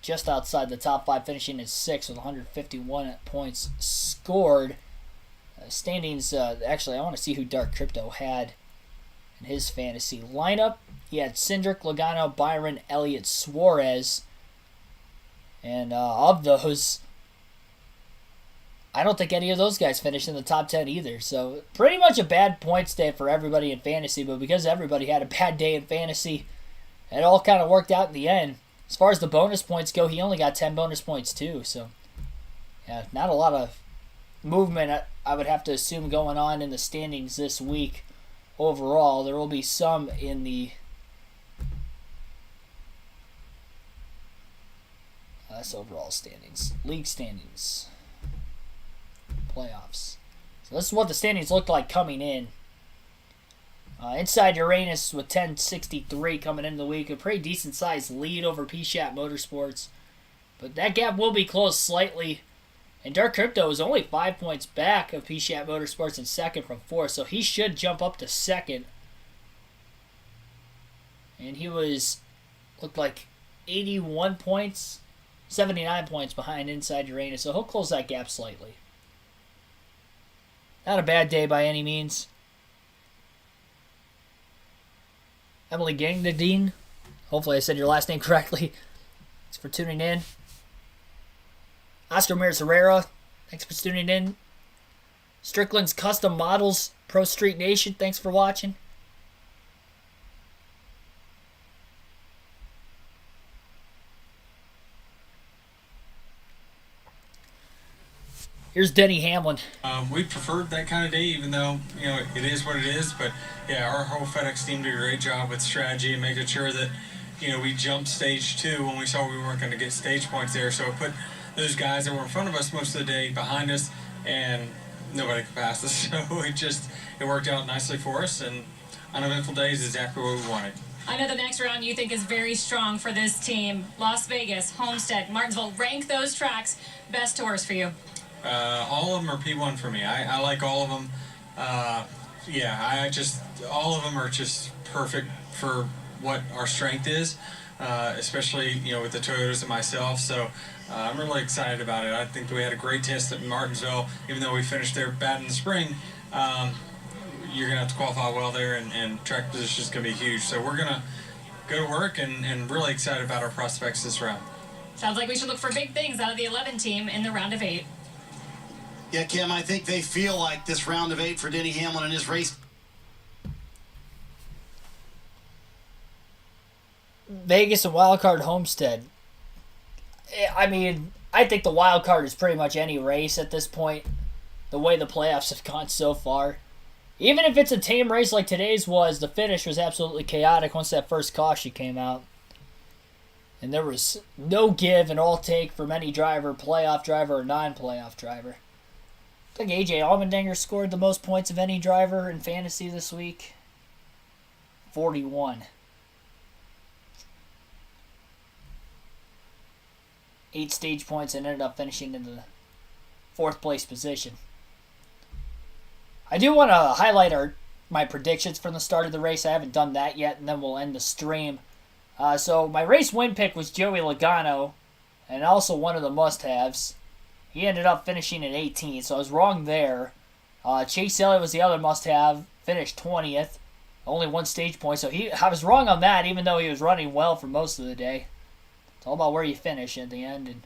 just outside the top 5, finishing in 6th with 151 points scored. Standings, actually, I want to see who Dark Crypto had in his fantasy lineup. He had Cindric, Logano, Byron, Elliott, Suarez. And of those, I don't think any of those guys finished in the top 10 either. So, pretty much a bad points day for everybody in fantasy. But because everybody had a bad day in fantasy, it all kind of worked out in the end. As far as the bonus points go, he only got 10 bonus points too. So, yeah, not a lot of movement, I would have to assume, going on in the standings this week. Overall, there will be some in the that's overall standings. League standings. Playoffs. So this is what the standings looked like coming in. Inside Uranus with 1063 coming into the week. A pretty decent sized lead over P-Shat Motorsports. But that gap will be closed slightly. And Dark Crypto is only 5 points back of P-Shat Motorsports in second from 4th. So he should jump up to second. And he looked like 81 points, 79 points behind Inside Uranus. So he'll close that gap slightly. Not a bad day by any means. Emily Gangadine. Hopefully I said your last name correctly. Thanks for tuning in. Oscar Ramirez Herrera. Thanks for tuning in. Strickland's Custom Models, Pro Street Nation. Thanks for watching. Here's Denny Hamlin. We preferred that kind of day, even though, it is what it is. But, yeah, our whole FedEx team did a great job with strategy and making sure that, we jumped stage 2 when we saw we weren't going to get stage points there. So it put those guys that were in front of us most of the day behind us, and nobody could pass us. So it worked out nicely for us, and uneventful day is exactly what we wanted. I know the next round you think is very strong for this team. Las Vegas, Homestead, Martinsville. Rank those tracks best to worst for you. All of them are P1 for me. I like all of them. All of them are just perfect for what our strength is, especially, with the Toyotas and myself. So I'm really excited about it. I think we had a great test at Martinsville, even though we finished there bad in the spring. You're going to have to qualify well there, and track position is going to be huge. So we're going to go to work and really excited about our prospects this round. Sounds like we should look for big things out of the 11 team in the round of 8. Yeah, Kim, I think they feel like this round of 8 for Denny Hamlin and his race. Vegas and Wildcard Homestead. I mean, I think the wild card is pretty much any race at this point. The way the playoffs have gone so far. Even if it's a tame race like today's was, the finish was absolutely chaotic once that first caution came out. And there was no give and all take from any driver, playoff driver or non-playoff driver. I think AJ Allmendinger scored the most points of any driver in fantasy this week. 41. 8 stage points and ended up finishing in the 4th place position. I do want to highlight my predictions from the start of the race. I haven't done that yet, and then we'll end the stream. So my race win pick was Joey Logano, and also one of the must-haves. He ended up finishing at 18, so I was wrong there. Chase Elliott was the other must-have, finished 20th. Only 1 stage point, so I was wrong on that, even though he was running well for most of the day. It's all about where you finish at the end. And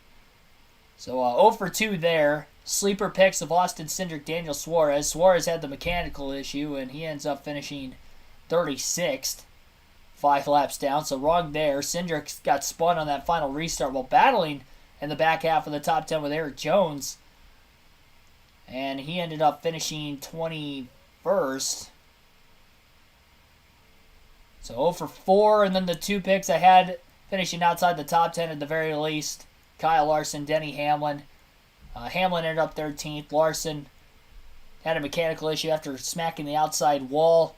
so 0 for 2 there. Sleeper picks of Austin Cindric, Daniel Suarez. Suarez had the mechanical issue, and he ends up finishing 36th. 5 laps down, so wrong there. Cindric got spun on that final restart while battling in the back half of the top 10 with Eric Jones. And he ended up finishing 21st. So 0 for 4, and then the 2 picks I had finishing outside the top 10 at the very least. Kyle Larson, Denny Hamlin. Hamlin ended up 13th. Larson had a mechanical issue after smacking the outside wall.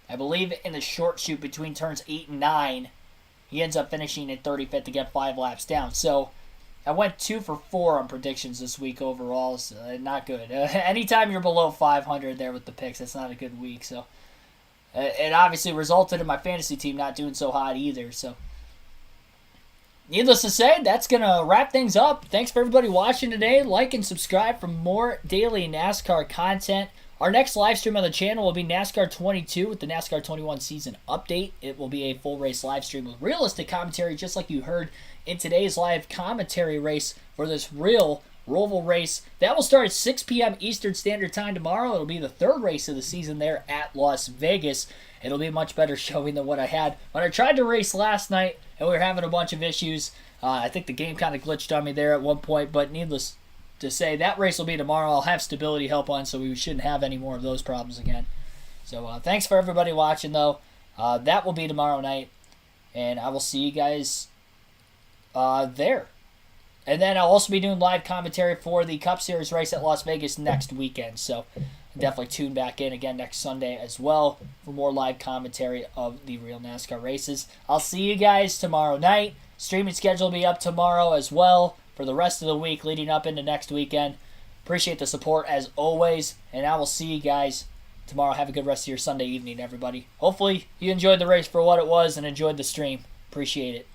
I believe in the short shoot between turns 8 and 9. He ends up finishing at 35th to get 5 laps down. So I went 2 for 4 on predictions this week overall. So not good. Anytime you're below 500 there with the picks, that's not a good week. So it obviously resulted in my fantasy team not doing so hot either. So needless to say, that's going to wrap things up. Thanks for everybody watching today. Like and subscribe for more daily NASCAR content. Our next live stream on the channel will be NASCAR 22 with the NASCAR 21 season update. It will be a full race live stream with realistic commentary, just like you heard in today's live commentary race for this real Roval race. That will start at 6 p.m. Eastern Standard Time tomorrow. It'll be the 3rd race of the season there at Las Vegas. It'll be a much better showing than what I had when I tried to race last night, and we were having a bunch of issues. I think the game kind of glitched on me there at one point, but needless to say, that race will be tomorrow. I'll have stability help on, so we shouldn't have any more of those problems again. So thanks for everybody watching, though. That will be tomorrow night, and I will see you guys there. And then I'll also be doing live commentary for the Cup Series race at Las Vegas next weekend. So definitely tune back in again next Sunday as well for more live commentary of the real NASCAR races. I'll see you guys tomorrow night. Streaming schedule will be up tomorrow as well for the rest of the week leading up into next weekend. Appreciate the support as always, and I will see you guys tomorrow. Have a good rest of your Sunday evening, everybody. Hopefully you enjoyed the race for what it was and enjoyed the stream. Appreciate it.